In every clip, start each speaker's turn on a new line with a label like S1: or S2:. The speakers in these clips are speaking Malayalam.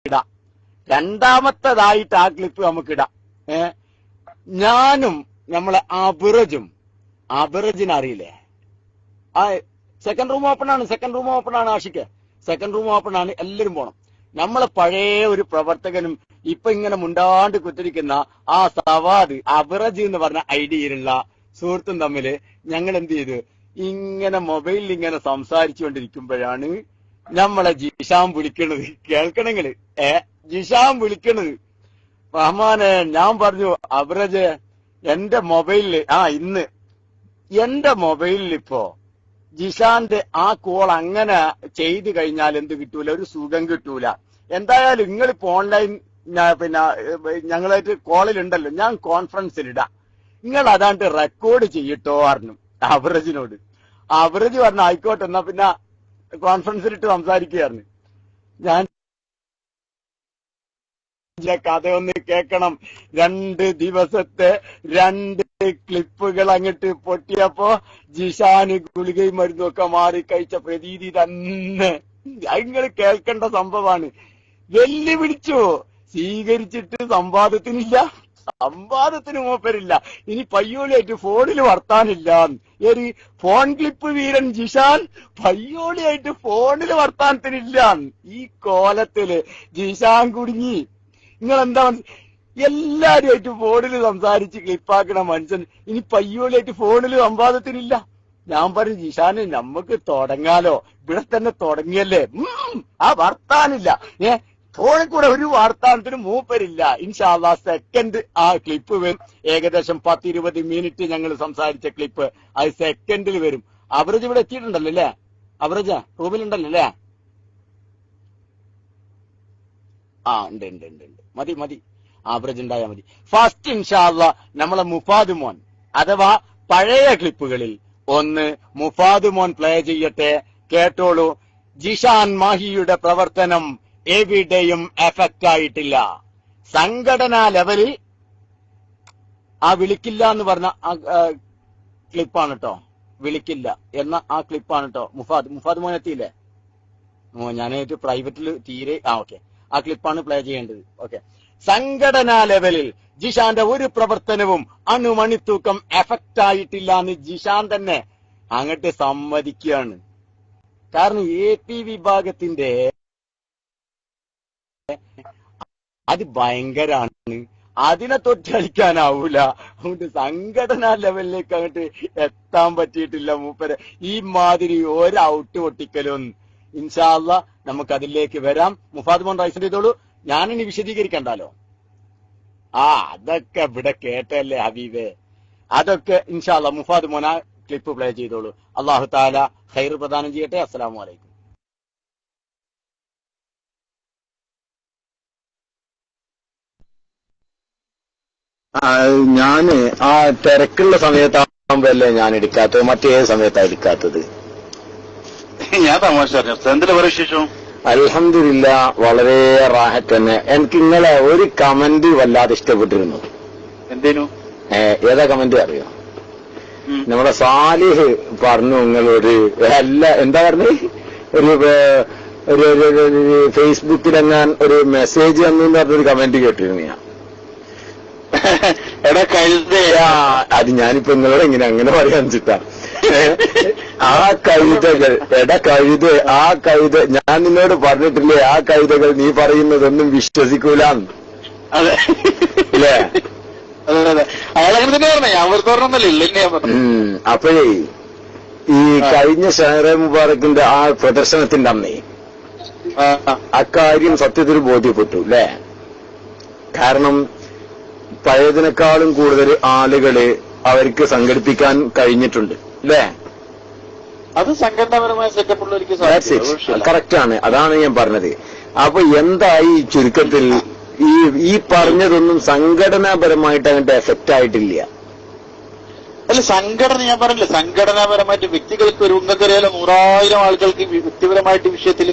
S1: ഇടാം. രണ്ടാമത്തേതായിട്ട് ആ ക്ലിപ്പ് നമുക്കിടാം. ഞാനും നമ്മളെ അബിറജിനറിയില്ലേ? ആ സെക്കൻഡ് റൂം ഓപ്പൺ ആണ് ആഷിക്ക്. സെക്കൻഡ് റൂം ഓപ്പൺ ആണ്, എല്ലാവരും പോണം. നമ്മളെ പഴയ ഒരു പ്രവർത്തകനും ഇപ്പൊ ഇങ്ങനെ മുണ്ടാണ്ട് കുത്തിരിക്കുന്ന ആ സവാദ് അബിറജ് എന്ന് പറഞ്ഞ ഐഡിയയിലുള്ള സുഹൃത്തും തമ്മില് ഞങ്ങൾ എന്ത് ചെയ്തു, ഇങ്ങനെ മൊബൈലിൽ ഇങ്ങനെ സംസാരിച്ചുകൊണ്ടിരിക്കുമ്പോഴാണ് നമ്മളെ ജിഷാൻ വിളിക്കണത്. കേൾക്കണെങ്കില് ജിഷാൻ വിളിക്കണത്. റഹ്മാനെ, ഞാൻ പറഞ്ഞു അബിറജ് എന്റെ മൊബൈലില് ഇന്ന് എന്റെ മൊബൈലിൽ ഇപ്പോ ജിഷാന്റെ ആ കോൾ അങ്ങനെ ചെയ്തു കഴിഞ്ഞാൽ എന്ത് കിട്ടൂല, ഒരു സുഖം കിട്ടൂല. എന്തായാലും നിങ്ങളിപ്പോ ഓൺലൈൻ പിന്നെ ഞങ്ങളായിട്ട് കോളിലുണ്ടല്ലോ, ഞാൻ കോൺഫറൻസിലിടാം, നിങ്ങൾ അതാണ്ട് റെക്കോർഡ് ചെയ്യട്ടോ പറഞ്ഞു അബിറജിനോട്. അബിറജ് പറഞ്ഞു ആയിക്കോട്ടെ, എന്നാ പിന്നെ കോൺഫറൻസിലിട്ട് സംസാരിക്കുകയായിരുന്നു. ഞാൻ കഥയൊന്ന് കേൾക്കണം. 2 ദിവസത്തെ 2 ക്ലിപ്പുകൾ അങ്ങോട്ട് പൊട്ടിയപ്പോ ജിഷാന് ഗുളികയും മരുന്നൊക്കെ മാറി കഴിച്ച പ്രതീതി തന്നെ നിങ്ങൾ കേൾക്കേണ്ട സംഭവമാണ്. വെല്ലുവിളിച്ചു, സ്വീകരിച്ചിട്ട് സംവാദത്തിന് മൂപ്പരില്ല. ഇനി പയ്യോളിയായിട്ട് ഫോണിൽ വർത്താനില്ല. ഒരു ഫോൺ ക്ലിപ്പ് വീരൻ ജിഷാൻ പയ്യോളിയായിട്ട് ഫോണിൽ വർത്താനത്തിനില്ല. ഈ കോലത്തില് ജിഷാൻ കുടുങ്ങി. നിങ്ങൾ എന്താ എല്ലാരുമായിട്ട് ഫോണിൽ സംസാരിച്ച് ക്ലിപ്പാക്കണ മനുഷ്യൻ ഇനി പയ്യോളിയായിട്ട് ഫോണിൽ സംവാദത്തിനില്ല. ഞാൻ പറഞ്ഞു ജിഷാന് നമുക്ക് തുടങ്ങാലോ, ഇവിടെ തന്നെ തുടങ്ങിയല്ലേ, ആ വർത്താനില്ല. ഫോണിൽ കൂടെ ഒരു വാർത്താനത്തിന് മൂപ്പരില്ല. ഇൻഷാ അല്ലാഹ് സെക്കൻഡ് ആ ക്ലിപ്പ് വരും. ഏകദേശം 10-20 മിനിറ്റ് ഞങ്ങൾ സംസാരിച്ച ക്ലിപ്പ് അത് സെക്കൻഡിൽ വരും. അബിറജ് ഇവിടെ എത്തിയിട്ടുണ്ടല്ലോ അല്ലേ? അബിറജ റൂമിലുണ്ടല്ലോ അല്ലേ? ഉണ്ട്. മതി ആവറേജ് ഉണ്ടായാൽ മതി. ഫസ്റ്റ് ഇൻഷാ അല്ലാഹ് നമ്മളെ മുഫാദ് മോൻ അഥവാ പഴയ ക്ലിപ്പുകളിൽ ഒന്ന് മുഫാദ് മോൻ പ്ലേ ചെയ്യട്ടെ, കേട്ടോളൂ. ജിഷാൻ മാഹിയുടെ പ്രവർത്തനം എവിടെയും എഫക്റ്റ് ആയിട്ടില്ല. സംഘടനാ ലെവലിൽ ആ വിളിക്കില്ല എന്ന് പറഞ്ഞ ക്ലിപ്പാണ് കേട്ടോ, വിളിക്കില്ല എന്ന ആ ക്ലിപ്പാണ് കേട്ടോ. മുഫാദ് മോൻ എത്തിയില്ലേ? ഞാനായിട്ട് പ്രൈവറ്റിൽ തീരെ ഓക്കെ, ആ ക്ലിപ്പാണ് പ്ലേ ചെയ്യേണ്ടത്. ഓക്കെ, സംഘടനാ ലെവലിൽ ജിഷാന്റെ ഒരു പ്രവർത്തനവും അണുമണിത്തൂക്കം എഫക്റ്റ് ആയിട്ടില്ല എന്ന് ജിഷാൻ തന്നെ അങ്ങോട്ട് സമ്മതിക്കുകയാണ്. കാരണം AP വിഭാഗത്തിന്റെ അത് ഭയങ്കരാണ്, അതിനെ തൊട്ടടിക്കാനാവൂല. അതുകൊണ്ട് സംഘടനാ ലെവലിലേക്ക് അങ്ങോട്ട് എത്താൻ പറ്റിയിട്ടില്ല മൂപ്പര്. ഈ മാതിരി ഒരു ഔട്ട് പൊട്ടിക്കലും ഇൻഷാ അല്ലാഹ് നമുക്ക് അതിലേക്ക് വരാം. മുഫാദ് മോൻ റൈസ് ചെയ്തോളൂ, ഞാനിനി വിശദീകരിക്കണ്ടല്ലോ. അതൊക്കെ ഇവിടെ കേട്ടല്ലേ ഹബീബേ, അതൊക്കെ ഇൻഷാ അല്ലാഹ് മുഫാദ് മോൻ ആ ക്ലിപ്പ് പ്ലേ ചെയ്തോളൂ. അല്ലാഹു തആല ഖൈർ പ്രദാനം ചെയ്യട്ടെ. അസ്സലാമു അലൈക്കും.
S2: ഞാന് ആ തിരക്കുള്ള സമയത്താകുമ്പോഴല്ലേ ഞാൻ എടുക്കാത്തത്, മറ്റേത് സമയത്താണ് എടുക്കാത്തത്?
S3: ഞാൻ തമാശ എന്തിനാ പറയുക വിശേഷം?
S2: അൽഹംദുലില്ലാ, വളരെ റാഹത്ത് തന്നെ. എനിക്ക് ഇന്നലെ ഒരു കമന്റ് വല്ലാതെ ഇഷ്ടപ്പെട്ടിരുന്നു.
S3: എന്തേനു?
S2: ഏതാ കമന്റ് അറിയോ? നമ്മുടെ സാലിഹ് പറഞ്ഞു നിങ്ങളൊരു എന്താ പറഞ്ഞു, ഒരു ഫേസ്ബുക്കിലെങ്ങാൻ ഒരു മെസ്സേജ് വന്നു എന്ന് പറഞ്ഞൊരു കമന്റ് കേട്ടിരുന്നു ഞാൻ.
S3: എടാ കഴുതേ,
S2: അത് ഞാനിപ്പോ നിങ്ങളോട് എങ്ങനെ അങ്ങനെ പറയാൻ ചിട്ടാ. ആ കഴുതകൾ, ആ കഴുത ഞാൻ നിന്നോട് പറഞ്ഞിട്ടില്ലേ, ആ കഴുതകൾ നീ പറയുന്നതൊന്നും വിശ്വസിക്കൂലാന്ന്.
S3: അതെ
S2: അല്ലേ?
S3: അയാളങ്ങനെ തന്നെ പറഞ്ഞ, ഞാൻ വെറുതെ പറഞ്ഞൊന്നല്ലേ ഇല്ലെങ്കിൽ ഞാൻ പറഞ്ഞു.
S2: അപ്പോഴേ ഈ കഴിഞ്ഞ ഷഹറെ മുബാറക്കിന്റെ ആ പ്രദർശനത്തിന്റെ അന്നേ അക്കാര്യം സത്യത്തിൽ ബോധ്യപ്പെട്ടു അല്ലേ? കാരണം പഴയതിനേക്കാളും കൂടുതൽ ആളുകള് അവർക്ക് സംഘടിപ്പിക്കാൻ കഴിഞ്ഞിട്ടുണ്ട് അല്ലേ?
S3: അത് സംഘടനാപരമായ സെറ്റപ്പുള്ളവർക്ക്
S2: കറക്റ്റാണ്, അതാണ് ഞാൻ പറഞ്ഞത്. അപ്പൊ എന്തായി ചുരുക്കത്തിൽ ഈ പറഞ്ഞതൊന്നും സംഘടനാപരമായിട്ട് അങ്ങോട്ട് എഫക്റ്റ് ആയിട്ടില്ല.
S3: അല്ല സംഘടന ഞാൻ പറഞ്ഞില്ല, സംഘടനാപരമായിട്ട് വ്യക്തികൾക്ക് ഒരു നിങ്ങൾക്കറിയാലോ 100,000 ആളുകൾക്ക് വ്യക്തിപരമായിട്ട് വിഷയത്തിൽ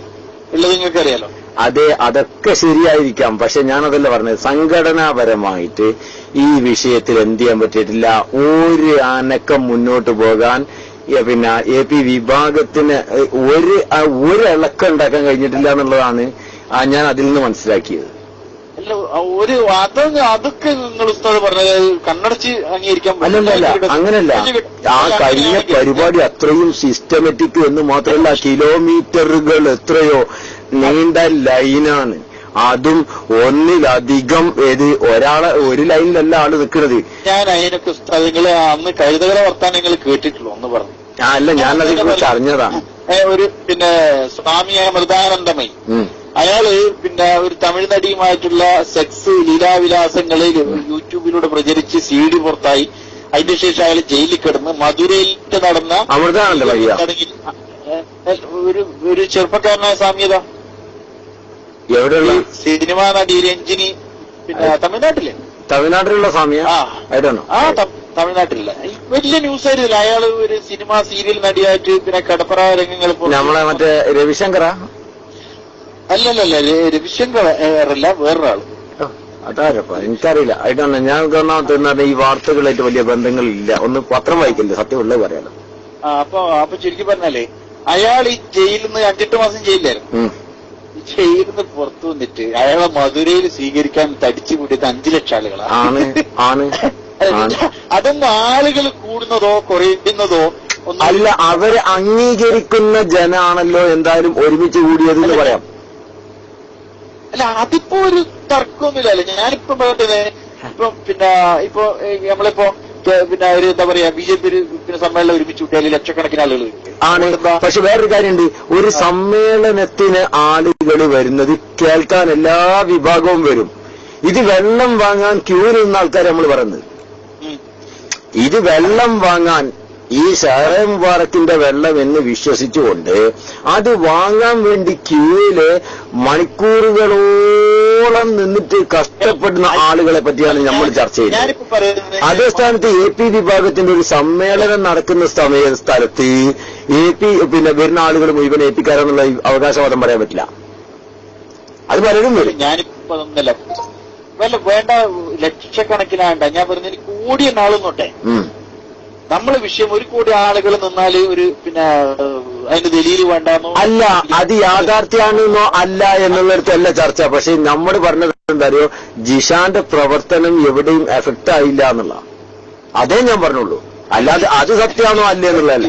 S3: ഉള്ളത് നിങ്ങൾക്കറിയാലോ.
S2: അതെ, അതൊക്കെ ശരിയായിരിക്കാം. പക്ഷെ ഞാനതല്ല പറഞ്ഞത്, സംഘടനാപരമായിട്ട് ഈ വിഷയത്തിൽ എന്ത് ചെയ്യാൻ പറ്റിയിട്ടില്ല. ഒരു അനക്കം മുന്നോട്ട് പോകാൻ പിന്നെ AP വിഭാഗത്തിന് ഒരു ഇളക്കം ഉണ്ടാക്കാൻ കഴിഞ്ഞിട്ടില്ല എന്നുള്ളതാണ് ഞാൻ അതിൽ നിന്ന് മനസ്സിലാക്കിയത്.
S3: അല്ല അതൊക്കെ നിങ്ങൾ ഉസ്താദ് പറഞ്ഞത് കണ്ണടച്ച് അംഗീകരിക്കാൻ
S2: അല്ലല്ല, അങ്ങനല്ല. ആ കഴിഞ്ഞ പരിപാടി അത്രയും സിസ്റ്റമാറ്റിക് എന്ന് മാത്രമല്ല, കിലോമീറ്ററുകൾ എത്രയോ നീണ്ട ലൈനാണ്. അതും ഒന്നിലധികം ഒരു ലൈനിലല്ല ആള് നിൽക്കുന്നത്.
S3: ഞാൻ അതിനൊക്കെ ഉസ്താദ് നിങ്ങൾ അന്ന് കഴുതകളെ വർത്താനം നിങ്ങൾ കേട്ടിട്ടുള്ളൂ ഒന്ന് പറഞ്ഞു.
S2: അല്ല, ഞാൻ അതിനെ കുറിച്ച് അറിഞ്ഞതാണ്.
S3: ഒരു പിന്നെ സ്വാമിയായ മൃദാനന്ദമയി അയാള് പിന്നെ ഒരു തമിഴ് നടിയുമായിട്ടുള്ള സെക്സ് ലീലാവിലാസങ്ങള് യൂട്യൂബിലൂടെ പ്രചരിച്ച് CD പുറത്തായി. അതിന്റെ ശേഷം അയാൾ ജയിലിൽ കിടന്ന് മധുരയിൽ നടന്ന ഒരു ചെറുപ്പക്കാരനായ സാമ്യത
S2: എവിടെയുള്ള
S3: സിനിമാ നടി രഞ്ജിനി, പിന്നെ
S2: തമിഴ്നാട്ടിലുള്ള സ്വാമിയ
S3: തമിഴ്നാട്ടിലില്ല. വലിയ ന്യൂസ് ആയിരുന്നില്ല. അയാള് ഒരു സിനിമ സീരിയൽ നടിയായിട്ട് പിന്നെ കടപ്പറ രംഗങ്ങൾ
S2: നമ്മളെ മറ്റേ രവിശങ്കറാ?
S3: അല്ലല്ല, രവിശങ്കർ അല്ല, വേറൊരാള്.
S2: അതാരപ്പാ എനിക്കറിയില്ല. ആയിട്ടാണ് ഞാൻ ഒന്നാമത്തെ ഈ വാർത്തകളായിട്ട് വലിയ ബന്ധങ്ങളില്ല. ഒന്ന് പത്രം വായിക്കില്ല, സത്യമുള്ളത് പറയാലോ.
S3: അപ്പൊ ചുരുക്കി പറഞ്ഞാലേ അയാൾ ഈ ജയിലിൽ നിന്ന് 5-8 മാസം ജയിലിലായിരുന്നു. ജയിലിൽ നിന്ന് പുറത്തു വന്നിട്ട് അയാളെ മധുരയിൽ സ്വീകരിക്കാൻ തടിച്ചു കൂട്ടിയത് 5 ലക്ഷം ആളുകളാണ്. അതൊന്നും ആളുകൾ കൂടുന്നതോ കുറയുന്നതോ
S2: അല്ല, അവരെ അംഗീകരിക്കുന്ന ജനാണല്ലോ എന്തായാലും ഒരുമിച്ച് കൂടിയത് എന്ന് പറയാം.
S3: അല്ല, അതിപ്പോ ഒരു തർക്കമൊന്നുമില്ലല്ലോ. ഞാനിപ്പോ പറഞ്ഞത് ഇപ്പൊ നമ്മളിപ്പോ പിന്നെ ഒരു എന്താ പറയാ BJP പിന്നെ സമ്മേളനം ഒരുമിച്ച് കൂട്ടിയാൽ ലക്ഷക്കണക്കിന് ആളുകൾ
S2: ആണ്. പക്ഷെ വേറൊരു കാര്യമുണ്ട്, ഒരു സമ്മേളനത്തിന് ആളുകൾ വരുന്നത് കേൾക്കാൻ എല്ലാ വിഭാഗവും വരും. ഇത് വെള്ളം വാങ്ങാൻ ക്യൂ നിന്ന ആൾക്കാരെ നമ്മൾ പറയുന്നത്. ഇത് വെള്ളം വാങ്ങാൻ ഈ ഷഹറെ മുബാറക്കിന്റെ വെള്ളം എന്ന് വിശ്വസിച്ചുകൊണ്ട് അത് വാങ്ങാൻ വേണ്ടി ക്യൂവില് മണിക്കൂറുകളോളം നിന്നിട്ട് കഷ്ടപ്പെടുന്ന ആളുകളെ പറ്റിയാണ് നമ്മൾ ചർച്ച ചെയ്യുന്നത്. അതേ സ്ഥാനത്ത് AP വിഭാഗത്തിന്റെ ഒരു സമ്മേളനം നടക്കുന്ന സ്ഥലത്ത് AP പിന്നെ വരുന്ന ആളുകൾ മുഴുവൻ AP കാരെന്നുള്ള അവകാശവാദം പറയാൻ പറ്റില്ല. അത് പലരും വരും.
S3: ഞാനിപ്പോ വേണ്ട ലക്ഷക്കണക്കിനാണ്ട ഞാൻ പറഞ്ഞ കൂടിയ നാളും തൊട്ടേ നമ്മളെ വിഷയം 1 കോടി ആളുകൾ നിന്നാല് ഒരു പിന്നെ അതിന്റെ ദലീല് വേണ്ടെന്നോ
S2: അല്ല, അത് യാഥാർത്ഥ്യാണെന്നോ അല്ല എന്നുള്ളിടത്തല്ല ചർച്ച. പക്ഷെ നമ്മൾ പറഞ്ഞത് എന്താ അറിയോ, ജിഷാന്റെ പ്രവർത്തനം എവിടെയും എഫക്ട് ആയില്ല എന്നുള്ള അതേ ഞാൻ പറഞ്ഞുള്ളൂ. അല്ലാതെ അത് സത്യമാണോ അല്ലേ എന്നുള്ളതല്ല.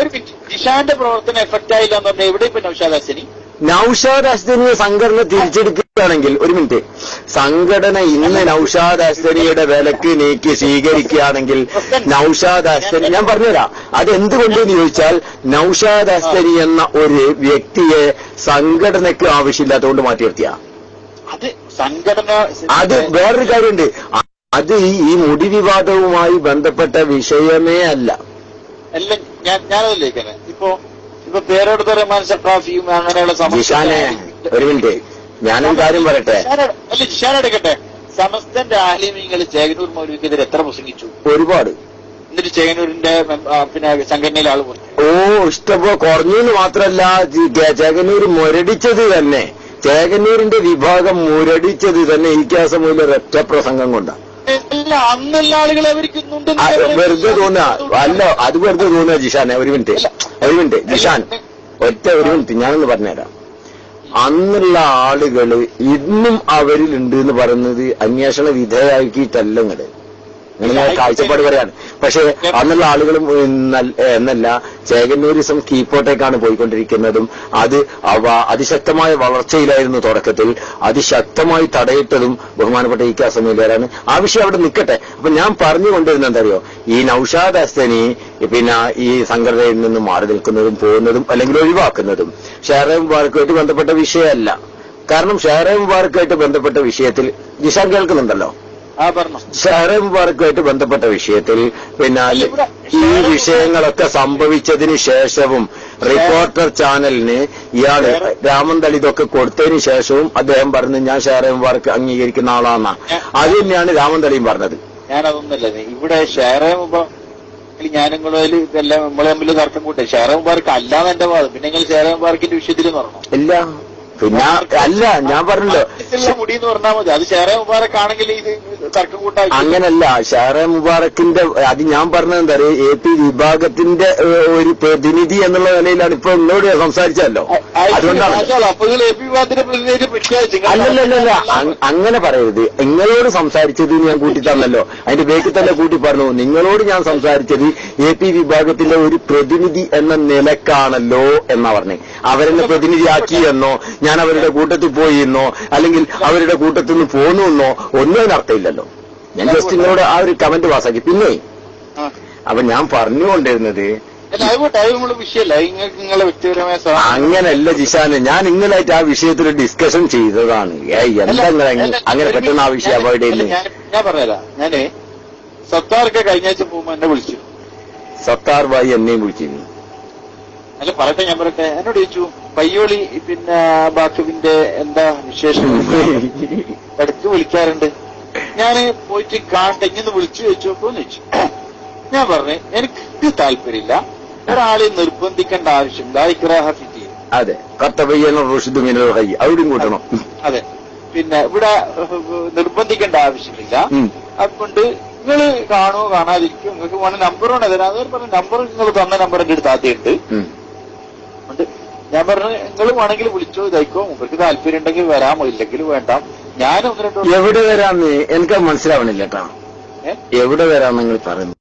S3: ഒരു മിനിറ്റ്, ജിഷാന്റെ പ്രവർത്തനം എഫക്ട് ആയില്ല എന്ന് പറഞ്ഞാൽ എവിടെ ഇപ്പൊ
S2: നൗഷാദ് അസ്ദനിയെ സംഘടന തിരിച്ചെടുക്കുകയാണെങ്കിൽ, ഒരു മിനിറ്റ്, സംഘടന ഇന്ന് നൗഷാദ് അസ്ദനിയുടെ വിലക്ക് നീക്കി സ്വീകരിക്കുകയാണെങ്കിൽ നൗഷാദ് അസ്ദനി, ഞാൻ പറഞ്ഞുതരാം അതെന്തുകൊണ്ടെന്ന് ചോദിച്ചാൽ, നൗഷാദ് അസ്ദനി എന്ന ഒരു വ്യക്തിയെ സംഘടനയ്ക്ക് ആവശ്യമില്ലാത്തതുകൊണ്ട് മാറ്റി നിർത്തിയ അത് വേറൊരു കാര്യമുണ്ട്. അത് ഈ മുടി വിവാദവുമായി ബന്ധപ്പെട്ട വിഷയമേ അല്ല.
S3: ഞാനതിലേക്കാണ് ഇപ്പൊ പേരെടുത്ത റഹ്മാൻ സഖാഫിയും അങ്ങനെയുള്ള
S2: ഒരു മിനിറ്റ്, ഞാനൊരു കാര്യം പറയട്ടെ.
S3: അല്ല, ജിഷാനെടുക്കട്ടെ. സമസ്തന്റെ ആലിമീങ്ങൾ ചേകനൂർ മൗലവിക്കെതിരെ എത്ര പ്രസംഗിച്ചു?
S2: ഒരുപാട്.
S3: എന്നിട്ട് ചേകനൂരിന്റെ പിന്നെ സംഘടനയിലെ ആള് പറഞ്ഞു.
S2: ഇഷ്ടപ്പോ കുറഞ്ഞെന്ന് മാത്രല്ല, ചേകനൂർ മുരടിച്ചത് തന്നെ, ചേകനൂരിന്റെ വിഭാഗം മുരടിച്ചത് തന്നെ ഇക്കാസം മൂലം ഒരൊറ്റ പ്രസംഗം കൊണ്ടാണ്.
S3: അന്നുള്ള ആളുകൾ അവരിക്കുന്നുണ്ട്.
S2: വെറുതെ തോന്നുക അല്ല, അത് വെറുതെ തോന്നുക ജിഷാനെ. ഒരു മിനിറ്റ് ജിഷാൻ, ഒരു മിനിറ്റ് ഞാനൊന്ന് പറഞ്ഞുതരാം. അന്നുള്ള ആളുകൾ ഇന്നും അവരിലുണ്ട് എന്ന് പറയുന്നത് അന്വേഷണ വിധേയമാക്കിയിട്ടല്ല ഇങ്ങട്. നിങ്ങൾ കാഴ്ചപ്പാട് പറയാണ്. പക്ഷെ അന്നുള്ള ആളുകളും എന്നല്ല, ചേകന്നൂരിസം കീപ്പോട്ടേക്കാണ് പോയിക്കൊണ്ടിരിക്കുന്നതും. അത് അതിശക്തമായ വളർച്ചയിലായിരുന്നു തുടക്കത്തിൽ. അതിശക്തമായി തടയിട്ടതും ബഹുമാനപ്പെട്ട ഇക്കാസമയിലാരാണ്. ആ വിഷയം അവിടെ നിൽക്കട്ടെ. അപ്പൊ ഞാൻ പറഞ്ഞുകൊണ്ടിരുന്ന എന്തറിയോ, ഈ നൗഷാദ് അസ്ദനി പിന്നെ ഈ സംഘടനയിൽ നിന്ന് മാറി നിൽക്കുന്നതും പോകുന്നതും അല്ലെങ്കിൽ ഒഴിവാക്കുന്നതും ഷഹറെ മുബാറക്കുമായിട്ട് ബന്ധപ്പെട്ട വിഷയമല്ല. കാരണം ഷഹറെ മുബാറക്കുമായിട്ട് ബന്ധപ്പെട്ട വിഷയത്തിൽ ജിഷാൻ കേൾക്കുന്നുണ്ടല്ലോ, ഷഹറെ മുബാറക്കുമായിട്ട് ബന്ധപ്പെട്ട വിഷയത്തിൽ പിന്നെ ഈ വിഷയങ്ങളൊക്കെ സംഭവിച്ചതിന് ശേഷവും റിപ്പോർട്ടർ ചാനലിന് ഇയാള് രാമന്തളി ഇതൊക്കെ കൊടുത്തതിന് ശേഷവും അദ്ദേഹം പറഞ്ഞു ഞാൻ ഷഹറെ മുബാറക്ക് അംഗീകരിക്കുന്ന ആളാന്നാ. അത് തന്നെയാണ് രാമന്തളിയും പറഞ്ഞത്.
S3: ഞാനതൊന്നല്ല, ഇവിടെ ഷഹറെ മുബാറക്ക് ഞാനിങ്ങളതിൽ ഇതെല്ലാം നമ്മളെ തമ്മിൽ തർക്കം കൂട്ടെ. ഷഹറെ മുബാറക്ക് അല്ലാന്ന് എന്റെ വാദം. പിന്നെ നിങ്ങൾ ഷഹറെ മുബാറക്കിന്റെ വിഷയത്തിൽ പറഞ്ഞു
S2: ഇല്ല, പിന്നെ അല്ല ഞാൻ പറഞ്ഞല്ലോ
S3: മുടി എന്ന് പറഞ്ഞാൽ മതി. അത് ഷെയറെ മുബാറക്ക് ആണെങ്കിൽ ഇത് തർക്കം കൂട്ടായി.
S2: അങ്ങനല്ല, ഷെയറെ മുബാറക്കിന്റെ അത് ഞാൻ പറഞ്ഞത് എന്താ പറയുക, AP വിഭാഗത്തിന്റെ ഒരു പ്രതിനിധി എന്നുള്ള നിലയിലാണ് ഇപ്പൊ എന്നോട് സംസാരിച്ചല്ലോ. അതുകൊണ്ടാണ് അല്ലല്ല അങ്ങനെ പറയരുത്. നിങ്ങളോട് സംസാരിച്ചത് ഞാൻ കൂട്ടി തന്നല്ലോ, അതിന്റെ ബേക്കിൽ തന്നെ കൂട്ടി പറഞ്ഞു. നിങ്ങളോട് ഞാൻ സംസാരിച്ചത് AP വിഭാഗത്തിലെ ഒരു പ്രതിനിധി എന്ന നിലക്കാണല്ലോ എന്നാ പറഞ്ഞേ. അവരെന്നെ പ്രതിനിധിയാക്കി എന്നോ ഞാൻ അവരുടെ കൂട്ടത്തിൽ പോയി എന്നോ അല്ലെങ്കിൽ അവരുടെ കൂട്ടത്തിൽ നിന്ന് പോന്നു എന്നോ ഒന്നും അതിനർത്ഥമില്ലല്ലോ. ഞാൻ ജസ്റ്റ് നിങ്ങളോട് ആ ഒരു കമന്റ് പാസ്സാക്കി. പിന്നെ അപ്പൊ ഞാൻ പറഞ്ഞുകൊണ്ടിരുന്നത് അങ്ങനല്ല ജിഷാന്, ഞാൻ നിങ്ങളായിട്ട് ആ വിഷയത്തിൽ ഡിസ്കഷൻ ചെയ്തതാണ്. എന്താ അങ്ങനെ പെട്ടെന്ന് ആ വിഷയം അവോയ്ഡ് ചെയ്യുന്നത്?
S3: ഞാൻ പറഞ്ഞുതരാം. ഞാന് സത്താർക്ക് കഴിഞ്ഞ ആഴ്ച പോകുമ്പോ എന്നെ വിളിച്ചു.
S2: സത്താർ ഭായി എന്നെയും വിളിച്ചിരുന്നു.
S3: അല്ല പറയട്ടെ, ഞാൻ പറയട്ടെ. എന്നോട് ചോദിച്ചു പയ്യോളി പിന്നെ ബാക്കുവിന്റെ എന്താ വിശേഷം, ഇടയ്ക്ക് വിളിക്കാറുണ്ട്. ഞാന് പോയിട്ട് കാണട്ടെ, ഇങ്ങനെ വിളിച്ചു ചോദിച്ചോന്ന് ചോദിച്ചു. ഞാൻ പറഞ്ഞു എനിക്ക് താല്പര്യമില്ല, ഒരാളെ നിർബന്ധിക്കേണ്ട ആവശ്യമില്ല. ഇക്റാഹ ഫിദ്ദീൻ.
S2: അതെ, കർത്തവ്യം റുഷ്ദു മിനൽ ഗയ് അവിടെയും കൂട്ടണം.
S3: അതെ, പിന്നെ ഇവിടെ നിർബന്ധിക്കേണ്ട ആവശ്യമില്ല. അതുകൊണ്ട് നിങ്ങൾ കാണുമോ കാണാതിരിക്കും, നിങ്ങൾക്ക് വേണം നമ്പർ വേണം തരാം. അത് പറഞ്ഞ നമ്പർ നിങ്ങൾ തന്ന നമ്പർ എന്റെ അടുത്ത് ആദ്യമുണ്ട്. ഞാൻ പറഞ്ഞു നിങ്ങൾ വേണമെങ്കിൽ വിളിച്ചോ ഇതായിക്കോ, നിങ്ങൾക്ക് താല്പര്യം ഉണ്ടെങ്കിൽ വരാമോ, ഇല്ലെങ്കിൽ വേണ്ട. ഞാൻ ഒന്ന് രണ്ടു
S2: എവിടെ വരാന്ന് എനിക്ക് മനസ്സിലാവണില്ല കേട്ടോ. എവിടെ വരാന്ന് നിങ്ങൾ പറയുന്നു?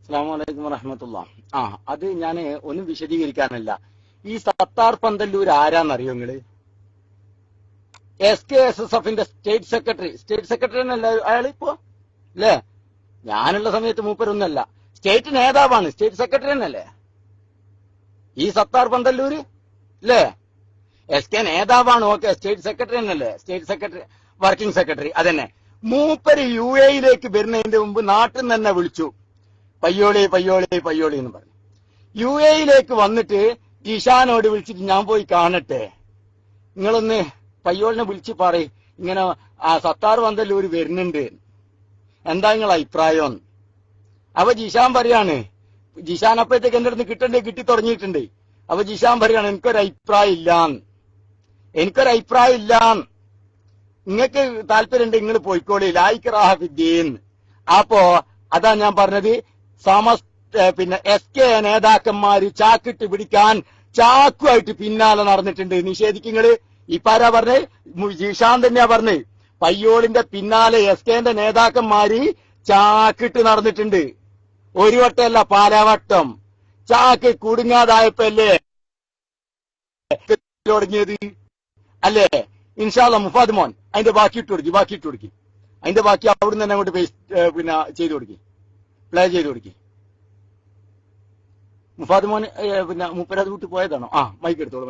S1: അസ്സലാമു അലൈക്കും വറഹ്മത്തുള്ളാഹ്. അത് ഞാൻ ഒന്നും വിശദീകരിക്കാനല്ല. ഈ സത്താർ പന്തല്ലൂർ ആരാന്നറിയോ നിങ്ങള്? SKSSFന്റെ സ്റ്റേറ്റ് സെക്രട്ടറി എന്നല്ല അയാളിപ്പോ അല്ലേ? ഞാനുള്ള സമയത്ത് മൂപ്പരൊന്നല്ല, സ്റ്റേറ്റ് നേതാവാണ്, സ്റ്റേറ്റ് സെക്രട്ടറി എന്നല്ലേ ഈ സത്താർ പന്തല്ലൂര് അല്ലേ? SK നേതാവാണ്, ഓക്കെ. സ്റ്റേറ്റ് സെക്രട്ടറി എന്നല്ലേ? സ്റ്റേറ്റ് സെക്രട്ടറി, വർക്കിംഗ് സെക്രട്ടറി അതന്നെ. മൂപ്പര് UAE വരുന്നതിന്റെ മുമ്പ് നാട്ടിൽ നിന്ന് തന്നെ വിളിച്ചു, പയ്യോളി എന്ന് പറഞ്ഞു. UAE വന്നിട്ട് ഇഷാനോട് വിളിച്ചിട്ട് ഞാൻ പോയി കാണട്ടെ, നിങ്ങളൊന്ന് പയ്യോളിനെ വിളിച്ച് പറയും ഇങ്ങനെ ആ സത്താർ പന്തല്ലൂര് വരുന്നുണ്ട്, എന്താ നിങ്ങളെ അഭിപ്രായം? അപ്പൊ ജിഷാൻ പറയാണ്, ജിഷാൻ അപ്പോഴത്തേക്ക് എന്റെ അടുത്ത് കിട്ടി തുടങ്ങിയിട്ടുണ്ട്. അപ്പൊ ജിഷാൻ പറയാണ് എനിക്കൊരഭിപ്രായം ഇല്ല, നിങ്ങൾക്ക് താല്പര്യമുണ്ട് നിങ്ങൾ പോയിക്കോളി, ലാ ഇക്റാഹ ഫിദ്ദീൻ. അപ്പോ അതാ ഞാൻ പറഞ്ഞത്, പിന്നെ SK നേതാക്കന്മാര് ചാക്കിട്ട് പിടിക്കാൻ ചാക്കുമായിട്ട് പിന്നാലെ നടന്നിട്ടുണ്ട്. നിഷേധിക്കുങ്ങള് ഇപ്പാരാ പറഞ്ഞ്? ജിഷാൻ തന്നെയാ പറഞ്ഞ്, പയ്യോളിന്റെ പിന്നാലെ SKന്റെ നേതാക്കന്മാര് ചാക്കിട്ട് നടന്നിട്ടുണ്ട്. ഒരു വട്ടമല്ല, പാലാവട്ടം. ചാക്ക് കുടുങ്ങാതായപ്പല്ലേ തുടങ്ങിയത് അല്ലേ? ഇൻഷാ അല്ലാഹ് മുഫാദ് മോൻ അതിന്റെ ബാക്കി ഇട്ട് കൊടുക്കി. അതിന്റെ ബാക്കി അവിടുന്ന് തന്നെ അങ്ങോട്ട് പിന്നെ ചെയ്തു കൊടുക്കി, പ്ലേ ചെയ്ത് കൊടുക്കി. മുഫാദ് മോൻ പിന്നെ മുപ്പരത് വിട്ട് പോയതാണോ? മൈക്ക് എടുത്തോളൂ.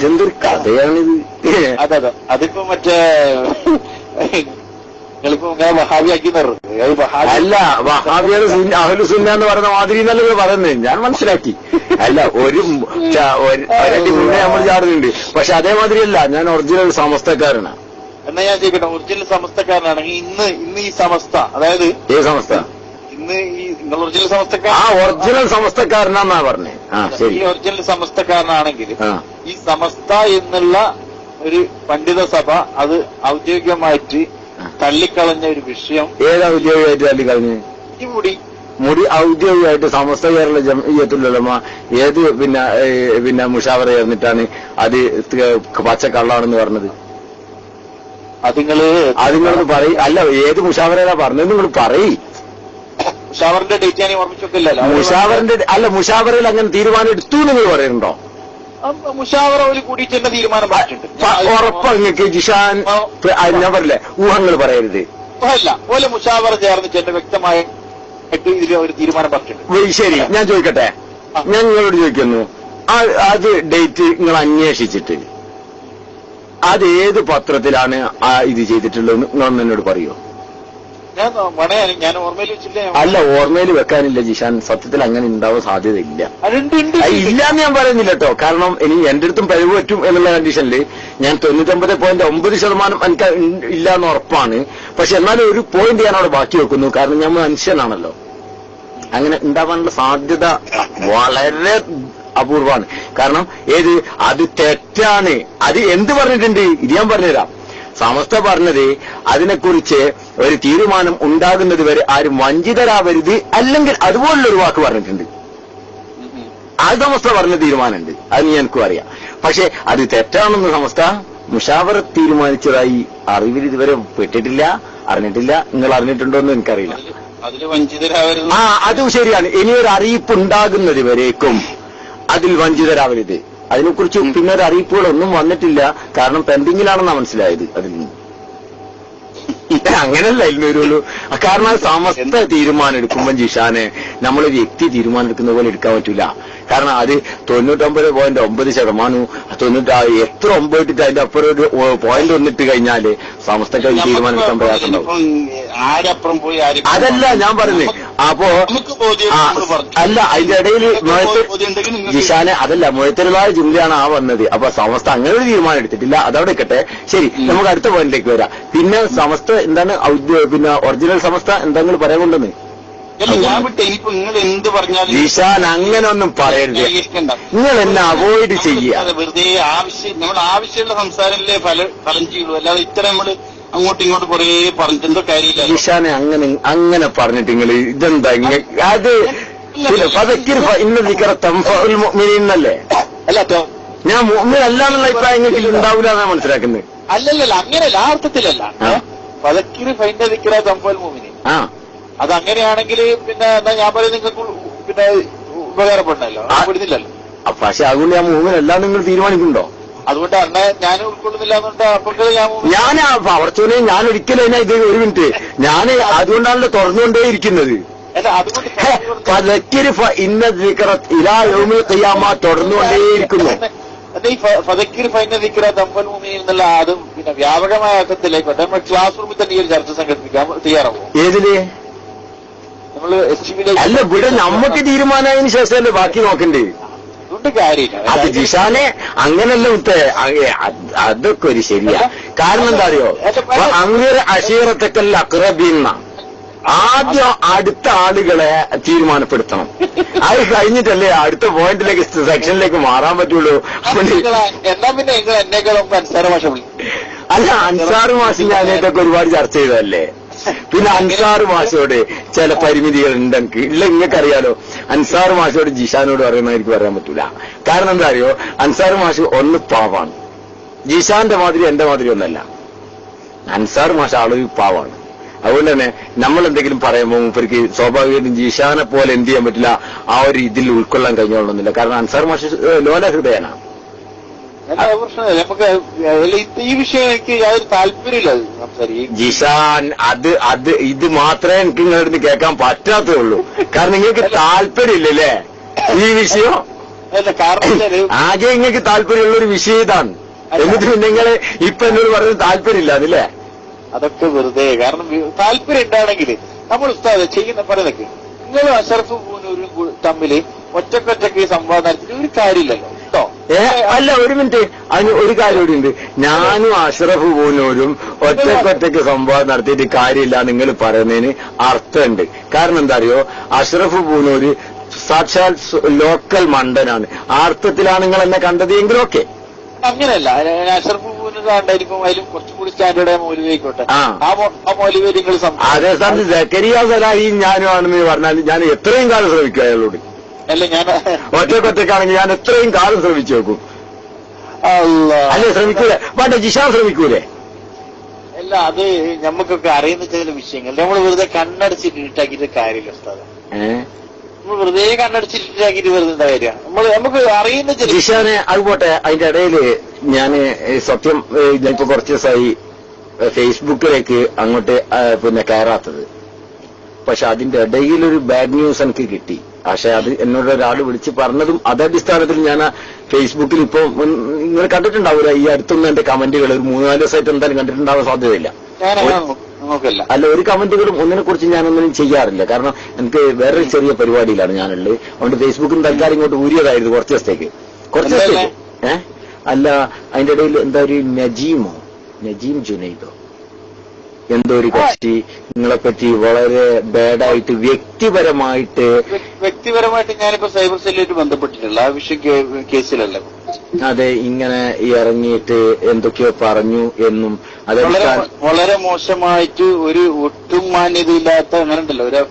S2: എന്തൊരു കഥയാണിത്.
S3: അതെ, അതിപ്പോ മറ്റേ വഹാബിയാക്കി
S2: അല്ല, വഹാബിയാണ് അഹ്ലുസുന്ന എന്ന് പറഞ്ഞ മാതിരി എന്നല്ലേ പറയുന്നത്. ഞാൻ മനസ്സിലാക്കി. അല്ല, ഒരു ഒരടി മുന്നേ നമ്മൾ ചാടുന്നുണ്ട്. പക്ഷെ അതേമാതിരിയല്ല, ഞാൻ ഒറിജിനൽ സമസ്തക്കാരനാണ്.
S3: എന്നാ ഞാൻ ചോദിക്കട്ടെ, ഒറിജിനൽ സമസ്തക്കാരനാണെങ്കിൽ ഇന്ന് ഈ സമസ്ത, അതായത്
S2: ഏ സമസ്ത?
S3: ഇന്ന് ഈ നിങ്ങൾ ഒറിജിനൽ സമസ്തക്കാരൻ?
S2: ഒറിജിനൽ സമസ്തക്കാരനാന്നാ പറഞ്ഞേ.
S3: ഈ ഒറിജിനൽ സമസ്തക്കാരനാണെങ്കിൽ ഈ സമസ്ത എന്നുള്ള ഒരു പണ്ഡിത സഭ അത് ഔദ്യോഗികമായിട്ട് തള്ളിക്കളഞ്ഞ ഒരു വിഷയം.
S2: ഏത് ഔദ്യോഗികമായിട്ട് തള്ളിക്കളഞ്ഞ്?
S3: ഈ മുടി
S2: ഔദ്യോഗികമായിട്ട് സമസ്ത കേരള ജംഇയ്യത്തുൽ ഉലമ ഏത് പിന്നെ മുഷാവറ ചേർന്നിട്ടാണ് അത് പച്ചക്കള്ളാണെന്ന് പറഞ്ഞത്?
S3: അത് നിങ്ങളൊന്ന്
S2: പറയും. അല്ല, ഏത് മുഷാവറ പറഞ്ഞത് നിങ്ങൾ പറയും.
S3: മുഷാവറിന്റെ ഡേറ്റ് ഞാൻ ഓർമ്മിച്ചോക്കില്ലല്ലോ.
S2: മുഷാവറയിൽ അങ്ങനെ തീരുമാനം എടുത്തു നിങ്ങൾ പറയുന്നുണ്ടോ?
S3: മുഷാവറ ഒരു കൂടിയിട്ട് തീരുമാനം പറഞ്ഞിട്ടുണ്ട്.
S2: ഉറപ്പാ നിങ്ങൾക്ക് ജിഷാൻ? ഞാൻ പറയില്ലേ, ഊഹങ്ങൾ പറയരുത്.
S3: അല്ല, പോലെ മുഷാവറ ചേർന്നിട്ട് എന്റെ വ്യക്തമായ ഇതിൽ ഒരു തീരുമാനം പറഞ്ഞിട്ടുണ്ട്.
S2: ശരി, ഞാൻ ചോദിക്കട്ടെ, ഞാൻ നിങ്ങളോട് ചോദിക്കുന്നു, അത് ഡേറ്റ് നിങ്ങൾ അന്വേഷിച്ചിട്ട് അത് ഏത് പത്രത്തിലാണ് ഇത് ചെയ്തിട്ടുള്ളതെന്ന് നിങ്ങൾ എന്നോട് പറയോ?
S3: ഞാൻ ഓർമ്മയിൽ വെച്ചില്ല.
S2: അല്ല, ഓർമ്മയിൽ വെക്കാനില്ല ജിഷാൻ, സത്യത്തിൽ അങ്ങനെ ഉണ്ടാവാൻ സാധ്യതയില്ല. ഇല്ല എന്ന് ഞാൻ പറയുന്നില്ല കേട്ടോ. കാരണം ഇനി എന്റെ അടുത്തും പിഴവ് പറ്റും എന്നുള്ള കണ്ടീഷനിൽ ഞാൻ 99.9% എനിക്ക് ഇല്ല എന്ന് ഉറപ്പാണ്. പക്ഷെ എന്നാലും ഒരു പോയിന്റ് ഞാൻ അവിടെ ബാക്കി വെക്കുന്നു. കാരണം ഞാൻ മനുഷ്യനാണല്ലോ. അങ്ങനെ ഉണ്ടാവാനുള്ള സാധ്യത വളരെ അപൂർവമാണ്. കാരണം അത് തെറ്റാണ്. അത് എന്ത് പറഞ്ഞിട്ടുണ്ട് ഇത് ഞാൻ പറഞ്ഞുതരാം. സമസ്ത പറഞ്ഞത് അതിനെക്കുറിച്ച് ഒരു തീരുമാനം ഉണ്ടാകുന്നത് വരെ ആരും വഞ്ചിതരാവരുത്, അല്ലെങ്കിൽ അതുപോലുള്ളൊരു വാക്ക് പറഞ്ഞിട്ടുണ്ട്. അത് സമസ്ത പറഞ്ഞ തീരുമാനമുണ്ട്, അത് എനിക്കും അറിയാം. പക്ഷെ അത് തെറ്റാണെന്ന് സമസ്ത മുഷാവറത്ത് തീരുമാനിച്ചതായി അറിവിൽ ഇതുവരെ പെട്ടിട്ടില്ല, അറിഞ്ഞിട്ടില്ല. നിങ്ങൾ അറിഞ്ഞിട്ടുണ്ടോ എന്ന് എനിക്കറിയില്ല. അതും ശരിയാണ്. ഇനിയൊരു അറിയിപ്പ് ഉണ്ടാകുന്നത് വരേക്കും അതിൽ വഞ്ചിതരാവരുത്. അതിനെക്കുറിച്ച് പിന്നെ ഒരു അറിയിപ്പുകളൊന്നും വന്നിട്ടില്ല. കാരണം പെൻഡിങ്ങിലാണെന്നാണ് മനസ്സിലായത്. അതിൽ നിന്ന് അങ്ങനെയല്ല ഇതിനൊരു കാരണം സമസ്ത തീരുമാനം എടുക്കുമ്പോൾ ജിഷാനെ നമ്മളൊരു വ്യക്തി തീരുമാനം എടുക്കുന്ന പോലെ എടുക്കാൻ പറ്റൂല. കാരണം അത് 99.9%, 90 എത്ര 9 ഇട്ടിട്ട് അതിന്റെ അപ്പുറം ഒരു പോയിന്റ് ഒന്നിട്ട് കഴിഞ്ഞാല് സമസ്തക്ക് തീരുമാനം എടുക്കാൻ പ്രയാസമുണ്ടാവും. അതല്ല ഞാൻ പറഞ്ഞത്. അപ്പോ അല്ല, അതിന്റെ ഇടയിൽ ജിഷാനെ അതല്ല മുഴത്തരുളായ ജുംലയാണ് ആ വന്നത്. അപ്പൊ സമസ്ത അങ്ങനെ ഒരു തീരുമാനം എടുത്തിട്ടില്ല. അതവിടെ നിൽക്കട്ടെ. ശരി, നമുക്ക് അടുത്ത പോയിന്റിലേക്ക് വരാം. പിന്നെ സമസ്ത എന്താണ് പിന്നെ ഒറിജിനൽ സമസ്ത എന്തെങ്കിലും പറയാൻ കൊണ്ടെന്ന് ജിഷാൻ അങ്ങനെ ഒന്നും പറയരുത്. നിങ്ങൾ എന്നെ അവോയ്ഡ് ചെയ്യുക.
S3: വെറുതെ നമ്മൾ ആവശ്യമുള്ള സംസാരമല്ലേ ഫലം ചെയ്യുള്ളൂ. അല്ലാതെ ഇത്ര നമ്മള് അങ്ങോട്ടും ഇങ്ങോട്ടും കുറെ പറഞ്ഞെന്തോ കാര്യമില്ല.
S2: ജിഷാനെ അങ്ങനെ പറഞ്ഞിട്ട് നിങ്ങൾ ഇതെന്താ അത് ഇന്ന ദിക്കറത്തല്ലേ?
S3: അല്ല,
S2: ഞാൻ മുഅ്മിനല്ല എന്നുള്ള അഭിപ്രായം നിങ്ങൾക്ക് ഉണ്ടാവില്ല എന്നാണ് മനസ്സിലാക്കുന്നത്.
S3: അല്ലല്ല, അങ്ങനെയല്ല, ആ അർത്ഥത്തിലല്ല. ഫദക്കിർ ഫൈന ദിക്റ തൻഫഉൽ മുഅ്മിനീൻ. അതങ്ങനെയാണെങ്കിൽ പിന്നെ എന്താ ഞാൻ പറയുന്നത്, നിങ്ങൾക്ക് പിന്നെ ഉപകാരപ്പെടണല്ലോ, പെടുന്നില്ലല്ലോ.
S2: പക്ഷെ അതുകൊണ്ട് ഞാൻ മുഅ്മിനല്ല നിങ്ങൾ തീരുമാനിക്കുന്നുണ്ടോ?
S3: അതുകൊണ്ട് അന്ന ഞാൻ ഉൾക്കൊള്ളുന്നില്ല എന്നുണ്ട്. അപ്പോൾ
S2: ഞാൻ അവർച്ചോനെ ഞാൻ ഒരിക്കലും ഇത് ഒരു മിനിറ്റ് ഞാൻ അതുകൊണ്ടാണല്ലോ തുറന്നുകൊണ്ടേയിരിക്കുന്നത്.
S3: തുടർന്നുകൊണ്ടേയിരിക്കുന്നു. ഫദക്കിർ ഫൈന ദിക്റ തൻഫഉൽ മുഅ്മിനീൻ എന്നുള്ള അതും പിന്നെ വ്യാപകമായ അർത്ഥത്തിലേക്കോട്ടെ. നമ്മൾ ക്ലാസ് റൂമിൽ തന്നെ ഈ ഒരു ചർച്ച സംഘടിപ്പിക്കാൻ തയ്യാറാവും.
S2: ഏതില്?
S3: നമ്മള്
S2: അല്ല, ഇവിടെ നമുക്ക് തീരുമാനമായതിനു ശേഷമല്ലേ ബാക്കി നോക്കണ്ടേ?
S3: അതുകൊണ്ട് കാര്യമില്ല.
S2: അത് ജിഷാനെ അങ്ങനല്ല മുത്തേ, അതൊക്കെ ഒരു ശരിയാ. കാരണം എന്താ അറിയോ, അങ്ങനെ അഷീറത്തക്കല്ല അക്രബീന്ന ആദ്യം അടുത്ത ആളുകളെ തീരുമാനപ്പെടുത്തണം. അത് കഴിഞ്ഞിട്ടല്ലേ അടുത്ത പോയിന്റിലേക്ക് സെക്ഷനിലേക്ക് മാറാൻ പറ്റുള്ളൂ.
S3: എന്നാ പിന്നെ നിങ്ങൾ എന്നേക്കാളും അൻസാർ മാഷ
S2: അല്ല, അൻസാർ മാഷ് ഞാനേതൊക്കെ ഒരുപാട് ചർച്ച ചെയ്തതല്ലേ. പിന്നെ അൻസാർ മാഷോട് ചില പരിമിതികൾ ഉണ്ടെങ്കിൽ ഇല്ല, നിങ്ങൾക്കറിയാലോ. അൻസാർ മാഷോട് ജിഷാനോട് പറയുന്ന എനിക്ക് പറയാൻ പറ്റൂല. കാരണം എന്താ അറിയോ, അൻസാർ മാഷ് ഒന്ന് പാവാണ്. ജിഷാന്റെ മാതിരി എന്റെ മാതിരി ഒന്നല്ല. അൻസാർ മാഷ് ആളൊരു പാവാണ്. അതുകൊണ്ട് തന്നെ നമ്മൾ എന്തെങ്കിലും പറയുമ്പോൾ മൂപ്പർക്ക് സ്വാഭാവികമായിട്ടും ജിഷാനെ പോലെ എന്ത് ചെയ്യാൻ പറ്റില്ല, ആ ഒരു ഇതിൽ ഉൾക്കൊള്ളാൻ കഴിഞ്ഞോളണമെന്നില്ല. കാരണം അൻസാർ മാഷ് ലോല ഹൃദയനാണ്.
S3: നമുക്ക് ഈ വിഷയം എനിക്ക് യാതൊരു താല്പര്യമില്ല
S2: ജിഷാൻ. ഇത് മാത്രമേ എനിക്ക് നിങ്ങളുടെ കേൾക്കാൻ പറ്റാത്തേ ഉള്ളൂ. കാരണം നിങ്ങൾക്ക് താല്പര്യമില്ലല്ലേ ഈ വിഷയം. ആകെ നിങ്ങൾക്ക് താല്പര്യമുള്ളൊരു വിഷയം ഇതാണ്. എന്നിട്ട് നിങ്ങൾ ഇപ്പൊ എന്നോട് പറഞ്ഞത് താല്പര്യമില്ല അതില്ലേ?
S3: അതൊക്കെ വെറുതെ. കാരണം താല്പര്യം ഉണ്ടാണെങ്കിൽ നമ്മൾ ഉസ്താദ് ചെയ്യുന്ന പറയുന്നൊക്കെ നിങ്ങൾ അഷറഫ് പൂനൂരും തമ്മില് ഒറ്റക്കൊറ്റക്ക് സംവാദം നടത്തിയിട്ട് ഒരു കാര്യമില്ലല്ലോ കേട്ടോ.
S2: അല്ല, ഒരു മിനിറ്റ്, അതിന് ഒരു കാര്യം കൂടി ഉണ്ട്. ഞാനും അഷറഫ് പൂനൂരും ഒറ്റക്കൊറ്റക്ക് സംവാദം നടത്തിയിട്ട് കാര്യമില്ല നിങ്ങൾ പറയുന്നതിന് അർത്ഥമുണ്ട്. കാരണം എന്താ അറിയോ, അഷറഫ് പൂനൂര് സാക്ഷാൽ ലോക്കൽ മണ്ടനാണ്. ആ അർത്ഥത്തിലാണ് നിങ്ങൾ എന്നെ കണ്ടത് എങ്കിലും ഓക്കെ.
S3: അങ്ങനെയല്ല, അഷറഫ് പൂനൂരാണ്ടായിരിക്കും അതിലും കുറച്ചുകൂടി സ്റ്റാൻഡേർഡ് മൗലവിയായിക്കോട്ടെ. ആ മൗലവി നിങ്ങൾ
S2: അതേ സ്ഥാനത്ത് സക്കരിയ സലാഹി ഞാനും ആണെന്ന് പറഞ്ഞാൽ ഞാൻ എത്രയും കാലം ശ്രമിക്കും അയാളോട്.
S3: അല്ല, ഞാൻ
S2: ഒറ്റക്കൊറ്റക്കാണെങ്കിൽ ഞാൻ എത്രയും കാലം ശ്രമിച്ചു നോക്കും. അല്ലേ, ശ്രമിക്കൂലേ? വേണ്ട, ജിഷാൻ ശ്രമിക്കൂലേ?
S3: അല്ല, അത് നമുക്കൊക്കെ അറിയുന്ന ചില വിഷയങ്ങൾ നമ്മൾ വെറുതെ കണ്ണടച്ചിട്ട് ഇട്ടാക്കിയിട്ട് കാര്യമില്ല ഉസ്താദ്. നമ്മൾ വെറുതെ കണ്ണടച്ചിട്ടാക്കിയിട്ട് വെറുതെ എന്താ കാര്യ, നമുക്ക് അറിയുന്ന ചില
S2: ജിഷാനെ. അതുപോട്ടെ, അതിന്റെ ഇടയില് ഞാന് സത്യം ഞാനിപ്പോ കുറച്ച് ദിവസമായി ഫേസ്ബുക്കിലേക്ക് അങ്ങോട്ട് പിന്നെ കയറാത്തത്. പക്ഷെ അതിന്റെ ഇടയിലൊരു ബാഡ് ന്യൂസ് എനിക്ക് കിട്ടി. പക്ഷെ അത് എന്നോട് ഒരാൾ വിളിച്ച് പറഞ്ഞതും അതടിസ്ഥാനത്തിൽ ഞാൻ ഫേസ്ബുക്കിൽ ഇപ്പൊ നിങ്ങൾ കണ്ടിട്ടുണ്ടാവില്ല. ഈ അടുത്തൊന്നും എന്റെ കമന്റുകൾ ഒരു 3-4 ദിവസമായിട്ട് എന്തായാലും കണ്ടിട്ടുണ്ടാവാൻ സാധ്യതയില്ല.
S3: നമുക്കല്ല.
S2: അല്ല, ഒരു കമന്റുകളും ഒന്നിനെ കുറിച്ച് ഞാനൊന്നും ചെയ്യാറില്ല. കാരണം എനിക്ക് വേറൊരു ചെറിയ പരിപാടിയിലാണ് ഞാനുള്ളത്. അതുകൊണ്ട് ഫേസ്ബുക്കിൽ തൽക്കാലം ഇങ്ങോട്ട് ഊരിയതായിരുന്നു കുറച്ച് ദിവസത്തേക്ക്. അല്ല, അതിന്റെ ഇടയിൽ എന്താ ഒരു നജീം ജുനൈദോ എന്തോ ഒരു കക്ഷി നിങ്ങളെപ്പറ്റി വളരെ ബാഡായിട്ട് വ്യക്തിപരമായിട്ട്
S3: ഞാനിപ്പോ സൈബർ സെല്ലുമായിട്ട് ബന്ധപ്പെട്ടിട്ടുള്ള ആ വിഷയം കേസിലല്ല.
S2: അതെ, ഇങ്ങനെ ഇറങ്ങിയിട്ട് എന്തൊക്കെയോ പറഞ്ഞു എന്നും
S3: വളരെ മോശമായിട്ട് ഒരു ഒട്ടും മാന്യതയില്ലാത്ത അങ്ങനെ ഉണ്ടല്ലോ ഒരു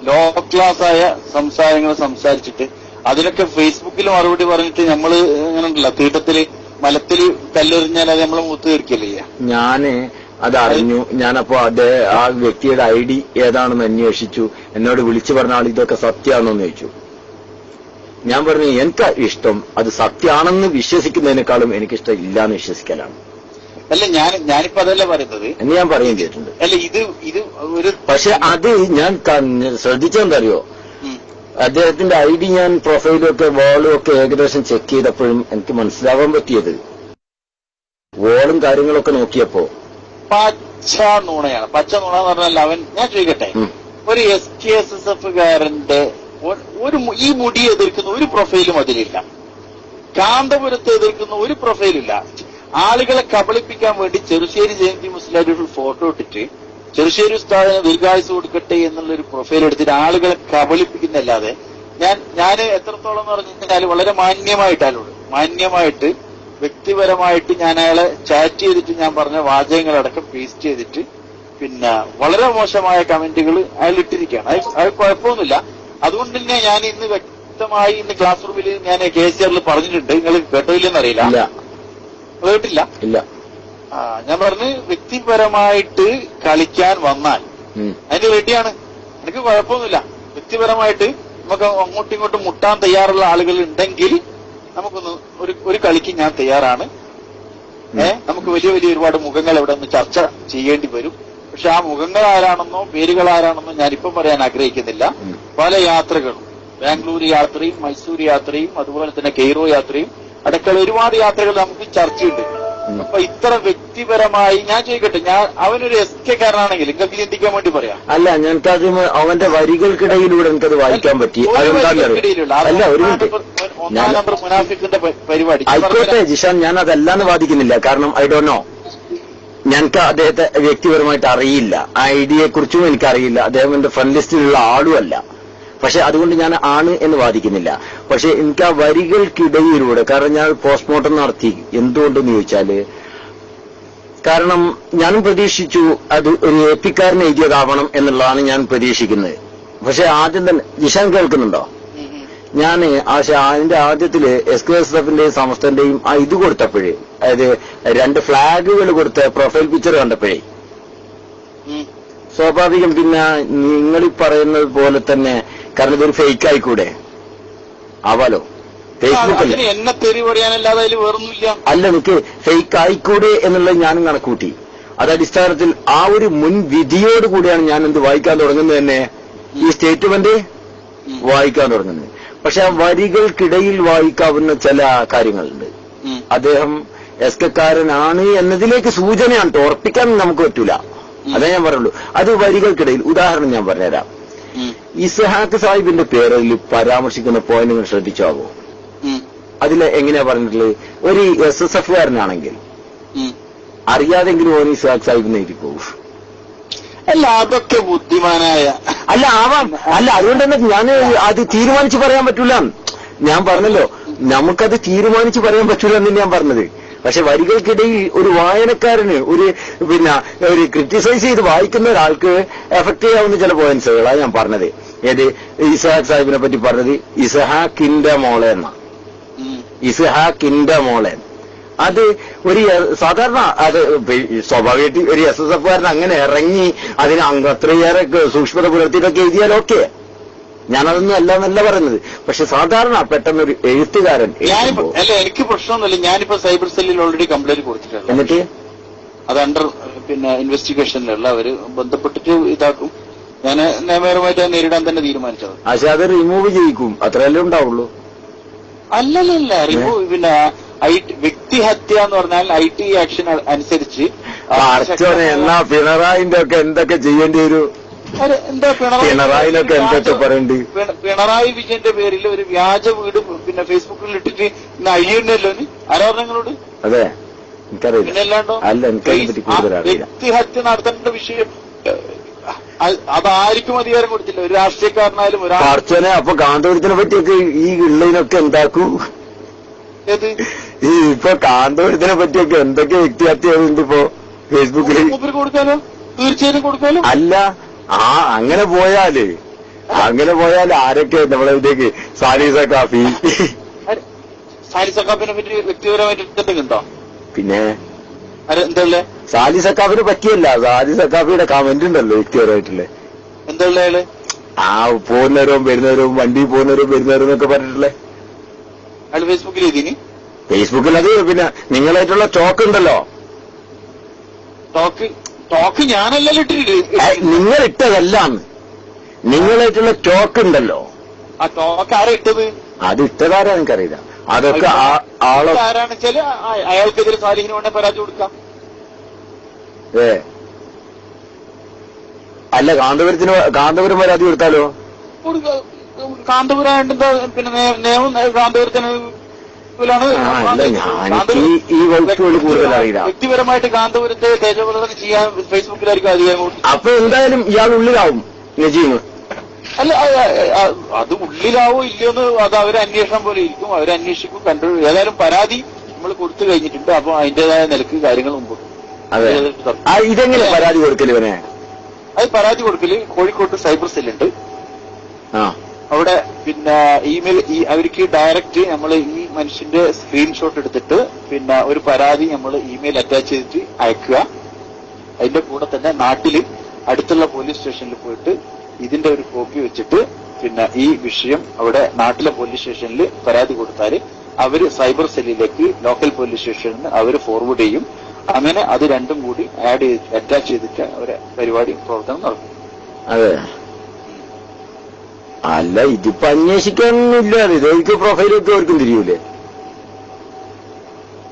S3: ലോ ക്ലാസ് ആയ സംസാരങ്ങൾ സംസാരിച്ചിട്ട് അതിനൊക്കെ ഫേസ്ബുക്കിൽ മറുപടി പറഞ്ഞിട്ട് നമ്മള് അങ്ങനെ ഉണ്ടല്ലോ തീട്ടത്തില് മലത്തില് കല്ലെറിഞ്ഞാൽ അത് നമ്മളെ മൂത്ത് തീർക്കല്ലേ.
S2: ഞാന് അതറിഞ്ഞു. ഞാനപ്പോ ആ വ്യക്തിയുടെ ID ഏതാണെന്ന് അന്വേഷിച്ചു. എന്നോട് വിളിച്ചു പറഞ്ഞ ആൾ ഇതൊക്കെ സത്യമാണെന്ന് ചോദിച്ചു. ഞാൻ പറഞ്ഞു എനിക്ക് ഇഷ്ടം അത് സത്യമാണെന്ന് വിശ്വസിക്കുന്നതിനേക്കാളും എനിക്കിഷ്ടം ഇല്ലാന്ന് വിശ്വസിക്കലാണ്.
S3: അല്ല, ഞാനിപ്പോ അതല്ല പറയുന്നത്
S2: എന്ന് ഞാൻ പറയുകയും ചെയ്തിട്ടുണ്ട്.
S3: അല്ല, ഇത് ഒരു
S2: പക്ഷെ അത് ഞാൻ ശ്രദ്ധിച്ചെന്തറിയോ, അദ്ദേഹത്തിന്റെ ID ഞാൻ പ്രൊഫൈലും ഒക്കെ വാളും ഒക്കെ ഏകദേശം ചെക്ക് ചെയ്തപ്പോഴും എനിക്ക് മനസ്സിലാവാൻ പറ്റിയത് വോളും കാര്യങ്ങളൊക്കെ നോക്കിയപ്പോ
S3: പച്ച നുണയാണ്. പച്ച നുണ എന്ന് പറഞ്ഞാൽ ഞാൻ ചോദിക്കട്ടെ, ഒരു SKSSFകാരന്റെ ഈ മുടി എതിർക്കുന്ന ഒരു പ്രൊഫൈലും അതിലില്ല. കാന്തപുരത്ത് എതിർക്കുന്ന ഒരു പ്രൊഫൈലില്ല. ആളുകളെ കബളിപ്പിക്കാൻ വേണ്ടി ചെറുശ്ശേരി ജയന്തി മുസ്ലിം ഫോട്ടോ ഇട്ടിട്ട് ചെറുശ്ശേരി ഉസ്താദിന് ദീർഘായുസ് കൊടുക്കട്ടെ എന്നുള്ളൊരു പ്രൊഫൈൽ എടുത്തിട്ട് ആളുകളെ കബളിപ്പിക്കുന്നല്ലാതെ ഞാൻ എത്രത്തോളം എന്ന് പറഞ്ഞു കഴിഞ്ഞാൽ വളരെ മാന്യമായിട്ട് വ്യക്തിപരമായിട്ട് ഞാൻ അയാളെ ചാറ്റ് ചെയ്തിട്ട് ഞാൻ പറഞ്ഞ വാചകങ്ങളടക്കം പേസ്റ്റ് ചെയ്തിട്ട് പിന്നെ വളരെ മോശമായ കമന്റുകൾ അയാൾ ഇട്ടിരിക്കുകയാണ്. അത് കുഴപ്പമൊന്നുമില്ല. അതുകൊണ്ട് തന്നെ ഞാൻ ഇന്ന് വ്യക്തമായി ഇന്ന് ക്ലാസ് റൂമിൽ ഞാൻ KCRൽ പറഞ്ഞിട്ടുണ്ട്. നിങ്ങൾ കേട്ടില്ലെന്നറിയില്ല. കേട്ടില്ല?
S2: ഇല്ല.
S3: ഞാൻ പറഞ്ഞ് വ്യക്തിപരമായിട്ട് കളിക്കാൻ വന്നാൽ അതിന് റെഡിയാണ്. എനിക്ക് കുഴപ്പമൊന്നുമില്ല. വ്യക്തിപരമായിട്ട് നമുക്ക് അങ്ങോട്ടും ഇങ്ങോട്ടും മുട്ടാൻ തയ്യാറുള്ള ആളുകൾ ഉണ്ടെങ്കിൽ നമുക്കൊന്ന് ഒരു കളിക്ക് ഞാൻ തയ്യാറാണ്. നമുക്ക് വലിയ ഒരുപാട് മുഖങ്ങൾ ഇവിടെ ഒന്ന് ചർച്ച ചെയ്യേണ്ടി വരും. പക്ഷെ ആ മുഖങ്ങൾ ആരാണെന്നോ പേരുകൾ ആരാണെന്നോ ഞാനിപ്പം പറയാൻ ആഗ്രഹിക്കുന്നില്ല. പല യാത്രകളും, ബാംഗ്ലൂർ യാത്രയും മൈസൂർ യാത്രയും അതുപോലെ തന്നെ കെയ്റോ യാത്രയും അടക്കമുള്ള ഒരുപാട് യാത്രകൾ നമുക്ക് ചർച്ചയുണ്ട്. അപ്പൊ ഇത്ര വ്യക്തിപരമായി ഞാൻ ചോദിക്കട്ടെ, അവനൊരു SK-കാരനാണെങ്കിൽ നിങ്ങൾക്ക് ചിന്തിക്കാൻ വേണ്ടി പറയാം.
S2: അല്ല, ഞങ്ങൾക്കത് അവന്റെ വരികൾക്കിടയിലൂടെ എനിക്കത് വായിക്കാൻ പറ്റി. അല്ല, ഒരു
S3: ഒന്നാം നമ്പർ മുനാഫിക്കിന്റെ പരിപാടി
S2: ആയിക്കോട്ടെ ജിഷാൻ, ഞാൻ അതല്ലാന്ന് വാദിക്കുന്നില്ല. കാരണം ഐ ഡോണ്ട് നോ, ഞങ്ങൾക്ക് അദ്ദേഹത്തെ വ്യക്തിപരമായിട്ട് അറിയില്ല. ആ ഐഡിയെ കുറിച്ചും എനിക്കറിയില്ല. അദ്ദേഹം എന്റെ ഫ്രണ്ട് ലിസ്റ്റിലുള്ള ആളുമല്ല. പക്ഷെ അതുകൊണ്ട് ഞാൻ ആണ് എന്ന് വാദിക്കുന്നില്ല. പക്ഷെ എനിക്ക് ആ വരികൾക്കിടയിലൂടെ, കാരണം ഞാൻ പോസ്റ്റ്മോർട്ടം നടത്തി. എന്തുകൊണ്ടെന്ന് ചോദിച്ചാല്, കാരണം ഞാനും പ്രതീക്ഷിച്ചു അത് ഒരു AP-കാരൻ എഴുതിയതാവണം എന്നുള്ളതാണ് ഞാൻ പ്രതീക്ഷിക്കുന്നത്. പക്ഷെ ആദ്യം തന്നെ ജിഷാൻ കേൾക്കുന്നുണ്ടോ? ഞാൻ അതിന്റെ ആദ്യത്തില് SKSFന്റെയും സമസ്തന്റെയും ആ ഇത് കൊടുത്തപ്പോഴേ, അതായത് 2 ഫ്ലാഗുകൾ കൊടുത്ത പ്രൊഫൈൽ പിക്ചർ കണ്ടപ്പോഴേ സ്വാഭാവികം പിന്നെ നിങ്ങൾ പറയുന്നത് പോലെ തന്നെ, കാരണം ഇതൊരു ഫേക്ക് ആയിക്കൂടെ ആവാലോ. ഫേസ്ബുക്കിൽ
S3: എന്നെ തെറി പറയാനല്ലാതെ അതിൽ വേറൊന്നുമില്ല.
S2: അല്ല, എനിക്ക് ഫേക്ക് ആയിക്കൂടെ എന്നുള്ളത് ഞാനും കണക്കൂട്ടി. അത് അടിസ്ഥാനത്തിൽ ആ ഒരു മുൻ വിധിയോട് കൂടിയാണ് ഞാൻ എന്ത് വായിക്കാൻ തുടങ്ങുന്നത് തന്നെ, ഈ സ്റ്റേറ്റ്മെന്റ് വായിക്കാൻ തുടങ്ങുന്നത്. പക്ഷെ ആ വരികൾക്കിടയിൽ വായിക്കാവുന്ന ചില കാര്യങ്ങളുണ്ട്. അദ്ദേഹം SK-കാരനാണ് എന്നതിലേക്ക് സൂചനയാണ്. ഉറപ്പിക്കാൻ നമുക്ക് പറ്റൂല. അതേ ഞാൻ പറയുള്ളൂ. അത് വരികൾക്കിടയിൽ ഉദാഹരണം ഞാൻ പറഞ്ഞുതരാം. ഇസ്ഹാഖ് സാഹിബിന്റെ പേരിൽ പരാമർശിക്കുന്ന പോയിന്റ് നിങ്ങൾ ശ്രദ്ധിച്ചാവോ? അതിൽ എങ്ങനെയാ പറഞ്ഞിട്ടുള്ളത്? ഒരു SSF-കാരനാണെങ്കിൽ അറിയാതെങ്കിലും ഓൻ ഇസ്ഹാഖ് സാഹിബിനെ എഴുതി പോകും.
S3: അല്ല, അതൊക്കെ ബുദ്ധിമാനായ
S2: അല്ല ആവാം. അല്ല, അതുകൊണ്ട് തന്നെ ഞാൻ അത് തീരുമാനിച്ച് പറയാൻ പറ്റൂല. ഞാൻ പറഞ്ഞല്ലോ, നമുക്കത് തീരുമാനിച്ച് പറയാൻ പറ്റൂല എന്ന് ഞാൻ പറഞ്ഞത്. പക്ഷെ വരികൾക്കിടയിൽ ഒരു വായനക്കാരന് ഒരു ക്രിറ്റിസൈസ് ചെയ്ത് വായിക്കുന്ന ഒരാൾക്ക് എഫക്ട് ചെയ്യാവുന്ന ചില പോയിന്റ്സുകളാണ് ഞാൻ പറഞ്ഞത്. ഏത് ഇസ്ഹാഖ് സാഹിബിനെ പറ്റി പറഞ്ഞത് ഇസ്ഹാഖിന്റെ മോളെ എന്നാ. ഇസ്ഹാഖിന്റെ മോളെ അത് ഒരു സാധാരണ അത് സ്വാഭാവികമായിട്ട് ഒരു SSF-കാരൻ അങ്ങനെ ഇറങ്ങി അതിന് അത്രയേറെ സൂക്ഷ്മത പുലർത്തിയിട്ടൊക്കെ എഴുതിയാൽ ഓക്കെ, ഞാനതൊന്നും അല്ല പറയുന്നത്. പക്ഷെ സാധാരണ പെട്ടെന്നൊരു എഴുത്തുകാരൻ
S3: അല്ല, എനിക്ക് പ്രശ്നമൊന്നുമില്ല. ഞാനിപ്പോ സൈബർ സെല്ലിൽ ഓൾറെഡി കംപ്ലൈന്റ് കൊടുത്തിട്ടുണ്ട്.
S2: എന്നിട്ട്
S3: അത് അണ്ടർ ഇൻവെസ്റ്റിഗേഷനിലുള്ള അവര് ബന്ധപ്പെട്ടിട്ട് ഇതാക്കും. ഞാൻ നിയമപരമായിട്ട് നേരിടാൻ തന്നെ തീരുമാനിച്ചത്.
S2: പക്ഷെ അത് റിമൂവ് ചെയ്യിക്കും, അത്രയല്ലേ ഉണ്ടാവുള്ളൂ.
S3: അല്ലല്ല, റിമൂവ് വ്യക്തിഹത്യ എന്ന് പറഞ്ഞാൽ IT ആക്ഷൻ അനുസരിച്ച്
S2: അർച്ചോനെ എന്നാ പിണറായിന്റെ ഒക്കെ എന്തൊക്കെ ചെയ്യേണ്ടി വരൂ?
S3: എന്താ
S2: പിണറായിനൊക്കെ എന്തൊക്കെ പറയണ്ട്?
S3: പിണറായി വിജയന്റെ പേരിൽ ഒരു വ്യാജ വീട് പിന്നെ ഫേസ്ബുക്കിൽ ഇട്ടിട്ട് ഇന്ന് അഴിയുണ്ടല്ലോ ആരാ പറഞ്ഞോട്?
S2: അതെ, എനിക്കറിയില്ല.
S3: പിന്നല്ലാണ്ടോ
S2: അല്ല, എനിക്കതിനെ പറ്റി കൂടുതൽ അറിയില്ല.
S3: വ്യക്തിഹത്യ നടത്തേണ്ട വിഷയം അതാർക്കും അധികാരം കൊടുത്തില്ല, ഒരു രാഷ്ട്രീയക്കാരനായാലും
S2: അർച്ചനെ. അപ്പൊ കാന്തപുരത്തിനെ പറ്റിയൊക്കെ ഈ ഉള്ളതിനൊക്കെ എന്താക്കൂ?
S3: ഏത്
S2: ഈ ഇപ്പൊ കാന്തപുരത്തിനെ പറ്റിയൊക്കെ എന്തൊക്കെ വ്യക്തിഹത്യകളുണ്ട് ഇപ്പോ ഫേസ്ബുക്കിൽ?
S3: കൊടുക്കാലോ, തീർച്ചയായും കൊടുക്കാലോ.
S2: അല്ല, അങ്ങനെ പോയാൽ ആരൊക്കെ നമ്മളെ ഇവിടേക്ക് സാലിസ കാഫി
S3: സാലിസക്കാപ്പിനെ പറ്റി വ്യക്തിപരമായിട്ട് എന്തെങ്കിലുണ്ടോ?
S2: പിന്നെ
S3: എന്തല്ലേ
S2: സാലിസക്കാഫിനെ പറ്റിയല്ല, സാലിസക്കാഫിയുടെ കമന്റ് ഉണ്ടല്ലോ വ്യക്തിപരമായിട്ടുള്ള.
S3: എന്തല്ലേ അയാള്
S2: പോകുന്നവരും വരുന്നവരും, വണ്ടി പോകുന്നവരും വരുന്നവരും എന്നൊക്കെ പറഞ്ഞിട്ടുള്ളേ.
S3: അയാൾ ഫേസ്ബുക്കിൽ എഴുതിന്.
S2: ഫേസ്ബുക്കിൽ അത് പിന്നെ നിങ്ങളായിട്ടുള്ള ടോക്ക് ഉണ്ടല്ലോ.
S3: ടോക്ക് ഞാനല്ലല്ലോ ഇട്ടിട്ട്.
S2: നിങ്ങൾ ഇട്ടതല്ലാന്ന്, നിങ്ങളായിട്ടുള്ള ടോക്ക് ഉണ്ടല്ലോ.
S3: ആ ടോക്ക് ആരാ ഇട്ടത്?
S2: അത് ഇട്ടതാരാ എനിക്കറിയില്ല. അതൊക്കെ
S3: ആരാണെന്ന് വെച്ചാല് അയാൾക്കെതിരെ സാലിഹിന് വേണേ പരാതി കൊടുക്കാം.
S2: അല്ല, കാന്തപുരം പരാതി കൊടുത്താലോ?
S3: കാന്തപുരം പിന്നെ നിയമം കാന്തപുരത്തിന്
S2: ഈ വകുപ്പുകൾ കൂടുതൽ അറിയില്ല.
S3: വ്യക്തിപരമായിട്ട് കാന്തപുരത്തെ തേജോവധനം ചെയ്യാൻ ഫേസ്ബുക്കിലായിരിക്കും അധികം.
S2: അപ്പൊ എന്തായാലും ഇയാൾ ഉള്ളിലാവും നജീം.
S3: അല്ല, അത് ഉള്ളിലാവോ ഇല്ലയോന്ന് അത് അവരെ അന്വേഷണം പോലെ ഇരിക്കും, അവരന്വേഷിക്കും, കണ്ടു. ഏതായാലും പരാതി നമ്മൾ കൊടുത്തു കഴിഞ്ഞിട്ടുണ്ട്. അപ്പൊ അതിന്റേതായ നിലക്ക് കാര്യങ്ങൾ മുമ്പ്.
S2: അതെ, ഇതെങ്ങനെ പരാതി കൊടുക്കല്? ഇവനെ
S3: അത് പരാതി കൊടുക്കല് കോഴിക്കോട്ട് സൈബർ സെല്ലുണ്ട്. അവിടെ പിന്നെ ഇമെയിൽ അവർക്ക് ഡയറക്റ്റ് നമ്മൾ ഈ മനുഷ്യന്റെ സ്ക്രീൻഷോട്ട് എടുത്തിട്ട് പിന്നെ ഒരു പരാതി നമ്മൾ ഇമെയിൽ അറ്റാച്ച് ചെയ്തിട്ട് അയക്കുക. അതിന്റെ കൂടെ തന്നെ നാട്ടില് അടുത്തുള്ള പോലീസ് സ്റ്റേഷനിൽ പോയിട്ട് ഇതിന്റെ ഒരു കോപ്പി വെച്ചിട്ട് പിന്നെ ഈ വിഷയം അവിടെ നാട്ടിലെ പോലീസ് സ്റ്റേഷനിൽ പരാതി കൊടുത്താൽ അവര് സൈബർ സെല്ലിലേക്ക് ലോക്കൽ പോലീസ് സ്റ്റേഷനിൽ അവര് ഫോർവേഡ് ചെയ്യും. അങ്ങനെ അത് രണ്ടും കൂടി അറ്റാച്ച് ചെയ്തിട്ട് അവരെ പരിപാടി പ്രവർത്തനം നടക്കും.
S2: അതെ. അല്ല, ഇതിപ്പോ അന്വേഷിക്കാനൊന്നുമില്ല. ഇതൊക്കെ പ്രൊഫൈലൊക്കെ അവർക്കും തിരിയൂലേ?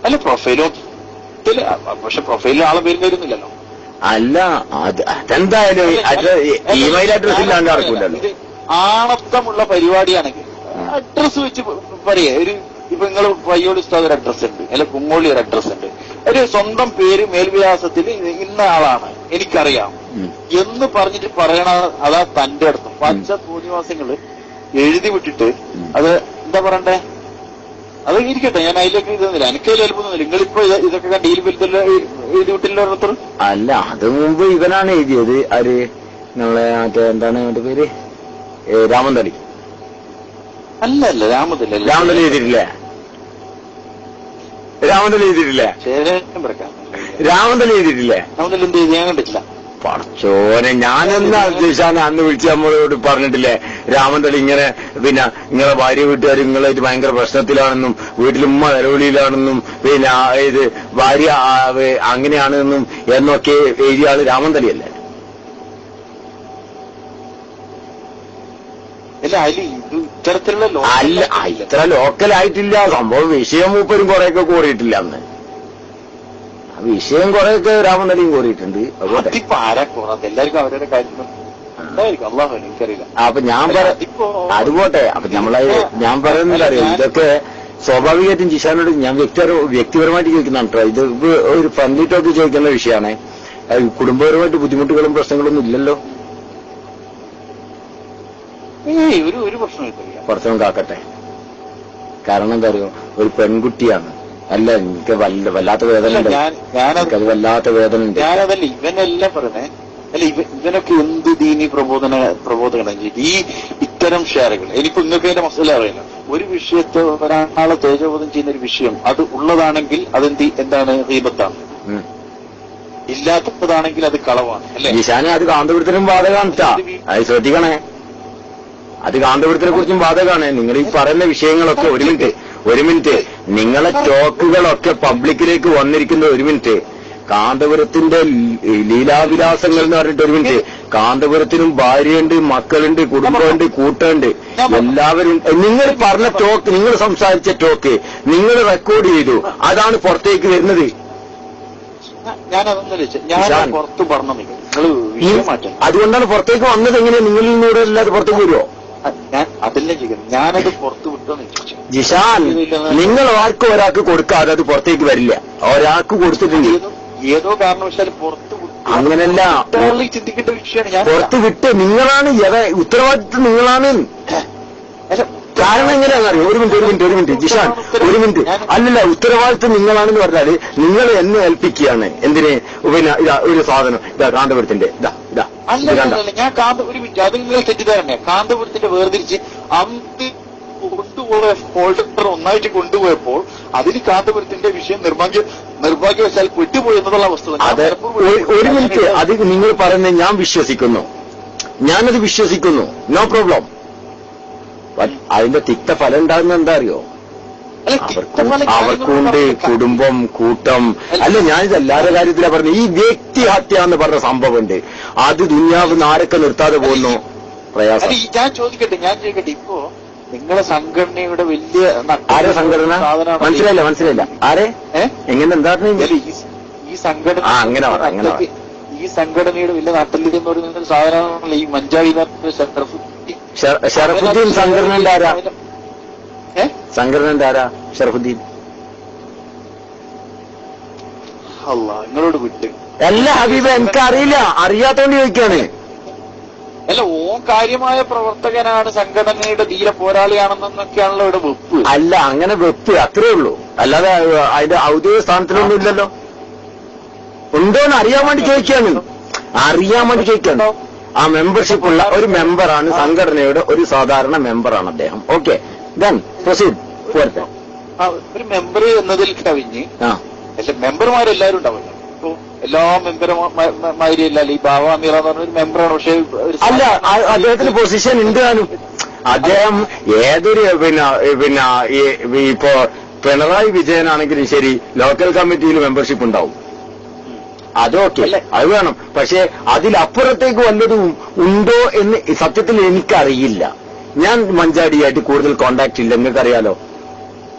S3: അല്ല, പ്രൊഫൈലോ പക്ഷെ പ്രൊഫൈലിൽ ആളെ പേരും വരുന്നില്ലല്ലോ.
S2: അല്ല, അതെന്തായാലും ഇമെയിൽ അഡ്രസ് ഇല്ലാണ്ട് നടക്കൂലല്ലോ.
S3: ആണത്തമുള്ള പരിപാടിയാണെങ്കിൽ അഡ്രസ് വെച്ച് പറയാ. ഇപ്പൊ നിങ്ങൾ വയ്യോട് ഉസ്താദ് ഒരു അഡ്രസ് ഉണ്ട്, അല്ല കുങ്ങോളി ഒരു അഡ്രസ് ഉണ്ട്. ഒരു സ്വന്തം പേര് മേൽവിലാസത്തിൽ ഇന്ന ആളാണ് എനിക്കറിയാം എന്ന് പറഞ്ഞിട്ട് പറയണ അതാ തന്റെ അടുത്ത്. പച്ച ഭൂനിവാസികള് എഴുതി വിട്ടിട്ട് അത് എന്താ പറയണ്ടേ, അത് ഇരിക്കട്ടെ, ഞാൻ അതിലേക്ക് ഇതൊന്നുമില്ല, എനിക്കതിൽ അത്ഭുതമൊന്നുമില്ല. നിങ്ങളിപ്പോ ഇതൊക്കെ കണ്ടീൽ എഴുതി വിട്ടില്ല ഓരോരുത്തർ.
S2: അല്ല, അത് മുമ്പ് ഇവനാണ് എഴുതിയത്. ആര്? നമ്മളെ എന്താണ് അവന്റെ പേര്? രാമന്തളി.
S3: അല്ല രാമന്തളി
S2: എഴുതിയിട്ടില്ലേ? രാമന്തളി എഴുതിയിട്ടില്ലേ? രാമന്തളി എഴുതിയിട്ടില്ലേ?
S3: രാമന്തളി എന്ത് ചെയ്ത് ഞാൻ കണ്ടിട്ടില്ല.
S2: പടച്ചോനെ, ഞാനെന്നാ ദേശാണ് അന്ന് വിളിച്ച് നമ്മളോട് പറഞ്ഞിട്ടില്ലേ രാമന്തളി ഇങ്ങനെ പിന്നെ നിങ്ങളെ ഭാര്യ വീട്ടുകാർ നിങ്ങളായിട്ട് ഭയങ്കര പ്രശ്നത്തിലാണെന്നും വീട്ടിലുമ്മ നിലവിളിയിലാണെന്നും പിന്നെ ഇത് ഭാര്യ അങ്ങനെയാണെന്നും എന്നൊക്കെ എഴുതിയ ആള് രാമന്തളിയല്ലേ? അല്ല, ഇത്ര ലോക്കലായിട്ടില്ല സംഭവം. വിഷയം മൂപ്പരും കുറെയൊക്കെ കോറിയിട്ടില്ല അന്ന്. വിഷയം കുറെയൊക്കെ രാമന്തളിയും കോറിയിട്ടുണ്ട്.
S3: എല്ലാവർക്കും അവരുടെ കാര്യം എനിക്കറിയില്ല.
S2: അപ്പൊ അത് പോട്ടെ. അപ്പൊ ഞാൻ പറയുന്നില്ല അറിയാം, ഇതൊക്കെ സ്വാഭാവികമായിട്ടും ജിഷാനോട് ഞാൻ വ്യക്തിപരമായിട്ട് ചോദിക്കുന്നതാണ് കേട്ടോ. ഇത് ഒരു ഫ്രണ്ട്ലി ടോക്ക് ചോദിക്കുന്ന വിഷയമാണ്. കുടുംബപരമായിട്ട് ബുദ്ധിമുട്ടുകളും പ്രശ്നങ്ങളൊന്നും ഇല്ലല്ലോ.
S3: ഒരു പ്രശ്നമില്ല.
S2: പ്രശ്നം കാക്കട്ടെ. കാരണം എന്താ അറിയോ, ഒരു പെൺകുട്ടിയാണ്. അല്ല, എനിക്ക് വല്ലാത്ത വേദന ഉണ്ട്. അത് വല്ലാത്ത വേദന ഉണ്ട്.
S3: ഞാനതല്ല ഇവനെല്ലാം പറഞ്ഞേ. അല്ല, ഇവനൊക്കെ എന്ത് ദീനി പ്രബോധനം ചെയ്യും ഈ ഇത്തരം ഷെയറുകൾ. എനിക്ക് നിങ്ങൾക്ക് അതിന്റെ മസല അറിയില്ല. ഒരു വിഷയത്തെ ഒരാളെ തേജോബോധം ചെയ്യുന്ന ഒരു വിഷയം അത് ഉള്ളതാണെങ്കിൽ എന്താണ് ഗീബത്താണ്, ഇല്ലാത്തതാണെങ്കിൽ അത് കളവാണ്. അല്ലെ
S2: ഈശാനെ? അത് കാന്തപുരത്തിനും ബാധകമാണ്. അത് ശ്രദ്ധിക്കണേ, അത് കാന്തപുരത്തിനെ കുറിച്ചും ബാധകമാണ്. നിങ്ങൾ ഈ പറയുന്ന വിഷയങ്ങളൊക്കെ ഒരു മിനിറ്റ് നിങ്ങളെ ടോക്കുകളൊക്കെ പബ്ലിക്കിലേക്ക് വന്നിരിക്കുന്ന ഒരു മിനിറ്റ്. കാന്തപുരത്തിന്റെ ലീലാവിലാസങ്ങൾ എന്ന് പറഞ്ഞിട്ട് ഒരു മിനിറ്റ്. കാന്തപുരത്തിനും ഭാര്യയുണ്ട്, മക്കളുണ്ട്, കുടുംബമുണ്ട്, കൂട്ടുണ്ട്, എല്ലാവരും. നിങ്ങൾ പറഞ്ഞ ടോക്ക്, നിങ്ങൾ സംസാരിച്ച ടോക്ക് നിങ്ങൾ റെക്കോർഡ് ചെയ്തു, അതാണ് പുറത്തേക്ക് വരുന്നത്.
S3: ഞാനതൊന്നും ഞാൻ പുറത്ത് പറഞ്ഞു നിങ്ങൾ വിഷയം മാറ്റം.
S2: അതുകൊണ്ടാണ് പുറത്തേക്ക് വന്നത്. എങ്ങനെയാ നിങ്ങളിൽ നിന്നൂടെ അല്ലാതെ പുറത്തേക്ക് വരുമോ?
S3: ഞാൻ അതെല്ലാം ചെയ്യുന്നത്. ഞാനത് പുറത്ത് വിട്ടോന്ന് ചോദിച്ചു.
S2: ജിഷാൻ, നിങ്ങൾ ആർക്കും ഒരാൾക്ക് കൊടുക്കാതെ അത് പുറത്തേക്ക് വരില്ല. ഒരാൾക്ക് കൊടുത്തിട്ടുണ്ട്,
S3: ഏതോ കാരണവശാൽ പുറത്ത്
S2: അങ്ങനല്ല,
S3: ചിന്തിക്കേണ്ട വിഷയമാണ്. ഞാൻ
S2: പുറത്ത് വിട്ട് നിങ്ങളാണ് ഉത്തരവാദിത്വം നിങ്ങളാണ്. കാരണം എങ്ങനെയാണെന്നറിയോ? ഒരു മിനിറ്റ് ജിഷാൻ, ഒരു മിനിറ്റ്. അല്ലല്ല, ഉത്തരവാദിത്വം നിങ്ങളാണെന്ന് പറഞ്ഞാല് നിങ്ങൾ എന്നെ ഏൽപ്പിക്കുകയാണ്. എന്തിന്? പിന്നെ ഇതാ ഒരു സാധനം, ഇതാ കാന്തപുരത്തിന്റെ
S3: അല്ല, ഞാൻ ഒരു മിനിറ്റ്, അത് നിങ്ങൾ തെറ്റിദ്ധാരണ. കാന്തപുരത്തിന്റെ വേർതിരിച്ച് അന്ന് കൊണ്ടുപോയ ഫോൾഡർ ഒന്നായിട്ട് കൊണ്ടുപോയപ്പോൾ അതിൽ കാന്തപുരത്തിന്റെ വിഷയം നിർഭാഗ്യവശാൽ പെട്ടുപോയി എന്നുള്ള വസ്തുത.
S2: ഒരു മിനിറ്റ്, അത് നിങ്ങൾ പറയുന്നത് ഞാൻ വിശ്വസിക്കുന്നു, ഞാനത് വിശ്വസിക്കുന്നു, നോ പ്രോബ്ലം. അതിന്റെ തിക്ത ഫലം ഉണ്ടാകുന്ന എന്താ അറിയോ? അവർക്കുണ്ട് കുടുംബം, കൂട്ടം. അല്ല, ഞാനിത് എല്ലാവരുടെ കാര്യത്തിലാ പറഞ്ഞു. ഈ വ്യക്തിഹത്യ എന്ന് പറഞ്ഞ സംഭവമുണ്ട്. അത് ദുനിയാവ് ആരൊക്കെ നിർത്താതെ പോകുന്നു, പ്രയാസം.
S3: ഞാൻ ചോദിക്കട്ടെ, ഇപ്പോ നിങ്ങളെ സംഘടനയുടെ വലിയ
S2: ആരെ സംഘടന? മനസ്സിലായില്ല. ആരെ? എങ്ങനെ? എന്താ
S3: ഈ സംഘടന?
S2: അങ്ങനെ
S3: ഈ സംഘടനയുടെ വലിയ നട്ടല് എന്ന് പറയുന്ന ഒരു സാധനമാണല്ലോ ഈ മഞ്ചാടി
S2: ഷറഫുദ്ദീൻ. സംഘടനന്റെ ആരാ? സംഘടനന്റെ ആരാ? ഷറഫുദ്ദീൻ.
S3: അല്ല, നിങ്ങളോട് വിട്ട്.
S2: അല്ല ഹബീബ, എനിക്കറിയില്ല, അറിയാത്തോണ്ട് ചോദിക്കാണ്.
S3: അല്ല, ഓൻ കാര്യമായ പ്രവർത്തകനാണ്, സംഘടനയുടെ ധീര പോരാളിയാണെന്നൊക്കെയാണല്ലോ ഇവിടെ വെപ്പ്.
S2: അല്ല, അങ്ങനെ വെപ്പ്, അത്രേ ഉള്ളൂ. അല്ലാതെ അതിന്റെ ഔദ്യോഗിക സ്ഥാനത്തിലൊന്നും ഇല്ലല്ലോ. ഉണ്ടോന്ന് അറിയാൻ വേണ്ടി ചോദിക്കാണ്. ആ മെമ്പർഷിപ്പ് ഉള്ള ഒരു മെമ്പറാണ്, സംഘടനയുടെ ഒരു സാധാരണ മെമ്പറാണ് അദ്ദേഹം. Okay, then proceed. പോരട്ടെ.
S3: ഒരു മെമ്പർ എന്നതിൽ കവിഞ്ഞ് മെമ്പർമാരെല്ലാരും ഉണ്ടാവില്ല. ഇപ്പൊ എല്ലാ മെമ്പർമാരിയല്ല, ഈ ബാബ അമീറ എന്ന് പറഞ്ഞ ഒരു മെമ്പറാണ്. പക്ഷെ
S2: അല്ല, അദ്ദേഹത്തിന് പൊസിഷൻ ഉണ്ട് താനും. അദ്ദേഹം ഏതൊരു പിന്നെ ഇപ്പോ പിണറായി വിജയനാണെങ്കിലും ശരി, ലോക്കൽ കമ്മിറ്റിയിൽ മെമ്പർഷിപ്പ് ഉണ്ടാവും. അതൊക്കെ അത് വേണം. പക്ഷെ അതിലപ്പുറത്തേക്ക് വല്ലതും ഉണ്ടോ എന്ന് സത്യത്തിൽ എനിക്കറിയില്ല. ഞാൻ മഞ്ചാടിയായിട്ട് കൂടുതൽ കോണ്ടാക്ട് ഇല്ല, നിങ്ങൾക്കറിയാലോ.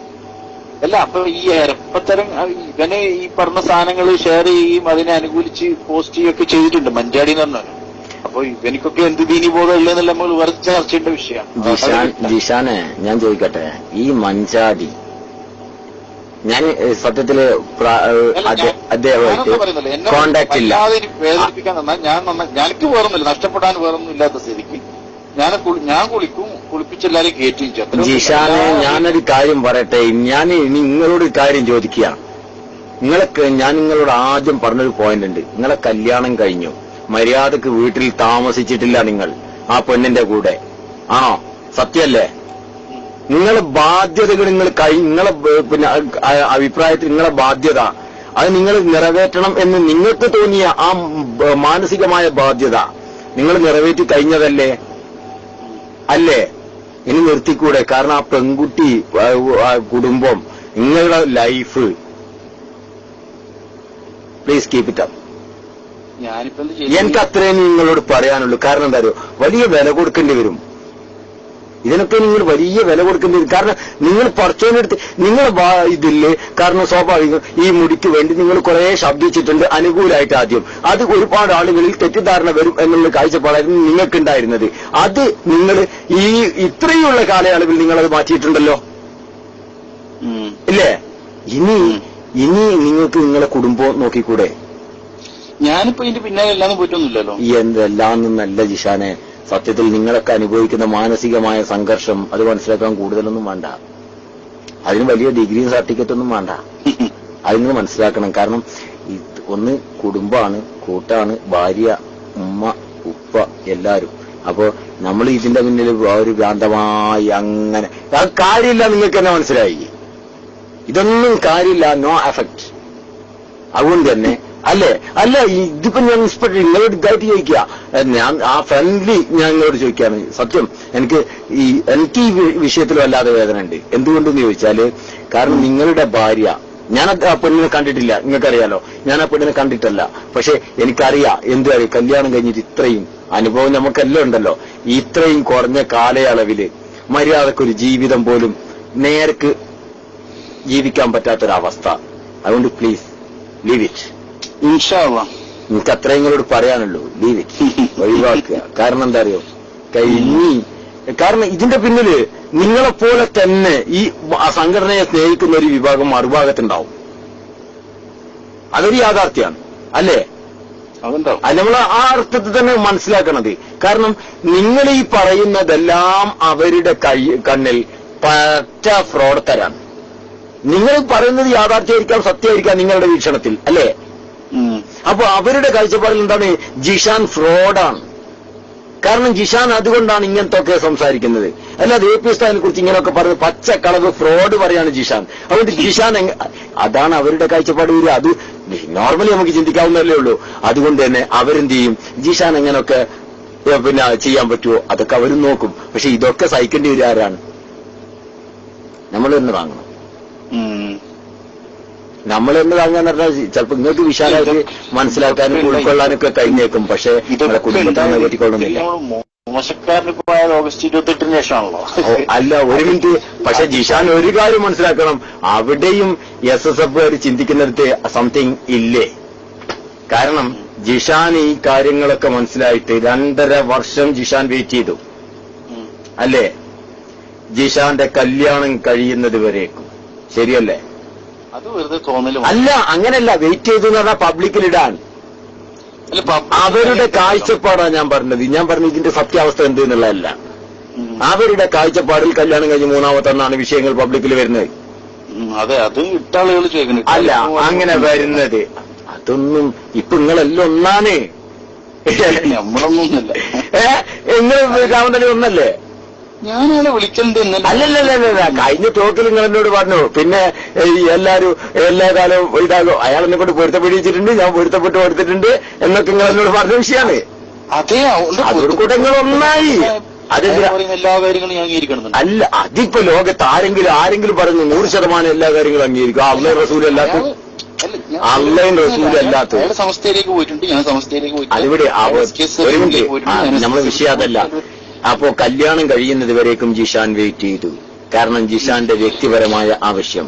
S3: അല്ല, അപ്പൊ ഈ എരപ്പത്തരം ഇവനെ ഈ പറഞ്ഞ സാധനങ്ങൾ ഷെയർ ചെയ്യുകയും അതിനെ അനുകൂലിച്ച് പോസ്റ്റ് ചെയ്യുകയൊക്കെ ചെയ്തിട്ടുണ്ട് മഞ്ചാടി എന്ന് പറഞ്ഞാൽ. അപ്പൊ ഇവനിക്കൊക്കെ എന്ത് ദീനിബോധം ഉള്ളതെന്നല്ല നമ്മൾ വെറുതെ ചർച്ച ചെയ്യേണ്ട വിഷയമാണ്.
S2: ജിഷാനെ, ഞാൻ ചോദിക്കട്ടെ, ഈ മഞ്ചാടി ഞാൻ സത്യത്തില് അദ്ദേഹമായിട്ട് കോണ്ടാക്ട് ഇല്ല.
S3: വേദനിപ്പിക്കാൻ ഞാനക്ക് വേറൊന്നുമില്ല, നഷ്ടപ്പെടാൻ വേറൊന്നും ഇല്ലാത്ത സ്ഥിതിക്ക് ഞാൻ കുളിപ്പിച്ചെല്ലാരും കയറ്റി.
S2: ജിഷാനെ, ഞാനൊരു കാര്യം പറയട്ടെ. ഞാൻ നിങ്ങളോട് കാര്യം ചോദിക്കുക. ഞാൻ നിങ്ങളോട് ആദ്യം പറഞ്ഞൊരു പോയിന്റ് ഉണ്ട്. നിങ്ങളെ കല്യാണം കഴിഞ്ഞു, മര്യാദക്ക് വീട്ടിൽ താമസിച്ചിട്ടില്ല നിങ്ങൾ ആ പെണ്ണിന്റെ കൂടെ, ആണോ? സത്യല്ലേ? നിങ്ങളെ ബാധ്യതകൾ നിങ്ങളെ പിന്നെ അഭിപ്രായത്തിൽ നിങ്ങളെ ബാധ്യത അത് നിങ്ങൾ നിറവേറ്റണം എന്ന് നിങ്ങൾക്ക് തോന്നിയ ആ മാനസികമായ ബാധ്യത നിങ്ങൾ നിറവേറ്റി കഴിഞ്ഞതല്ലേ? അല്ലേ? ഇനി നിർത്തിക്കൂടെ? കാരണം ആ പെൺകുട്ടി, കുടുംബം, നിങ്ങളുടെ life, please keep it up. എനിക്ക് അത്രയും നിങ്ങളോട് പറയാനുള്ളൂ. കാരണം എന്താ പറയുക, വലിയ വില കൊടുക്കേണ്ടി വരും ഇതിനൊക്കെ. നിങ്ങൾ വലിയ വില കൊടുക്കേണ്ടി വരും. കാരണം നിങ്ങൾ പറിച്ചോനെടുത്ത് നിങ്ങളെ ഇതില്ലേ. കാരണം സ്വാഭാവികം ഈ മുടിക്ക് വേണ്ടി നിങ്ങൾ കുറെ ശബ്ദിച്ചിട്ടുണ്ട് അനുകൂലമായിട്ട് ആദ്യം. അത് ഒരുപാട് ആളുകളിൽ തെറ്റിദ്ധാരണ വരും എന്നുള്ള കാഴ്ചപ്പാടായിരുന്നു നിങ്ങൾക്കുണ്ടായിരുന്നത്. അത് നിങ്ങൾ ഈ ഇത്രയുള്ള കാലയളവിൽ നിങ്ങളത് മാറ്റിയിട്ടുണ്ടല്ലോ, ഇല്ലേ? ഇനി നിങ്ങൾക്ക് നിങ്ങളെ കുടുംബം നോക്കിക്കൂടെ?
S3: ഞാനിപ്പോ ഇതിന്റെ പിന്നാലെ എല്ലാം പോയിട്ടൊന്നുമില്ലല്ലോ.
S2: എന്തെല്ലാന്നല്ല ജിഷാനെ, സത്യത്തിൽ നിങ്ങളൊക്കെ അനുഭവിക്കുന്ന മാനസികമായ സംഘർഷം അത് മനസ്സിലാക്കാൻ കൂടുതലൊന്നും വേണ്ട. അതിന് വലിയ ഡിഗ്രിയും സർട്ടിഫിക്കറ്റ് ഒന്നും വേണ്ട. അതിന് മനസ്സിലാക്കണം. കാരണം ഒന്ന് കുടുംബമാണ്, കൂട്ടാണ്, ഭാര്യ, ഉമ്മ, ഉപ്പ, എല്ലാരും. അപ്പോ നമ്മൾ ഇതിന്റെ മുന്നിൽ ഒരു ഭ്രാന്തമായി അങ്ങനെ കാര്യമില്ല. നിങ്ങൾക്ക് തന്നെ മനസ്സിലായി, ഇതൊന്നും കാര്യമില്ല, നോ എഫക്ട്. അതുകൊണ്ട് തന്നെ അല്ല ഇതിപ്പോ ഞാൻ ഇൻസ്പെക്ടർ നിങ്ങളോട് ഇതായിട്ട് ചോദിക്കുക. ഞാൻ ആ ഫ്രണ്ട്ലി ഞാൻ നിങ്ങളോട് ചോദിക്കുകയാണ്. സത്യം എനിക്ക് ഈ വിഷയത്തിൽ വല്ലാതെ വേദന ഉണ്ട്. എന്തുകൊണ്ടെന്ന് ചോദിച്ചാല്, കാരണം നിങ്ങളുടെ ഭാര്യ, ഞാൻ ആ പെണ്ണിനെ കണ്ടിട്ടില്ല, നിങ്ങൾക്കറിയാലോ. ഞാൻ ആ പെണ്ണിനെ കണ്ടിട്ടല്ല. പക്ഷെ എനിക്കറിയാം, അറിയാം, കല്യാണം കഴിഞ്ഞിട്ട് ഇത്രയും അനുഭവം നമുക്കെല്ലാം ഉണ്ടല്ലോ. ഇത്രയും കുറഞ്ഞ കാലയളവില് മര്യാദക്കൊരു ജീവിതം പോലും നേർക്ക് ജീവിക്കാൻ പറ്റാത്തൊരവസ്ഥ. അതുകൊണ്ട് പ്ലീസ് ലീവ് ഇറ്റ്.
S3: ഇൻഷാ അല്ലാഹ്.
S2: എനിക്ക് അത്രയും നിങ്ങളോട് പറയാനുള്ളൂ. ലീവ് ഒഴിവാക്കുക. കാരണം എന്താ അറിയോ, കാരണം ഇതിന്റെ പിന്നില് നിങ്ങളെപ്പോലെ തന്നെ ഈ സംഘടനയെ സ്നേഹിക്കുന്ന ഒരു വിഭാഗം മറുഭാഗത്തുണ്ടാവും. അതൊരു യാഥാർത്ഥ്യമാണ്, അല്ലേ?
S3: അതുണ്ടാവും.
S2: അത് നമ്മൾ ആ അർത്ഥത്തിൽ തന്നെ മനസ്സിലാക്കണത്. കാരണം നിങ്ങൾ ഈ പറയുന്നതെല്ലാം അവരുടെ കണ്ണിൽ പറ്റ ഫ്രോഡത്തരാണ്. നിങ്ങൾ പറയുന്നത് യാഥാർത്ഥ്യമായിരിക്കാം, സത്യമായിരിക്കാം നിങ്ങളുടെ വീക്ഷണത്തിൽ, അല്ലേ? അപ്പൊ അവരുടെ കാഴ്ചപ്പാടിൽ എന്താണ്? ജിഷാൻ ഫ്രോഡാണ്. കാരണം ജിഷാൻ അതുകൊണ്ടാണ് ഇങ്ങനത്തെ ഒക്കെ സംസാരിക്കുന്നത്. അല്ലാതെ എ പി ഉസ്താദിനെ കുറിച്ച് ഇങ്ങനെയൊക്കെ പറയുന്നത് പച്ചക്കളവ് ഫ്രോഡ് പറയാണ് ജിഷാൻ. അതുകൊണ്ട് ജിഷാൻ അതാണ് അവരുടെ കാഴ്ചപ്പാട് വരിക. അത് നോർമലി നമുക്ക് ചിന്തിക്കാവുന്നതല്ലേ ഉള്ളൂ. അതുകൊണ്ട് തന്നെ അവരെന്ത് ചെയ്യും? ജിഷാൻ എങ്ങനെയൊക്കെ പിന്നെ ചെയ്യാൻ പറ്റുമോ അതൊക്കെ അവരും നോക്കും. പക്ഷെ ഇതൊക്കെ സഹിക്കേണ്ടി വരിക ആരാണ്? നമ്മൾ തന്നെ വാങ്ങണം. നമ്മൾ എന്ന് താങ്ങാന്ന് പറഞ്ഞാൽ ചിലപ്പോ നിങ്ങൾക്ക് വിശാലമായിട്ട് മനസ്സിലാക്കാനും ഉൾക്കൊള്ളാനൊക്കെ കഴിഞ്ഞേക്കും. പക്ഷെ നിങ്ങളുടെ കുടുംബത്തിനെ പറ്റിക്കൊള്ളുന്നില്ല.
S3: മോശക്കാരന് പോയാൽ ഓഗസ്റ്റ് 28 ശേഷമാണല്ലോ.
S2: അല്ല, ഒരു മിനിറ്റ്. പക്ഷെ ജിഷാൻ ഒരു കാര്യം മനസ്സിലാക്കണം, അവിടെയും SSF ചിന്തിക്കുന്നിടത്ത് സംതിങ് ഇല്ലേ? കാരണം ജിഷാൻ ഈ കാര്യങ്ങളൊക്കെ മനസ്സിലായിട്ട് 2.5 വർഷം ജിഷാൻ വെയിറ്റ് ചെയ്തു, അല്ലേ? ജിഷാന്റെ കല്യാണം കഴിയുന്നത് വരേക്കും. ശരിയല്ലേ?
S3: അത് വെറുതെ തോന്നലും
S2: അല്ല, അങ്ങനെയല്ല. വെയിറ്റ് ചെയ്തു എന്ന് പറഞ്ഞാൽ പബ്ലിക്കിലിടാൻ. അവരുടെ കാഴ്ചപ്പാടാണ് ഞാൻ പറഞ്ഞത്. ഞാൻ പറഞ്ഞ ഇതിന്റെ സത്യാവസ്ഥ എന്ത് എന്നുള്ളതല്ല. അവരുടെ കാഴ്ചപ്പാടിൽ കല്യാണം കഴിഞ്ഞ് 3ാമത്തെ അന്നാണ് വിഷയങ്ങൾ പബ്ലിക്കിൽ വരുന്നത്.
S3: അതെ, അത് ഇട്ടാളുകൾ ചോദിക്കുന്നത്.
S2: അല്ല, അങ്ങനെ വരുന്നത് അതൊന്നും ഇപ്പൊ നിങ്ങളെല്ലാം ഒന്നാണ്.
S3: നമ്മളൊന്നുമില്ല.
S2: നിങ്ങൾ രാമന്തലി ഒന്നല്ലേ?
S3: ഞാനയാളെ വിളിക്കലുണ്ട്.
S2: അല്ലല്ലല്ല, കഴിഞ്ഞ ടോക്കിൽ നിങ്ങൾ എന്നോട് പറഞ്ഞു. പിന്നെ എല്ലാരും എല്ലാ കാലവും ഇതാകും, അയാൾ എന്നെ കൊണ്ട് പൊരുത്തപ്പെടിച്ചിട്ടുണ്ട്, ഞാൻ പൊരുത്തപ്പെട്ട് കൊടുത്തിട്ടുണ്ട് എന്നൊക്കെ നിങ്ങൾ എന്നോട് പറഞ്ഞ വിഷയമാണ്.
S3: അതെ,
S2: അതൊരു കൂട്ടങ്ങൾ ഒന്നായി.
S3: അതെന്തിനാ എല്ലാ കാര്യങ്ങളും ഞാൻ അംഗീകരിക്കണം?
S2: അല്ല, അതിപ്പോ ലോകത്ത് ആരെങ്കിലും പറഞ്ഞു 100% എല്ലാ കാര്യങ്ങളും അംഗീകരിക്കും. അള്ളയും റസൂലും അല്ലാത്ത അള്ളയും റസൂലും അല്ലാത്ത
S3: സംസ്ഥയിലേക്ക് പോയിട്ടുണ്ട്, ഞാൻ സംസ്ഥയിലേക്ക് പോയിട്ട്.
S2: അതിവിടെ ഒരു മിനിറ്റ്, നമ്മളെ വിഷയം അതല്ല. അപ്പോ കല്യാണം കഴിയുന്നത് വരേക്കും ജിഷാൻ വെയിറ്റ് ചെയ്തു. കാരണം ജിഷാന്റെ വ്യക്തിപരമായ ആവശ്യം.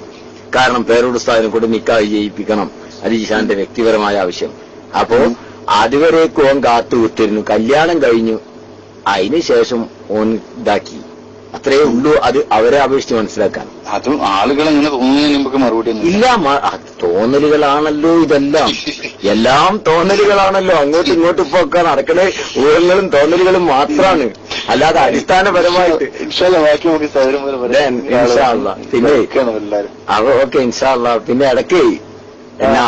S2: കാരണം പേരോടുസ്ഥാനം കൊണ്ട് നിക്കാഹ് ചെയ്യിപ്പിക്കണം, അത് ജിഷാന്റെ വ്യക്തിപരമായ ആവശ്യം. അപ്പോ അതുവരേക്കും ഓൻ കാത്തുകുത്തിരുന്നു. കല്യാണം കഴിഞ്ഞു, അതിനുശേഷം ഓൻ ഇതാക്കി. അത്രയേ ഉള്ളൂ. അത് അവരെ അപേക്ഷിച്ച് മനസ്സിലാക്കാൻ.
S3: അതും ആളുകൾ അങ്ങനെ തോന്നുന്നതിന് മുമ്പ് മറുപടി
S2: ഇല്ല. തോന്നലുകളാണല്ലോ ഇതെല്ലാം. എല്ലാം തോന്നലുകളാണല്ലോ. അങ്ങോട്ടും ഇങ്ങോട്ടും ഇപ്പൊ ഒക്കെ നടക്കണ ഊഹങ്ങളും തോന്നലുകളും മാത്രമാണ്, അല്ലാതെ അടിസ്ഥാനപരമായിട്ട്. പിന്നെ ഓക്കെ, ഇൻഷാ അള്ളാ. പിന്നെ ഇടയ്ക്ക് എന്നാ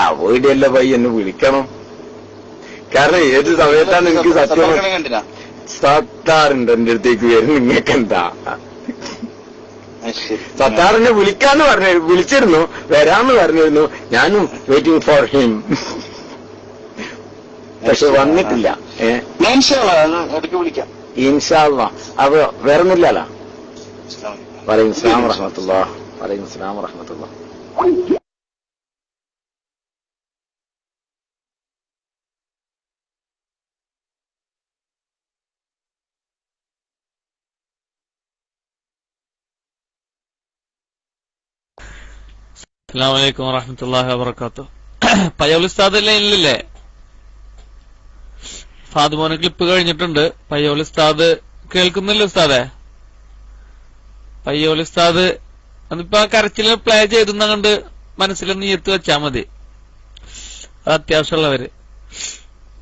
S2: അവോയ്ഡ് അല്ല പോയി എന്നെ വിളിക്കണം. കാരണം ഏത് സമയത്താണ് എനിക്ക് സത്യം സത്താറുണ്ട് എന്റെ അടുത്തേക്ക് വരുന്നു. നിങ്ങൾക്ക് എന്താ? സത്താറിനെ വിളിക്കാന്ന് വിളിച്ചിരുന്നു, വരാന്ന് പറഞ്ഞിരുന്നു. ഞാനും വെയിറ്റിംഗ് ഫോർ ഹിം. പക്ഷെ വന്നിട്ടില്ല.
S3: വിളിക്കാം
S2: ഇൻഷാ അള്ളാ. അപ്പൊ വേറൊന്നുമില്ലല്ലോ. വലൈക്കും സ്സലാം വറഹ്മത്തുള്ളാഹി. വലൈക്കും സ്സലാം വറഹ്മത്തുള്ളാഹി.
S4: അസ്സലാമു അലൈക്കും വറഹ്മത്തുള്ളാഹി വബറകാതുഹു. പയ്യോളി ഉസ്താദ് ലൈനിലില്ലേ? ഫാദുമോനെ ക്ലിപ്പ് കഴിഞ്ഞിട്ടുണ്ട്. പയ്യോളി ഉസ്താദ് കേൾക്കുന്നില്ല ഉസ്താദെ? പയ്യോളി ഉസ്താദ് അതിപ്പോ ആ കരച്ചില് പ്ലേ ചെയ്തെന്ന കണ്ട് മനസ്സിലൊന്ന് എത്തു വെച്ചാ മതി. അത് അത്യാവശ്യമുള്ളവര്.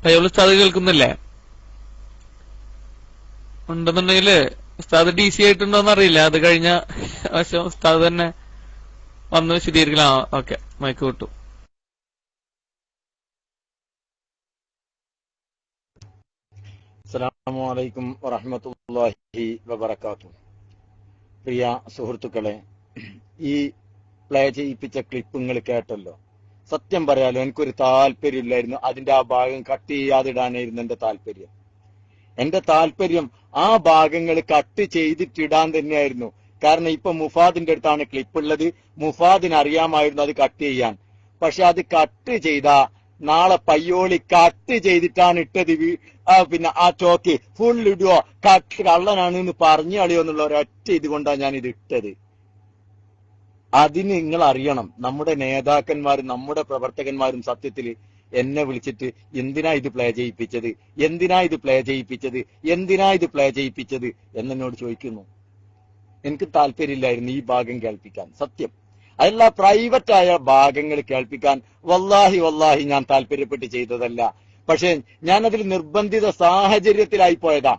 S4: പയ്യോളി ഉസ്താദ് കേൾക്കുന്നില്ലേ? ഉണ്ടെന്നുണ്ടെങ്കില് ഉസ്താദ് DC ആയിട്ടുണ്ടോന്ന് അറിയില്ല. അത് കഴിഞ്ഞ വശം ഉസ്താദ് തന്നെ വന്ന് വിശദീകരിക്കണം. ഓക്കെ, മൈക്ക് വിട്ടു.
S1: അസ്സലാമു അലൈക്കും വറഹ്മത്തുള്ളാഹി വബറകാതുഹു. പ്രിയ സുഹൃത്തുക്കളെ, ഈ പ്ലേ ചെയ്യിപ്പിച്ച ക്ലിപ്പ് നിങ്ങൾ കേട്ടല്ലോ. സത്യം പറയാലോ, എനിക്കൊരു താല്പര്യമില്ലായിരുന്നു. അതിന്റെ ആ ഭാഗം കട്ട് ചെയ്യാതിടാനായിരുന്നു എന്റെ താല്പര്യം. എന്റെ താല്പര്യം ആ ഭാഗങ്ങൾ കട്ട് ചെയ്തിട്ടിടാൻ തന്നെയായിരുന്നു. കാരണം ഇപ്പൊ മുഫാദിന്റെ അടുത്താണ് ക്ലിപ്പ് ഉള്ളത്. മുഫാദിന് അറിയാമായിരുന്നു അത് കട്ട് ചെയ്യാൻ. പക്ഷെ അത് കട്ട് ചെയ്ത നാളെ പയ്യോളി കട്ട് ചെയ്തിട്ടാണ് ഇട്ടത്. പിന്നെ ആ ടോക്ക് ഫുൾ ഇടുവോ, കള്ളനാണ് എന്ന് പറഞ്ഞു കളിയോ എന്നുള്ള ഒരൊറ്റ ഇതുകൊണ്ടാണ് ഞാൻ ഇത് ഇട്ടത്. അതിന് നിങ്ങൾ അറിയണം, നമ്മുടെ നേതാക്കന്മാരും നമ്മുടെ പ്രവർത്തകന്മാരും സത്യത്തിൽ എന്നെ വിളിച്ചിട്ട് എന്തിനാ ഇത് പ്ലേ ചെയ്യിപ്പിച്ചത്, എന്തിനാ ഇത് പ്ലേ ചെയ്യിപ്പിച്ചത്, എന്തിനാ ഇത് പ്ലേ ചെയ്യിപ്പിച്ചത് എന്നോട് ചോദിക്കുന്നു. എനിക്ക് താല്പര്യമില്ലായിരുന്നു ഈ ഭാഗം കേൾപ്പിക്കാൻ, സത്യം. അതല്ല, പ്രൈവറ്റായ ഭാഗങ്ങൾ കേൾപ്പിക്കാൻ വല്ലാഹി ഞാൻ താല്പര്യപ്പെട്ട് ചെയ്തതല്ല. പക്ഷെ ഞാനതിൽ നിർബന്ധിത സാഹചര്യത്തിലായി പോയതാ.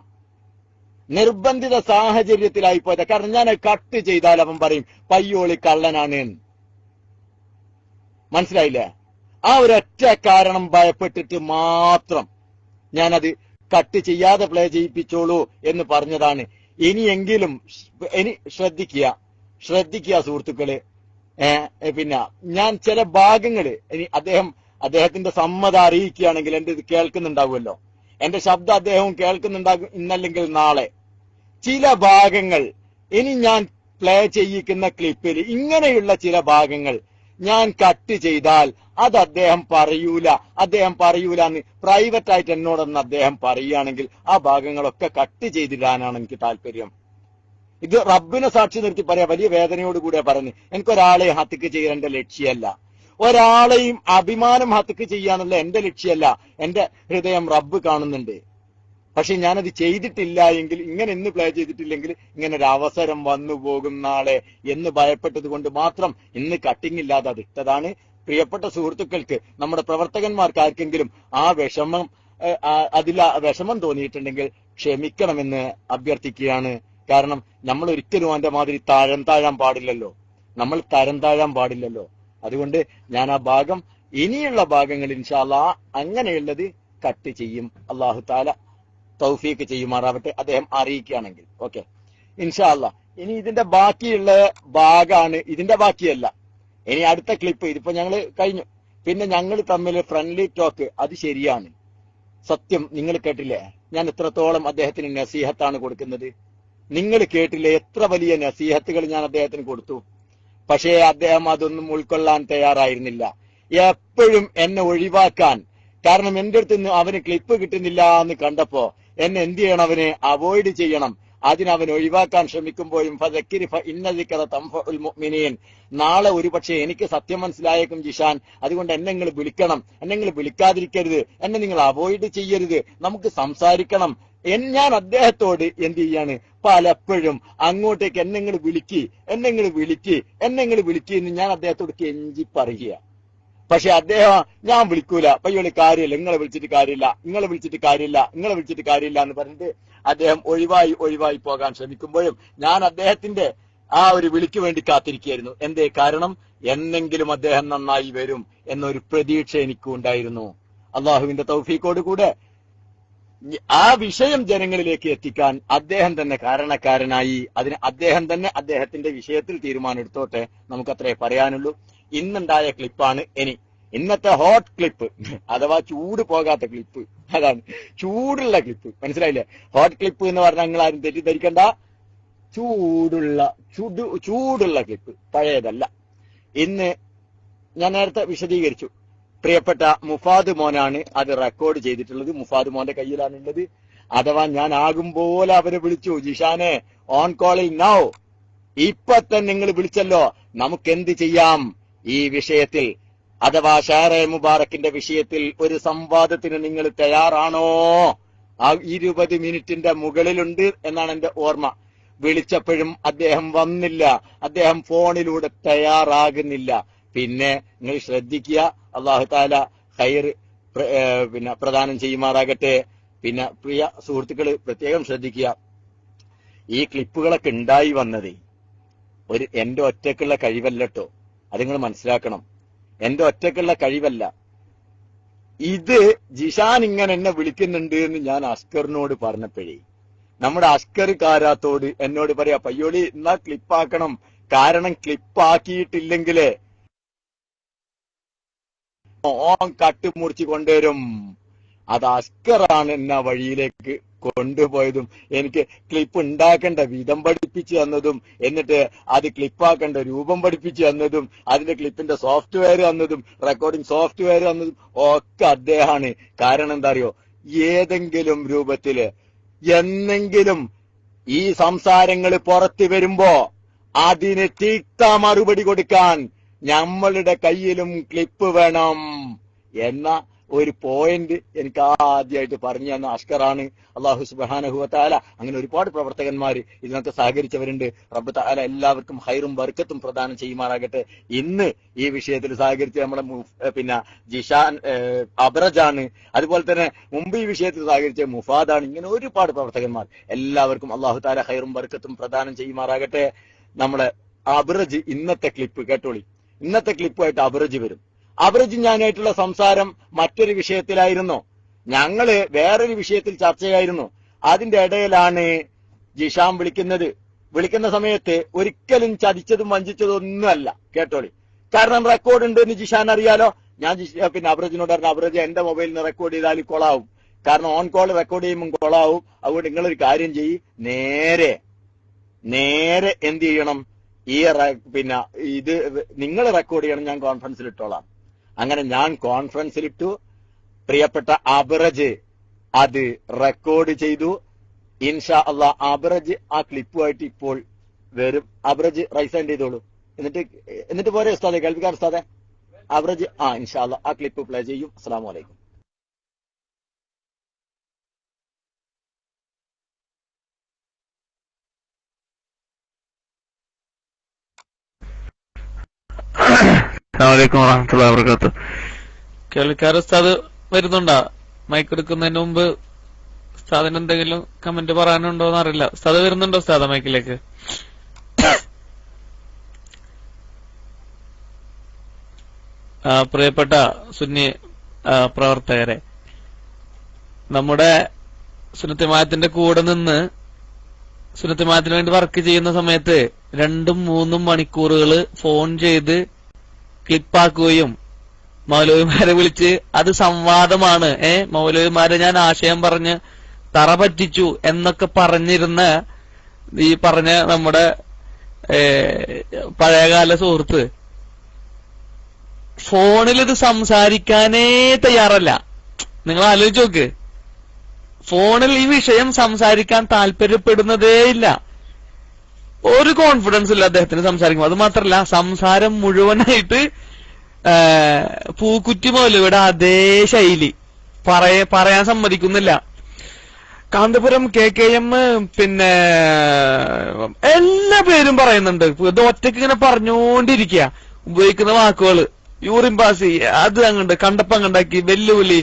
S1: കാരണം ഞാൻ കട്ട് ചെയ്താൽ അവൻ പറയും പയ്യോളി കള്ളനാണ്. മനസ്സിലായില്ലേ? ആ ഒരൊറ്റ കാരണം ഭയപ്പെട്ടിട്ട് മാത്രം ഞാനത് കട്ട് ചെയ്യാതെ പ്ലേ ചെയ്യിപ്പിച്ചോളൂ എന്ന് പറഞ്ഞതാണ്. ഇനിയെങ്കിലും ശ്രദ്ധിക്കുക സുഹൃത്തുക്കള്. പിന്നെ ഞാൻ ചില ഭാഗങ്ങള് ഇനി അദ്ദേഹത്തിന്റെ സമ്മതം അറിയിക്കുകയാണെങ്കിൽ എന്റെ ഇത് കേൾക്കുന്നുണ്ടാവുമല്ലോ, എന്റെ ശബ്ദം അദ്ദേഹവും കേൾക്കുന്നുണ്ടാകും, ഇന്നല്ലെങ്കിൽ നാളെ. ചില ഭാഗങ്ങൾ ഇനി ഞാൻ പ്ലേ ചെയ്യിക്കുന്ന ക്ലിപ്പിൽ ഇങ്ങനെയുള്ള ചില ഭാഗങ്ങൾ ഞാൻ കട്ട് ചെയ്താൽ അത് അദ്ദേഹം പറയൂല എന്ന് പ്രൈവറ്റായിട്ട് എന്നോടൊന്ന് അദ്ദേഹം പറയുകയാണെങ്കിൽ ആ ഭാഗങ്ങളൊക്കെ കട്ട് ചെയ്തിടാനാണ് എനിക്ക് താല്പര്യം. ഇത് റബ്ബിനെ സാക്ഷി നിർത്തി പറയാ, വലിയ വേദനയോടുകൂടിയാ പറയുന്നത്. എനിക്കൊരാളെ ഹത്യക്ക് ചെയ്യാൻ എന്റെ ലക്ഷ്യമല്ല, ഒരാളെയും അഭിമാനം ഹത്യക്ക് ചെയ്യാന്നുള്ള എന്റെ ലക്ഷ്യമല്ല. എന്റെ ഹൃദയം റബ്ബ് കാണുന്നുണ്ട്. പക്ഷെ ഞാനത് ചെയ്തിട്ടില്ല എങ്കിൽ, ഇങ്ങനെ ഇന്ന് പ്ലേ ചെയ്തിട്ടില്ലെങ്കിൽ ഇങ്ങനെ ഒരു അവസരം വന്നു പോകും നാളെ എന്ന് ഭയപ്പെട്ടത് കൊണ്ട് മാത്രം ഇന്ന് കട്ടിങ് ഇല്ലാതെ അത് ഇട്ടതാണ്. പ്രിയപ്പെട്ട സുഹൃത്തുക്കൾക്ക്, നമ്മുടെ പ്രവർത്തകന്മാർക്ക് ആർക്കെങ്കിലും ആ വിഷമം തോന്നിയിട്ടുണ്ടെങ്കിൽ ക്ഷമിക്കണമെന്ന് അഭ്യർത്ഥിക്കുകയാണ്. കാരണം നമ്മൾ ഒരിക്കലും അവന്റെ മാതിരി താഴാൻ പാടില്ലല്ലോ, നമ്മൾ തരം താഴാൻ പാടില്ലല്ലോ. അതുകൊണ്ട് ഞാൻ ആ ഭാഗം, ഇനിയുള്ള ഭാഗങ്ങൾ ഇൻഷാ അല്ലാഹ് അങ്ങനെയുള്ളത് കട്ട് ചെയ്യും. അല്ലാഹു തആല തൗഫീക്ക് ചെയ്യുമാറാവട്ടെ, അദ്ദേഹം അറിയിക്കുകയാണെങ്കിൽ. ഓക്കെ, ഇൻഷാ അല്ലാഹ്. ഇനി ഇതിന്റെ ബാക്കിയുള്ള ഭാഗമാണ്, ഇതിന്റെ ബാക്കിയല്ല. ഇനി അടുത്ത ക്ലിപ്പ്, ഇതിപ്പോ ഞങ്ങൾ കഴിഞ്ഞു. പിന്നെ ഞങ്ങൾ തമ്മിൽ ഫ്രണ്ട്ലി ടോക്ക്, അത് ശരിയാണ്, സത്യം. നിങ്ങൾ കേട്ടില്ലേ ഞാൻ എത്രത്തോളം അദ്ദേഹത്തിന് നസീഹത്താണ് കൊടുക്കുന്നത്? നിങ്ങൾ കേട്ടില്ലേ എത്ര വലിയ നസീഹത്തുകൾ ഞാൻ അദ്ദേഹത്തിന് കൊടുത്തു? പക്ഷേ അദ്ദേഹം അതൊന്നും ഉൾക്കൊള്ളാൻ തയ്യാറായിരുന്നില്ല. എപ്പോഴും എന്നെ ഒഴിവാക്കാൻ, കാരണം എന്റെ അടുത്ത് നിന്ന് അവന് ക്ലിപ്പ് കിട്ടുന്നില്ല എന്ന് കണ്ടപ്പോ എന്നെ എന്ത് ചെയ്യണം, അവനെ അവോയ്ഡ് ചെയ്യണം. അതിനവൻ ഒഴിവാക്കാൻ ശ്രമിക്കുമ്പോഴും നാളെ ഒരുപക്ഷെ എനിക്ക് സത്യം മനസ്സിലായേക്കും ജിഷാൻ, അതുകൊണ്ട് എന്നെ നിങ്ങൾ വിളിക്കണം, എന്നെ നിങ്ങൾ വിളിക്കാതിരിക്കരുത്, എന്നെ നിങ്ങൾ അവോയ്ഡ് ചെയ്യരുത്, നമുക്ക് സംസാരിക്കണം. ഞാൻ അദ്ദേഹത്തോട് എന്ത് ചെയ്യാണ്, പലപ്പോഴും അങ്ങോട്ടേക്ക് എന്നെ വിളിക്ക് എന്ന് ഞാൻ അദ്ദേഹത്തോട് കെഞ്ചി പറയുക. പക്ഷെ അദ്ദേഹം ഞാൻ വിളിക്കൂല, പയ്യോളി കാര്യമില്ല, നിങ്ങളെ വിളിച്ചിട്ട് കാര്യമില്ല എന്ന് പറഞ്ഞിട്ട് അദ്ദേഹം ഒഴിവായി പോകാൻ ശ്രമിക്കുമ്പോഴും ഞാൻ അദ്ദേഹത്തിന്റെ ആ ഒരു വിളിക്ക് വേണ്ടി കാത്തിരിക്കുകയായിരുന്നു. എന്തേ? കാരണം എന്നെങ്കിലും അദ്ദേഹം നന്നായി വരും എന്നൊരു പ്രതീക്ഷ എനിക്കും ഉണ്ടായിരുന്നു. അള്ളാഹുവിന്റെ തൗഫീഖോടുകൂടെ ആ വിഷയം ജനങ്ങളിലേക്ക് എത്തിക്കാൻ അദ്ദേഹം തന്നെ കാരണക്കാരനായി. അതിന് അദ്ദേഹം തന്നെ അദ്ദേഹത്തിന്റെ വിഷയത്തിൽ തീരുമാനം എടുത്തോട്ടെ, നമുക്കത്രേ പറയാനുള്ളൂ. ഇന്നുണ്ടായ ക്ലിപ്പാണ് ഇന്നത്തെ ഹോട്ട് ക്ലിപ്പ്, അഥവാ ചൂട് പോകാത്ത ക്ലിപ്പ്. അതാണ് ചൂടുള്ള ക്ലിപ്പ്, മനസ്സിലായില്ലേ? ഹോട്ട് ക്ലിപ്പ് എന്ന് പറഞ്ഞാൽ നിങ്ങൾ ആരും തെറ്റിദ്ധരിക്കണ്ട, ചൂടുള്ള ക്ലിപ്പ്, പഴയതല്ല. ഇന്ന് ഞാൻ നേരത്തെ വിശദീകരിച്ചു, പ്രിയപ്പെട്ട മുഫാദ് മോനാണ് അത് റെക്കോർഡ് ചെയ്തിട്ടുള്ളത്. മുഫാദ് മോന്റെ കയ്യിലാണുള്ളത്. അഥവാ ഞാൻ ആകും പോലെ അവരെ വിളിച്ചു, ജിഷാനെ ഓൺ കോളിൽ നൗ, ഇപ്പൊ തന്നെ നിങ്ങൾ വിളിച്ചല്ലോ, നമുക്കെന്ത് ചെയ്യാം ഈ വിഷയത്തിൽ, അഥവാ ഷാറെ മുബാറക്കിന്റെ വിഷയത്തിൽ ഒരു സംവാദത്തിന് നിങ്ങൾ തയ്യാറാണോ? ആ 20 മിനിറ്റിന്റെ മുകളിലുണ്ട് എന്നാണ് എന്റെ ഓർമ്മ. വിളിച്ചപ്പോഴും അദ്ദേഹം വന്നില്ല, അദ്ദേഹം ഫോണിലൂടെ തയ്യാറാകുന്നില്ല. പിന്നെ നിങ്ങൾ ശ്രദ്ധിക്കുക, അല്ലാഹു തആല ഖൈർ പ്രദാനം ചെയ്യുമാറാകട്ടെ. പിന്നെ പ്രിയ സുഹൃത്തുക്കള് പ്രത്യേകം ശ്രദ്ധിക്കുക, ഈ ക്ലിപ്പുകളൊക്കെ ഉണ്ടായി വന്നത് എന്റെ ഒറ്റക്കുള്ള കഴിവല്ലട്ടോ, അത് നിങ്ങൾ മനസ്സിലാക്കണം. എന്റെ ഒറ്റക്കുള്ള കഴിവല്ല ഇത്. ജിഷാൻ ഇങ്ങനെ എന്നെ വിളിക്കുന്നുണ്ട് എന്ന് ഞാൻ അസ്കറിനോട് പറഞ്ഞപ്പോഴേ, നമ്മുടെ അസ്കർ കാരാത്തോട് എന്നോട് പറയാ, പയ്യോളി എന്നാ ക്ലിപ്പാക്കണം, കാരണം ക്ലിപ്പാക്കിയിട്ടില്ലെങ്കിലേ ഓൻ കട്ടുമുറിച്ച് കൊണ്ടുവരും. അത് അസ്കറാണ് എന്നെ വഴിയിലേക്ക് കൊണ്ടുപോയതും എനിക്ക് ക്ലിപ്പ് ഉണ്ടാക്കേണ്ട വിധം പഠിപ്പിച്ചു തന്നതും, എന്നിട്ട് അത് ക്ലിപ്പാക്കേണ്ട രൂപം പഠിപ്പിച്ചു തന്നതും, അതിന്റെ ക്ലിപ്പിന്റെ സോഫ്റ്റ്വെയർ തന്നതും, റെക്കോർഡിംഗ് സോഫ്റ്റ്വെയർ തന്നതും ഒക്കെ അദ്ദേഹമാണ്. കാരണം എന്താ അറിയോ, ഏതെങ്കിലും രൂപത്തില് എന്നെങ്കിലും ഈ സംസാരങ്ങൾ പുറത്തു വരുമ്പോ അതിന് തിക്ത മറുപടി കൊടുക്കാൻ നമ്മളുടെ കയ്യിലും ക്ലിപ്പ് വേണം എന്ന ഒരു പോയിന്റ് എനിക്ക് ആദ്യമായിട്ട് പറഞ്ഞു തന്ന അഷ്കറാണ്. അള്ളാഹു സുബ്ഹാനഹു വ തആല അങ്ങനെ ഒരുപാട് പ്രവർത്തകന്മാർ ഇതിനകത്ത് സഹകരിച്ചവരുണ്ട്. റബ്ബ് തആല എല്ലാവർക്കും ഹൈറും ബർക്കത്തും പ്രദാനം ചെയ്യുമാറാകട്ടെ. ഇന്ന് ഈ വിഷയത്തിൽ സഹകരിച്ച് നമ്മുടെ ജിഷാൻ അബ്രജാണ്, അതുപോലെ തന്നെ മുമ്പ് ഈ വിഷയത്തിൽ സഹകരിച്ച മുഫാദാണ്. ഇങ്ങനെ ഒരുപാട് പ്രവർത്തകന്മാർ, എല്ലാവർക്കും അള്ളാഹു തആല ഹൈറും ബർക്കത്തും പ്രദാനം ചെയ്യുമാറാകട്ടെ. നമ്മുടെ അബ്രജ് ഇന്നത്തെ ക്ലിപ്പ് കേട്ടോളി. ഇന്നത്തെ ക്ലിപ്പുമായിട്ട് അബ്രജ് വരും. അബ്രജ് ഞാനായിട്ടുള്ള സംസാരം മറ്റൊരു വിഷയത്തിലായിരുന്നു, ഞങ്ങള് വേറൊരു വിഷയത്തിൽ ചർച്ചയായിരുന്നു. അതിന്റെ ഇടയിലാണ് ജിഷാൻ വിളിക്കുന്ന സമയത്ത് ഒരിക്കലും ചതിച്ചതും വഞ്ചിച്ചതും ഒന്നുമല്ല, കേട്ടോളി. കാരണം റെക്കോർഡ് ഉണ്ട് എന്ന് ജിഷാൻ അറിയാലോ. ഞാൻ അബ്രജിനോട് പറഞ്ഞു, അബ്രജ് എന്റെ മൊബൈലിൽ നിന്ന് റെക്കോർഡ് ചെയ്താൽ കൊളാവും, കാരണം ഓൺ കോൾ റെക്കോർഡ് ചെയ്യുമ്പോൾ കൊളാവും. അതുകൊണ്ട് നിങ്ങളൊരു കാര്യം ചെയ്യ്, നേരെ എന്ത് ചെയ്യണം, ഇത് നിങ്ങൾ റെക്കോർഡ് ചെയ്യണം, ഞാൻ കോൺഫറൻസിൽ ഇട്ടോളാം. അങ്ങനെ ഞാൻ കോൺഫറൻസിലിട്ടു. പ്രിയപ്പെട്ട അബ്രജ് അത് റെക്കോർഡ് ചെയ്തു. ഇൻഷാ അള്ളാഹ് അബ്രജ് ആ ക്ലിപ്പുമായിട്ട് ഇപ്പോൾ വരും. അബ്രജ് റൈസ് ഹാൻഡ് ചെയ്തോളൂ. എന്നിട്ട് പോരെ ഉസ്താദെ, കേൾപ്പിക്കാൻ ഉസ്താദെ. അബ്രജ് ഇൻഷാ അള്ളാഹ് ആ ക്ലിപ്പ് പ്ലേ ചെയ്യും. അസ്സലാമു അലൈക്കും.
S4: അസ്സലാമു വറഹ്മത്തുള്ളാഹി വബറകാതുഹു. കേൾക്കാർ ഉസ്താദ് വരുന്നുണ്ടോ? മൈക്ക് എടുക്കുന്നതിന് മുമ്പ് ഉസ്താദിന് എന്തെങ്കിലും കമന്റ് പറയാനുണ്ടോ എന്ന് അറിയില്ല. ഉസ്താദ് വരുന്നുണ്ടോ ഉസ്താദ് മൈക്കിലേക്ക്? പ്രിയപ്പെട്ട സുന്നി പ്രവർത്തകരെ, നമ്മുടെ സുന്നത്ത് കൂടെ നിന്ന് സുന്നത്ത് വേണ്ടി വർക്ക് ചെയ്യുന്ന സമയത്ത് 2-3 മണിക്കൂറുകൾ ഫോൺ ചെയ്ത് ക്ലിപ്പാക്കുകയും മൗലവിമാരെ വിളിച്ച് അത് സംവാദമാണ്, മൗലവിമാരെ ഞാൻ ആശയം പറഞ്ഞ് തറ പറ്റിച്ചു എന്നൊക്കെ പറഞ്ഞിരുന്ന ഈ പറഞ്ഞ നമ്മുടെ പഴയകാല സുഹൃത്ത് ഫോണിൽ ഇത് സംസാരിക്കാനേ തയ്യാറല്ല. നിങ്ങൾ ആലോചിച്ച് നോക്ക്, ഫോണിൽ ഈ വിഷയം സംസാരിക്കാൻ താല്പര്യപ്പെടുന്നതേ ഇല്ല. ഒരു കോൺഫിഡൻസ് ഇല്ല അദ്ദേഹത്തിന് സംസാരിക്കുമ്പോൾ. അത് മാത്രല്ല, സംസാരം മുഴുവനായിട്ട് പൂക്കുറ്റി മൗലവിയുടെ അതേ ശൈലി പറയാൻ സമ്മതിക്കുന്നില്ല. കാന്തപുരം KKM പിന്നെ എല്ലാ പേരും പറയുന്നുണ്ട്. ഇത് ഒറ്റയ്ക്ക് ഇങ്ങനെ പറഞ്ഞുകൊണ്ടിരിക്കുക. ഉപയോഗിക്കുന്ന വാക്കുകള് യൂറിൻ പാസ്, അത് അങ്ങോട്ട് കണ്ടപ്പം കണ്ടാക്കി, വെല്ലുവിളി.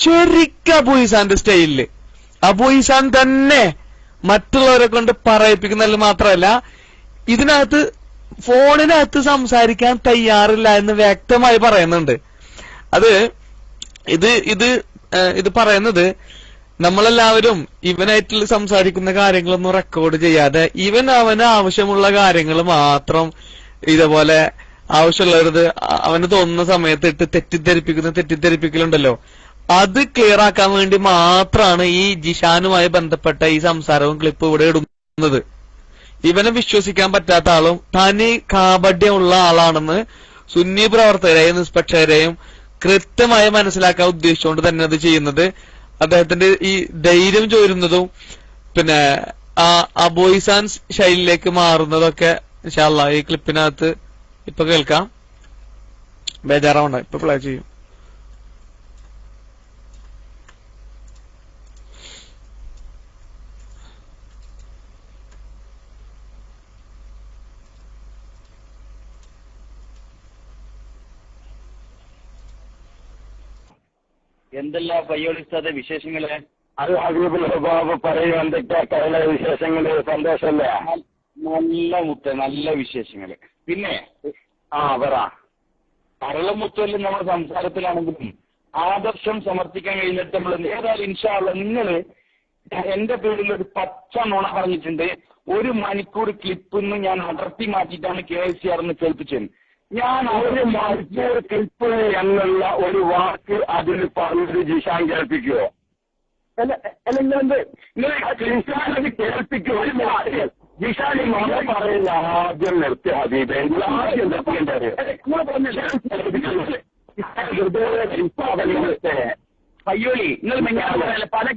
S4: ശരിക്കും അബൂയിസാന്റെ സ്റ്റൈലില് അബൂയിസാൻ തന്നെ മറ്റുള്ളവരെ കൊണ്ട് പറയിപ്പിക്കുന്നതിൽ മാത്രമല്ല, ഇതിനകത്ത് ഫോണിനകത്ത് സംസാരിക്കാൻ തയ്യാറില്ല എന്ന് വ്യക്തമായി പറയുന്നുണ്ട്. അത് ഇത് പറയുന്നത് നമ്മളെല്ലാവരും ഇവനായിട്ട് സംസാരിക്കുന്ന കാര്യങ്ങളൊന്നും റെക്കോർഡ് ചെയ്യാതെ അവന് ആവശ്യമുള്ള കാര്യങ്ങൾ മാത്രം ഇതേപോലെ ആവശ്യമുള്ളത് അവന് തോന്നുന്ന സമയത്ത് ഇട്ട് തെറ്റിദ്ധരിപ്പിക്കലുണ്ടല്ലോ, അത് ക്ലിയർ ആക്കാൻ വേണ്ടി മാത്രമാണ് ഈ ജിഷാനുമായി ബന്ധപ്പെട്ട ഈ സംസാരവും ക്ലിപ്പ് ഇവിടെ ഇടുന്നത്. ഇവനെ വിശ്വസിക്കാൻ പറ്റാത്ത ആളും തനി കാപഢ്യമുള്ള ആളാണെന്ന് സുന്നി പ്രവർത്തകരെയും നിഷ്പക്ഷരെയും കൃത്യമായി മനസ്സിലാക്കാൻ ഉദ്ദേശിച്ചുകൊണ്ട് തന്നെ അത് ചെയ്യുന്നത്. അദ്ദേഹത്തിന്റെ ഈ ധൈര്യം ചോരുന്നതും പിന്നെ ആ അബോയിസാൻ ശൈലിയിലേക്ക് മാറുന്നതൊക്കെ ഇൻഷാ അല്ലാഹ് ഈ ക്ലിപ്പിനകത്ത് ഇപ്പൊ കേൾക്കാം. ബേജാറാവണ്ട, ഇപ്പൊ പ്ലേ ചെയ്യും.
S1: എന്തെല്ലാം പയ്യോളിസ്താദെ വിശേഷങ്ങള്?
S2: അത് ഹബീബുൽ ഹുബാബ് പറയൂ, എന്തൊക്കെയാ വിശേഷങ്ങള്? സന്തോഷല്ലേ?
S1: നല്ല വിശേഷങ്ങള്. പിന്നെ
S2: പറ.
S1: അരളമുത്തല് നമ്മുടെ സംസാരത്തിലാണെങ്കിലും ആദർശം സമർത്ഥിക്കാൻ കഴിഞ്ഞിട്ട് നമ്മൾ ഏതായാലും ഇൻഷാ അല്ലാഹ് നിങ്ങള് എന്റെ പേരിൽ ഒരു പച്ച നുണ പറഞ്ഞിട്ടുണ്ട്. 1 മണിക്കൂർ ക്ലിപ്പിന്ന് ഞാൻ അടർത്തി മാറ്റിയിട്ടാണ് KSCR കേൾപ്പിച്ചത്. ഞാൻ
S2: 1 മണിക്കൂർ ക്ലിപ്പ് എന്നുള്ള ഒരു വാക്ക് അതിൽ പറഞ്ഞത് ജിഷാൻ കേൾപ്പിക്കുവോ? ജിഷാൻ കേൾപ്പിക്കുമോ? ജിഷാൻ നുണ പറയുന്ന ആദ്യം നിർത്തി ഹബീബ്, ആദ്യം നിർത്തേണ്ടത്
S1: പയ്യോളി. നിങ്ങൾ പല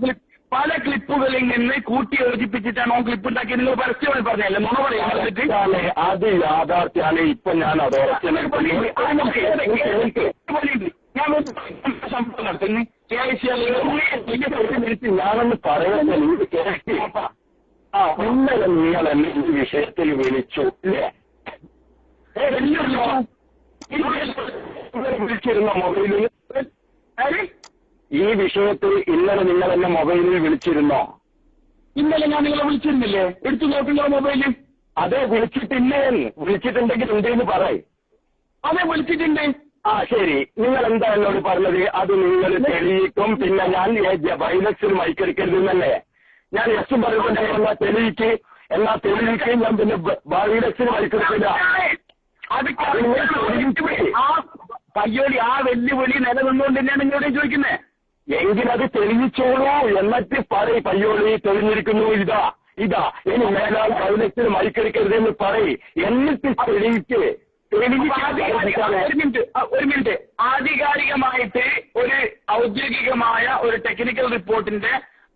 S5: പല ക്ലിപ്പുകളിൽ നിന്ന് കൂട്ടി യോജിപ്പിച്ചിട്ടാണ് ഓൻ ക്ലിപ്പ് ഉണ്ടാക്കി നിങ്ങൾ പരസ്യമായി പറഞ്ഞല്ലേ നുണ പറയാൻ
S2: അത് യാഥാർത്ഥ്യമാണ്. ഇപ്പൊ ഞാൻ അത്
S5: ഞാൻ സംഭവം നടത്തുന്നു
S2: ഞാനൊന്ന് പറയുന്നത് ഇന്നലെ നിങ്ങൾ എന്നെ ഈ വിഷയത്തിൽ വിളിച്ചു അല്ലേ? വിളിച്ചിരുന്ന മൊബൈലിൽ ഈ വിഷയത്തിൽ ഇന്നലെ നിങ്ങൾ എന്നെ മൊബൈലിൽ വിളിച്ചിരുന്നോ?
S5: ഇന്നലെ ഞാൻ നിങ്ങളെ വിളിച്ചിരുന്നില്ലേ? എടുത്തു നോക്കില്ല മൊബൈലിൽ.
S2: അതെ, വിളിച്ചിട്ടില്ലേ? വിളിച്ചിട്ടുണ്ടെങ്കിൽ ഉണ്ടെന്ന് പറയും.
S5: അതെ, വിളിച്ചിട്ടുണ്ട്.
S2: ശരി, നിങ്ങൾ എന്താ എന്നോട് പറഞ്ഞത്? അത് നിങ്ങൾ തെളിയിക്കും. പിന്നെ ഞാൻ ബൈലക്സിൽ മൈക്കെടുക്കരുതെന്നല്ലേ ഞാൻ എസും പറയുന്നുണ്ടായിരുന്ന തെളിയിക്ക്. എന്നാ തെളിയിക്കുകയും ഞാൻ പിന്നെ ബൈലക്സിൽ മൈക്കെടുക്കില്ല.
S5: പയ്യോളി ആ വെല്ലുവിളി നിലനിന്നുകൊണ്ട് തന്നെയാണ് നിങ്ങളോട് ചോദിക്കുന്നത്.
S2: എങ്കിലത് തെളിയിച്ചോളൂ. എന്നിട്ട് പറയും പയ്യോളി തെളിഞ്ഞിരിക്കുന്നു, ഇതാ ഇനി മേലാൽ ബൈലക്സിൽ മൈക്കെടുക്കരുതെന്ന് പറയും. എന്നിട്ട് തെളിയിക്ക്.
S5: ഒരു മിനിറ്റ് ആധികാരികമായിട്ട് ഒരു ഔദ്യോഗികമായ ഒരു ടെക്നിക്കൽ റിപ്പോർട്ടിന്റെ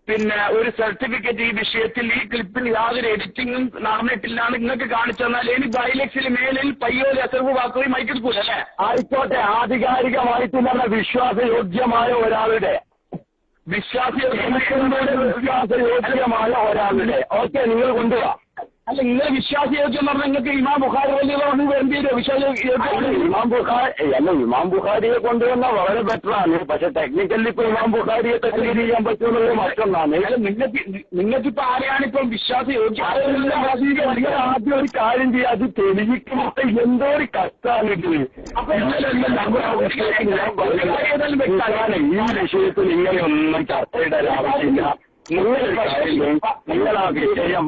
S5: പിന്നെ ഒരു സർട്ടിഫിക്കറ്റ് ഈ വിഷയത്തിൽ ഈ ക്ലിപ്പിൽ യാതൊരു എഡിറ്റിംഗും നടന്നിട്ടില്ലാണ് നിങ്ങൾക്ക് കാണിച്ചു തന്നാൽ ഇനി ബൈലക്സിൽ മേലിൽ പയ്യോലി അസർവ് വാക്കുകയും മൈക്കെടുക്കൂല അല്ലേ?
S2: ആയിക്കോട്ടെ, ആധികാരികമായിട്ട് നല്ല വിശ്വാസയോഗ്യമായ ഒരാളുടെ വിശ്വാസയോഗ്യമായ ഒരാളുടെ ഓക്കെ നിങ്ങൾ കൊണ്ടുപോവാ.
S5: അല്ല, നിങ്ങൾ വിശ്വാസയോഗ്യം എന്ന് പറഞ്ഞാൽ നിങ്ങൾക്ക് ഇമാം ബുഖാരി വലിയ വേണ്ടി വരും.
S2: ഇമാം ബുഖാരിയെ കൊണ്ടുവന്ന വളരെ ബെറ്ററാണ്. പക്ഷെ ടെക്നിക്കലി ഇപ്പൊ ഇമാം ബുഖാരിയെ തക്ലീദ് ചെയ്യാൻ പറ്റുന്നത് മറ്റൊന്നാണ്.
S5: നിങ്ങൾക്കിപ്പോ ആരെയാണ് ഇപ്പം വിശ്വാസയോഗ്യം?
S2: ആദ്യം ഒരു കാര്യം ചെയ്യാം, അത് തെളിയിക്കുമ്പോൾ എന്തോ ഒരു കഷ്ടാണിത്. ഈ വിഷയത്തിൽ ഇങ്ങനെയൊന്നും ചർച്ചയുടെ ആവശ്യമില്ല. നിങ്ങൾ ആ വിഷയം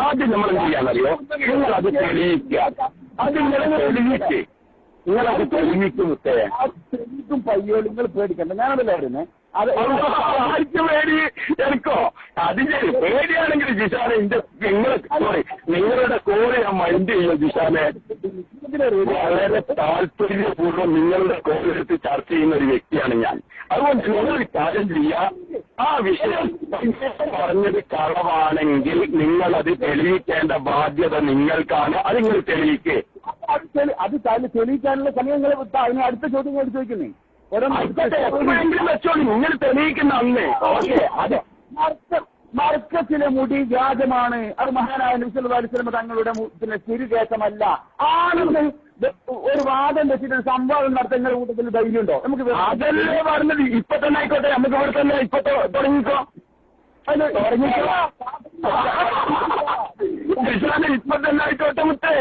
S2: ആദ്യം നമ്മൾ എന്ത് ചെയ്യാനറിയോ? നിങ്ങളത് തെളിയിക്കുക. അത് തെളിയിക്ക്. നിങ്ങളത് തെളിയിക്കും. തെളിയിക്കും പയ്യോ. നിങ്ങൾ പേടിക്കണ്ട. ഞാനതല്ലായിരുന്നു അത് ആർക്ക് പേടി? എനിക്കോ അത് ശരി. പേടിയാണെങ്കിൽ ജിഷാനെ നിങ്ങളുടെ കോള് ഞാൻ മൈൻഡ് ചെയ്യോ ജിഷാനെ? വളരെ താല്പര്യപൂർവ്വം നിങ്ങളുടെ കോളെടുത്ത് ചർച്ച ചെയ്യുന്ന ഒരു വ്യക്തിയാണ് ഞാൻ. അതുകൊണ്ട് നിങ്ങൾ കാര്യം ചെയ്യാം. ആ വിഷയം പറഞ്ഞത് കളവാണെങ്കിൽ നിങ്ങളത് തെളിയിക്കേണ്ട ബാധ്യത നിങ്ങൾക്കാണ്. അത് നിങ്ങൾ തെളിയിക്കേ.
S5: അത് തെളിയിക്കാനുള്ള സമയങ്ങൾ അതിന് അടുത്ത ചോദ്യം ഞാൻ ചോദിക്കുന്നേ.
S2: വെച്ചോളൂ, നിങ്ങൾ തെളിയിക്കുന്ന അന്ന് ഓക്കെ.
S5: അതെ, മർക്കത്തിലെ മുടി വ്യാജമാണ്. അത് മഹാനായ നബി സല്ലല്ലാഹു അലൈഹി വസല്ലം തങ്ങളുടെ പിന്നെ സ്ഥിരകേശമല്ല ആണെന്ന് ഒരു വാദം വെച്ചിട്ട് സംവാദം നടത്തുന്ന കൂട്ടത്തിൽ ധൈര്യമുണ്ടോ? നമുക്ക്
S2: അതല്ലേ പറഞ്ഞത്. ഇപ്പൊ തന്നെ ആയിക്കോട്ടെ, നമുക്ക് ഇവിടെ തന്നെ ഇപ്പൊ തുടങ്ങിക്കോ. ഇപ്പൊ തന്നെ ആയിക്കോട്ടെ മുത്തേ.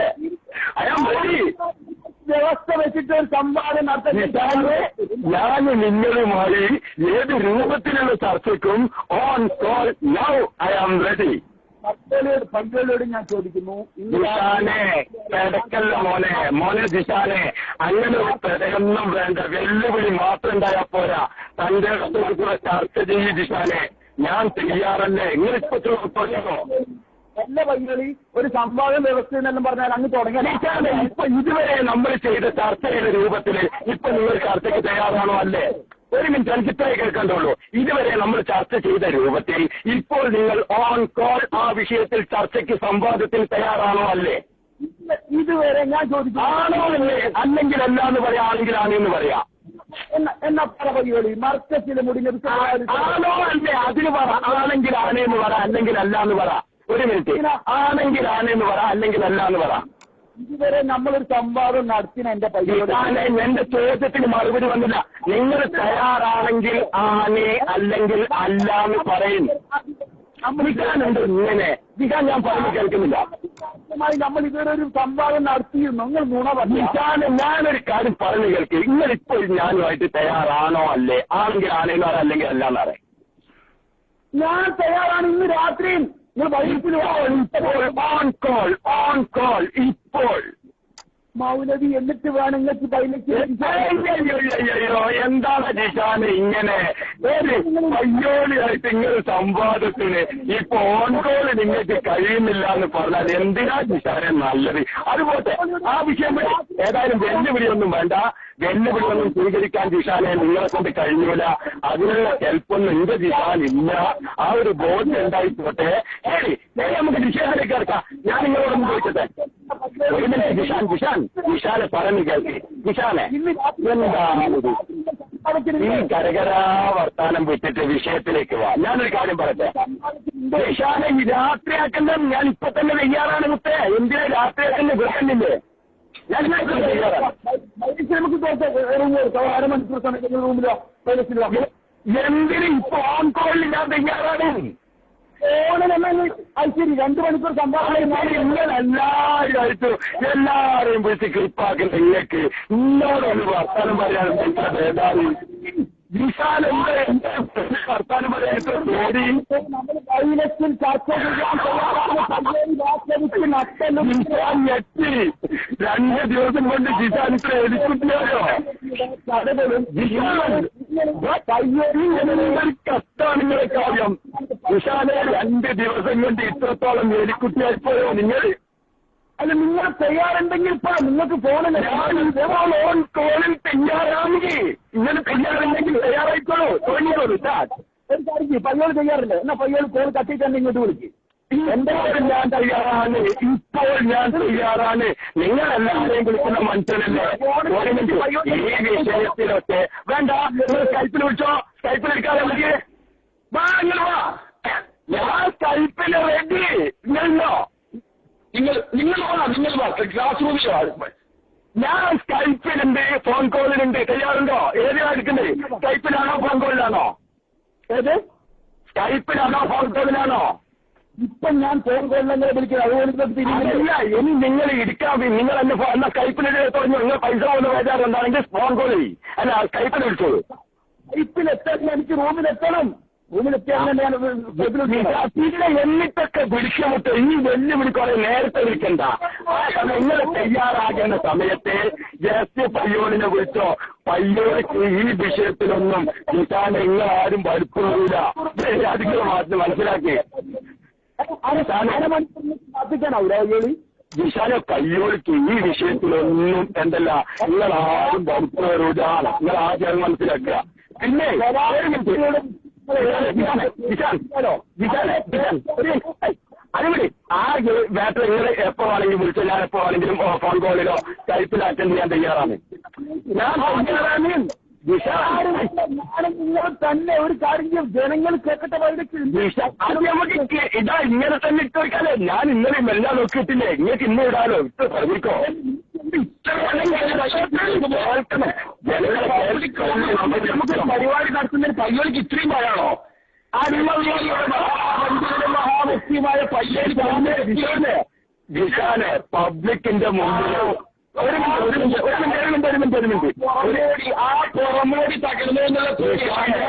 S5: വ്യവസ്ഥ വെച്ചിട്ട് ഒരു സംവാദം നടത്തുന്ന
S2: ഞാൻ നിങ്ങളുമായി ഏത് രൂപത്തിലുള്ള ചർച്ചയ്ക്കും on call now I am ready.
S5: പങ്കുകളോട് ഞാൻ ചോദിക്കുന്നു,
S2: ജിഷാനെ പെടക്കല്ല മോനെ ജിഷാനെ, അങ്ങനെ ഒരു പെടയൊന്നും വേണ്ട. വെല്ലുവിളി മാത്രം ഉണ്ടായാൽ പോരാ. തന്റെ അടുത്തോട് കൂടെ ചർച്ച ചെയ്യ് ജിഷാനെ. ഞാൻ തയ്യാറല്ലേ? നിങ്ങളിപ്പോ ചോദിച്ചോ
S5: എല്ലാ പയ്യളി ഒരു സംവാദം വ്യവസ്ഥ എന്നെല്ലാം പറഞ്ഞാൽ അങ്ങ് തുടങ്ങി.
S2: ഇപ്പൊ ഇതുവരെ നമ്മൾ ചെയ്ത ചർച്ചയുടെ രൂപത്തിൽ ഇപ്പൊ നിങ്ങൾ ചർച്ചയ്ക്ക് തയ്യാറാണോ? അല്ലേ? ഒരു മിനിറ്റ്, എനിക്കിത്രേ കേൾക്കണ്ടുള്ളൂ. ഇതുവരെ നമ്മൾ ചർച്ച ചെയ്ത രൂപത്തിൽ ഇപ്പോൾ നിങ്ങൾ ഓൺ കോൾ ആ വിഷയത്തിൽ ചർച്ചയ്ക്ക് സംവാദത്തിൽ തയ്യാറാണോ? അല്ലേ?
S5: ഇതുവരെ ഞാൻ ചോദിച്ചു
S2: ആണോ അല്ലേ? അല്ലെങ്കിൽ അല്ല എന്ന് പറയാം, ആണെങ്കിൽ ആണെന്ന് പറയാം.
S5: എന്നാ പറ പയ്യോളി മർക്കത്തിലെ മുടിഞ്ഞ
S2: ആണോ അല്ലേ? അതിന് പറ. ആണെങ്കിൽ ആണെന്ന് പറ, അല്ലെങ്കിൽ അല്ല എന്ന് പറ. ഒരു മിനിറ്റ്, ആണെങ്കിൽ ആണെന്ന് പറ, അല്ലെങ്കിൽ അല്ല എന്ന് പറ.
S5: ഇതുവരെ നമ്മളൊരു സംവാദം നടത്തിന് എന്റെ പയ്യോട്.
S2: എന്റെ ചോദ്യത്തിന് മറുപടി വന്നില്ല. നിങ്ങൾ തയ്യാറാണെങ്കിൽ ആണേ അല്ലെങ്കിൽ അല്ല എന്ന് പറയും. വികാനുണ്ട് ഇങ്ങനെ. വികാൻ ഞാൻ പറഞ്ഞു കേൾക്കുന്നില്ല.
S5: നമ്മൾ ഇതുവരെ ഒരു സംവാദം നടത്തിയിരുന്നു. നിങ്ങൾ നുണ പറഞ്ഞു.
S2: ഞാനൊരു കാര്യം പറഞ്ഞു കേൾക്കും. നിങ്ങളിപ്പോൾ ഞാനുമായിട്ട് തയ്യാറാണോ? അല്ലേ? ആണെങ്കിൽ ആണേന്ന് പറ, അല്ലെങ്കിൽ അല്ല എന്ന് പറയും.
S5: ഞാൻ തയ്യാറാണ്. ഇന്ന് രാത്രിയും
S2: ഓൺ കോൾ ഇപ്പോൾ
S5: മൗലവി എന്നിട്ട് വേണം നിങ്ങൾക്ക് ബൈലക്ക്. എന്താണ് ജിഷാന് ഇങ്ങനെ ഒരു പയ്യോളിയായിട്ട് ഇങ്ങനെ സംവാദത്തിന് ഈ ഫോൺ കോള് നിങ്ങൾക്ക് കഴിയുന്നില്ല എന്ന് പറഞ്ഞാൽ എന്തിനാ ജിഷാനെ നല്ലത്? അതുപോലെ ആ വിഷയം ഏതായാലും വെല്ലുവിളിയൊന്നും വേണ്ട, വെല്ലുവിളിയൊന്നും സ്വീകരിക്കാൻ ജിഷാനെ നിങ്ങളെ കൊണ്ട് കഴിഞ്ഞില്ല. അതിനുള്ള ഹെൽപ്പൊന്നും എന്റെ ജിഷാൻ ഇല്ല. ആ ഒരു ബോധ്യം ഉണ്ടായിപ്പോട്ടെ. ശരി, നമുക്ക് ജിഷാനിലേക്ക് ഇറക്കാം. ഞാൻ നിങ്ങളോടൊന്ന് ചോദിച്ചത് ജിഷാനെ പറഞ്ഞു കേൾക്കി. ജിഷാനെ എന്താണിത്? ഈ കരകരാ വർത്താനം വിട്ടിട്ട് വിഷയത്തിലേക്ക് വാ. ഞാനൊരു കാര്യം പറയട്ടെ. ജിഷാനെ ഈ രാത്രിയാക്കുന്നത് ഞാൻ ഇപ്പൊ തന്നെ തയ്യാറാണ്. മുത്തേ, എന്തിനാ രാത്രിയാക്കുന്ന ഗുണമില്ലേ? ഞാൻ തയ്യാറാണ്. നമുക്ക് അരമണിക്കൂർ സമയത്ത് റൂമിലോ എന്തിന് ഇപ്പൊ ഓൺ കോളിൽ ഞാൻ തയ്യാറാണ്. ശരി, 2 മണിക്കൂർ സംഭാവന എല്ലാവരുമായിട്ട് എല്ലാവരെയും വിളിച്ച് ക്ലിപ്പാക്കുന്ന നിങ്ങൾക്ക് ഇന്നോടൊന്ന് വർത്താനം പറയാനും ഏതാണ് വിശാൽ വർത്താനം പറയാനായിട്ട് പേടി കൈലത്തിൽ ഞെട്ടി 2 ദിവസം കൊണ്ട് ജിഷാൻ ഇത്ര എലിക്കുട്ടിയായോ? കത്താണ് നിങ്ങളെ കാര്യം. ജിഷാനെ 2 ദിവസം കൊണ്ട് ഇത്രത്തോളം എലിക്കുട്ടിയായിപ്പോയോ നിങ്ങൾ? അല്ല, നിങ്ങൾ തയ്യാറുണ്ടെങ്കിൽ ഇപ്പൊ നിങ്ങൾക്ക് ഫോൺ ഓൺ കോളിൽ തയ്യാറാണെങ്കിൽ ഇങ്ങനെ തയ്യാറുണ്ടെങ്കിൽ തയ്യാറായിക്കോളൂ. തോന്നിക്കോളൂ. ഒരു കാര്യം പയ്യോൾ തയ്യാറില്ലേ? എന്നാ പയ്യോൾ കോൾ കട്ടിട്ട് തന്നെ ഇങ്ങോട്ട് വിളിക്കും. എന്തായാലും ഞാൻ തയ്യാറാണ്. ഇപ്പോൾ ഞാൻ തയ്യാറാണ്. നിങ്ങളെല്ലാവരെയും വിളിക്കുന്ന മനുഷ്യനല്ലേ? ഈ വിഷയത്തിലൊക്കെ വേണ്ട, നിങ്ങൾ സ്കൈപ്പിൽ വിളിച്ചോ. സ്കൈപ്പിൽ എടുക്കാതെ വിളിക്കേ. വാ, നിങ്ങൾ വാ. ഞാൻ സ്കൈപ്പില് റെഡി. നിങ്ങളോ നിങ്ങൾ വാ ക്ലാസ് റൂമിലോ. ഞാൻ സ്കൈപ്പിലുണ്ട്, ഫോൺ കോളിലുണ്ട്. തയ്യാറുണ്ടോ? ഏതിനാ എടുക്കുന്നത്? സ്കൈപ്പിലാണോ ഫോൺ കോളിലാണോ? ഏത് സ്കൈപ്പിലാണോ ഫോൺ കോളിലാണോ? ഇപ്പം ഞാൻ ഫോൺ കോളിലെങ്ങനെ വിളിക്കുന്നത്? അതുകൊണ്ട് ഇനി നിങ്ങൾ ഇരിക്കാൻ നിങ്ങൾ എന്നെ എന്നാ സ്കൈപ്പിൽ തുടങ്ങി. നിങ്ങൾ പൈസ കൊണ്ട് വേദാറുണ്ടാണെങ്കിൽ ഫോൺ കോൾ ചെയ്യും. അല്ല, സ്കൈപ്പിൽ വിളിച്ചോളൂ. സ്കൈപ്പിലെത്താൻ എനിക്ക് റൂമിലെത്തണം. പിന്നെ എന്നിട്ടൊക്കെ വിളിക്കമുട്ട് ഈ വെല്ലുവിളിക്കോളെ നേരത്തെ വിളിക്കണ്ട. നിങ്ങൾ തയ്യാറാകേണ്ട സമയത്ത് ജസ്റ്റ് പയ്യോളിനെ വിളിച്ചോ. പയ്യോളിക്ക് ഈ വിഷയത്തിലൊന്നും കിട്ടാൻ നിങ്ങളാരും പഠിപ്പില്ല. അധികം മാത്രം മനസ്സിലാക്കി പ്രാർത്ഥിക്കാനാവൂലി. ജിഷാനെ പയ്യോളിക്ക് ഈ വിഷയത്തിലൊന്നും എന്തല്ല നിങ്ങളാരും പഠിപ്പൂല. നിങ്ങൾ ആദ്യം മനസ്സിലാക്കുക. പിന്നെ അതുമതി ആ ബാറ്റർ നിങ്ങൾ എപ്പോ വേണമെങ്കിലും വിളിച്ചോ. ഞാൻ എപ്പോ വേണമെങ്കിലും ഫോൺ കോളിലോ സ്കൈപ്പിൽ അറ്റൻഡ് ചെയ്യാൻ തയ്യാറാണ്. ഞാൻ തയ്യാറാണ്. നിങ്ങൾ തന്നെ ഒരു കാര്യം ജനങ്ങൾ കേൾക്കട്ടെ. അത് നമുക്ക് ഇതാ ഇങ്ങനെ തന്നെ ഇട്ട് വെക്കാല്ലേ. ഞാൻ ഇന്നലെ എല്ലാം നോക്കിയിട്ടില്ലേ? നിങ്ങൾക്ക് ഇന്ന് ഇടാലോ. ഇട്ട് പറഞ്ഞിക്കോ. നമുക്ക് പരിപാടി നടത്തുന്നതിന് പയ്യോളിക്ക് ഇത്രയും ഭയമാണോ? മഹാവ്യക്തിയുമായ പയ്യോളി ജിഷാന് പബ്ലിക്കിന്റെ മുമ്പിൽ ഒരു മിനിറ്റ് ആ പുറമോടി തകർന്നു എന്നുള്ള ജിഷാന്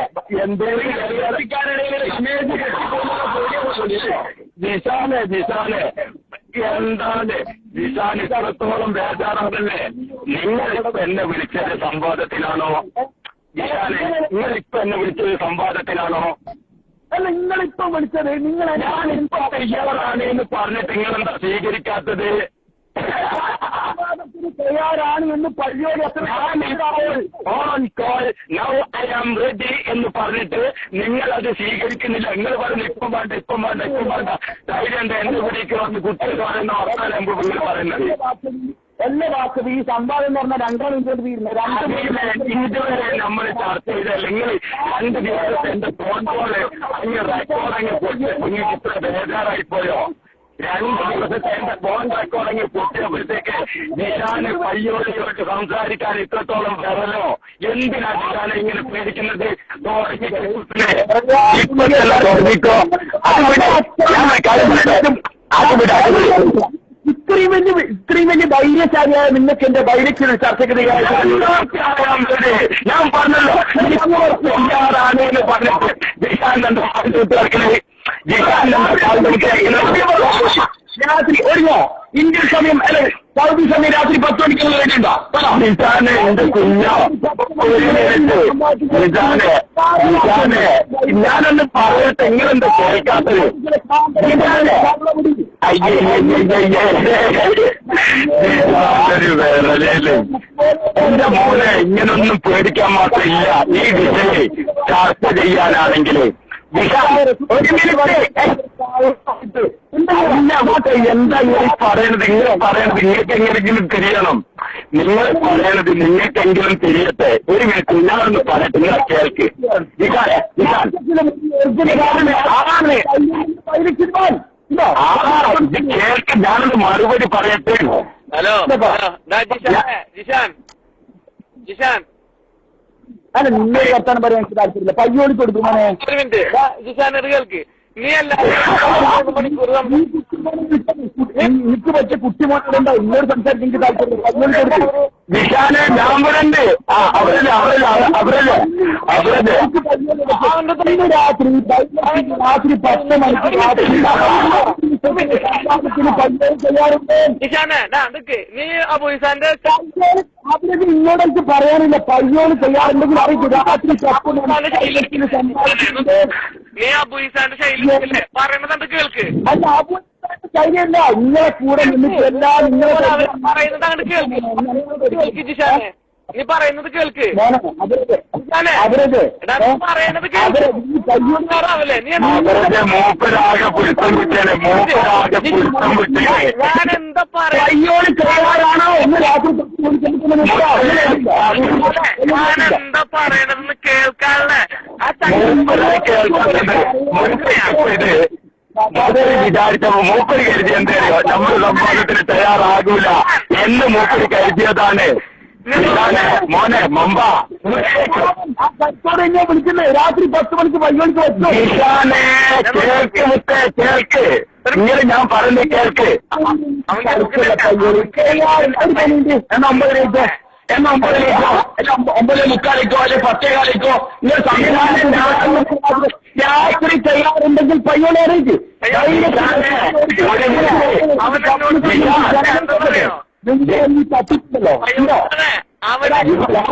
S5: എന്താണ് ജിഷാൻ ഇത്രത്തോളം ബേജാറാണല്ലേ? നിങ്ങളിപ്പോ എന്നെ വിളിച്ചത് സംവാദത്തിലാണോ? ജിഷാനെ നിങ്ങളിപ്പോ എന്നെ വിളിച്ചത് സംവാദത്തിലാണോ? അല്ല, നിങ്ങളിപ്പോ വിളിച്ചത് ഞാനിപ്പോ തയ്യാറാണ് എന്ന് പറഞ്ഞിട്ട് നിങ്ങളെന്താ സ്വീകരിക്കാത്തത്? തയ്യാറാണ് എന്ന് പയ്യോട് on call now I am ready എന്ന് പറഞ്ഞിട്ട് നിങ്ങൾ അത് സ്വീകരിക്കുന്നില്ല. നിങ്ങൾ പറഞ്ഞു ഇപ്പം വേണ്ട ധൈര്യം എന്റെ വിളിക്ക് വന്ന് കുട്ടികൾ പറയുന്ന അവസാനം നിങ്ങൾ പറയുന്നത് എല്ലാ വാക്കും ഈ സംവാദം എന്ന് പറഞ്ഞാൽ 2 മിനിറ്റ് തീരുന്നത്. ഇതുവരെ നമ്മൾ ചർച്ച ചെയ്ത നിങ്ങൾ 2 ദിവസത്തെ എന്റെ ഫോൺ കോള് അങ്ങ് റെക്കോർഡ് അങ്ങ് പൊട്ടി നിങ്ങൾക്ക് ഇത്ര ബേജാറായിപ്പോയോ? 2 ദിവസത്തെ എന്റെ ഫോൺ റെക്കോർഡ് പൊട്ടിയപ്പോഴത്തേക്ക് ജിഷാന് പയ്യോളിയോട്ട് സംസാരിക്കാൻ ഇത്രത്തോളം വരലോ? എന്തിനാ ജിഷാനെ ഇങ്ങനെ പേടിക്കുന്നത്? ഇത്രയും വലിയ ധൈര്യശാലിയായ നിങ്ങൾക്ക് എന്റെ ധൈര്യത്തിൽ ചർച്ചയ്ക്ക് ഞാൻ പറഞ്ഞല്ലോ തയ്യാറാണ് എന്ന് പറഞ്ഞിട്ട് ജിഷാൻ രാത്രി ഒരുങ്ങോ? ഇന്ത്യൻ സമയം അല്ലെ സൗദി സമയം രാത്രി 10 മണിക്ക് വേണ്ടിയുണ്ടോ?
S2: നിസാനെ എന്റെ കുഞ്ഞോ ഒരു മിനിറ്റ് നിസാനെ ഞാനൊന്ന് പറയട്ടെ, എങ്ങനെന്താ കേൾക്കാത്തത്? ഒരു വേറെല്ലേ എന്റെ മോനെ, ഇങ്ങനൊന്നും പേടിക്കാൻ മാത്രമില്ല. ഈ വിഷയം ചർച്ച ചെയ്യാനാണെങ്കിൽ ഒരു മിനിറ്റ് എന്താ ഇങ്ങനെ പറയണത്? നിങ്ങൾ പറയണത് നിങ്ങൾക്ക് എങ്ങനെയെങ്കിലും തിരിയണം. നിങ്ങൾ പറയണത് നിങ്ങൾക്കെങ്കിലും തിരിയട്ടെ. ഒരു മിനിറ്റ് ഞാനൊന്ന് പറയട്ടെ, നിങ്ങളെ കേൾക്ക്. കേൾക്ക്, ഞാനൊന്ന് മറുപടി പറയട്ടെ.
S4: ഹലോ ജിഷാൻ
S5: അല്ല, നിന്നൊരു വർത്താനം പറയാൻ എനിക്ക് താല്പര്യമില്ല. പയ്യോളി കൊടുക്കുമാനെ
S4: ഒരു മിനിറ്റ് ജിഷാൻ ഇത് കേൾക്ക്. നീ അല്ല മണിക്കൂർ
S5: എനിക്ക് പറ്റിയ കുട്ടിമോനുണ്ടോ ഇന്നോട് സംസാരിക്കാൻ എനിക്ക് താല്പര്യമില്ല. പയ്യോളി കൊടുക്കും
S2: നിഷാനെ ഞാൻ പറയുന്നുണ്ട്. അവരല്ലേ
S5: രാത്രി 10 മണിക്ക് പയ്യോളി ചെയ്യാറുണ്ട്.
S4: ജിഷാനെ നീ അബൂസാന്റെ
S5: അവരത് ഇന്നോട് എനിക്ക് പറയാനില്ല. പയ്യോളി ചെയ്യാറുണ്ടെങ്കിൽ അറിയിക്കും. രാത്രി 10 മണിക്ക്
S4: നീ അബൂസാന്റെ ശൈലി പറയണത് കേൾക്ക്.
S5: അല്ല, ശൈലിയല്ല. നിങ്ങളെ കൂടെ നിന്നിട്ട് എല്ലാം നിങ്ങളെ
S4: പറയുന്നത് അങ്ങോട്ട് കേൾക്ക് ജിഷാനെ. നീ പറയുന്നത് കേൾക്ക്.
S5: അവരത്
S4: പറയുന്നത് കേൾക്കാറാവല്ലേ? നീ
S2: മൂപ്പരാകെ പുരുത്തം വിട്ടേ.
S4: ഞാൻ എന്താ പറയാ?
S5: പയ്യോളി ചെയ്യാറാണോ എന്ന് രാത്രി
S4: ഞാൻ എന്താ പറയണതെന്ന് കേൾക്കാനല്ലേ
S2: മൂപ്പര് വിചാരിച്ചപ്പോ മൂപ്പര് കരുതി എന്തറിയോ, നമ്മൾ സംവാദത്തിന് തയ്യാറാകൂല എന്ന് മൂപ്പര് കരുതിയതാണ്. മോനെ മമ്പ
S5: എന്നെ വിളിക്കുന്നത് രാത്രി 10 മണിക്ക് പയ്യോളിക്ക് വെച്ചു.
S2: കേൾക്ക് മുത്തേ, കേൾക്ക്. ഇങ്ങനെ ഞാൻ പറയുന്നത് കേൾക്ക്.
S5: എന്നാ 9:45 അല്ലെ 10:15 ഇങ്ങനെ സംവിധാനം രാത്രി ചെയ്യാറുണ്ടെങ്കിൽ പയ്യോളെ അറിയിക്കും. തട്ടിപ്പല്ലോ ഇരിക്കട്ടോ.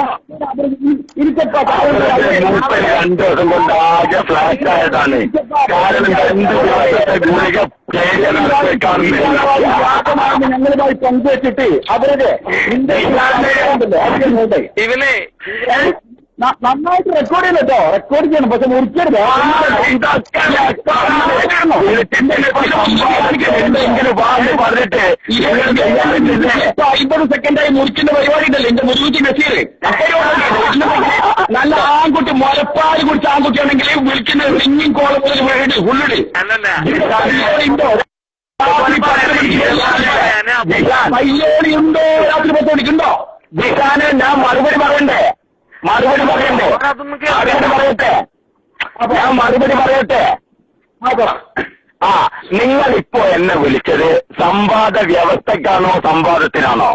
S2: 2 ദിവസം കൊണ്ട് ആകെ ഫ്ലാറ്റ് ആയതാണ്. കാരണം 2 ദിവസത്തെ ഗുളിക
S5: ഞങ്ങളുമായി പങ്കുവെച്ചിട്ട് അവരുടെ
S4: ഇവനെ
S5: നന്നായിട്ട് റെക്കോർഡ് ചെയ്യണം കേട്ടോ. റെക്കോർഡ് ചെയ്യണം, പക്ഷെ മുറിക്കരുത്.
S2: പറഞ്ഞിട്ട്
S5: 50 സെക്കൻഡായി മുറിക്കുന്ന പരിപാടി ഉണ്ടല്ലോ എന്റെ മുരുകുറ്റി നസീർ. നല്ല ആൺകുട്ടി മുലപ്പാൽ കുടിച്ച ആൺകുട്ടിയാണെങ്കിൽ വിളിക്കുന്ന റിങ്ങിങ് കോള് മുതൽ വീട് ഉള്ളിട് പയ്യോളി ഉണ്ടോ രാത്രി 10 മണിക്കുണ്ടോ?
S2: ജിഷാനെ ഞാൻ മറുപടി പറയട്ടെ. ഞാൻ മറുപടി പറയട്ടെ. നിങ്ങളിപ്പോ എന്നെ വിളിച്ചത് സംവാദ വ്യവസ്ഥക്കാണോ സംവാദത്തിനാണോ?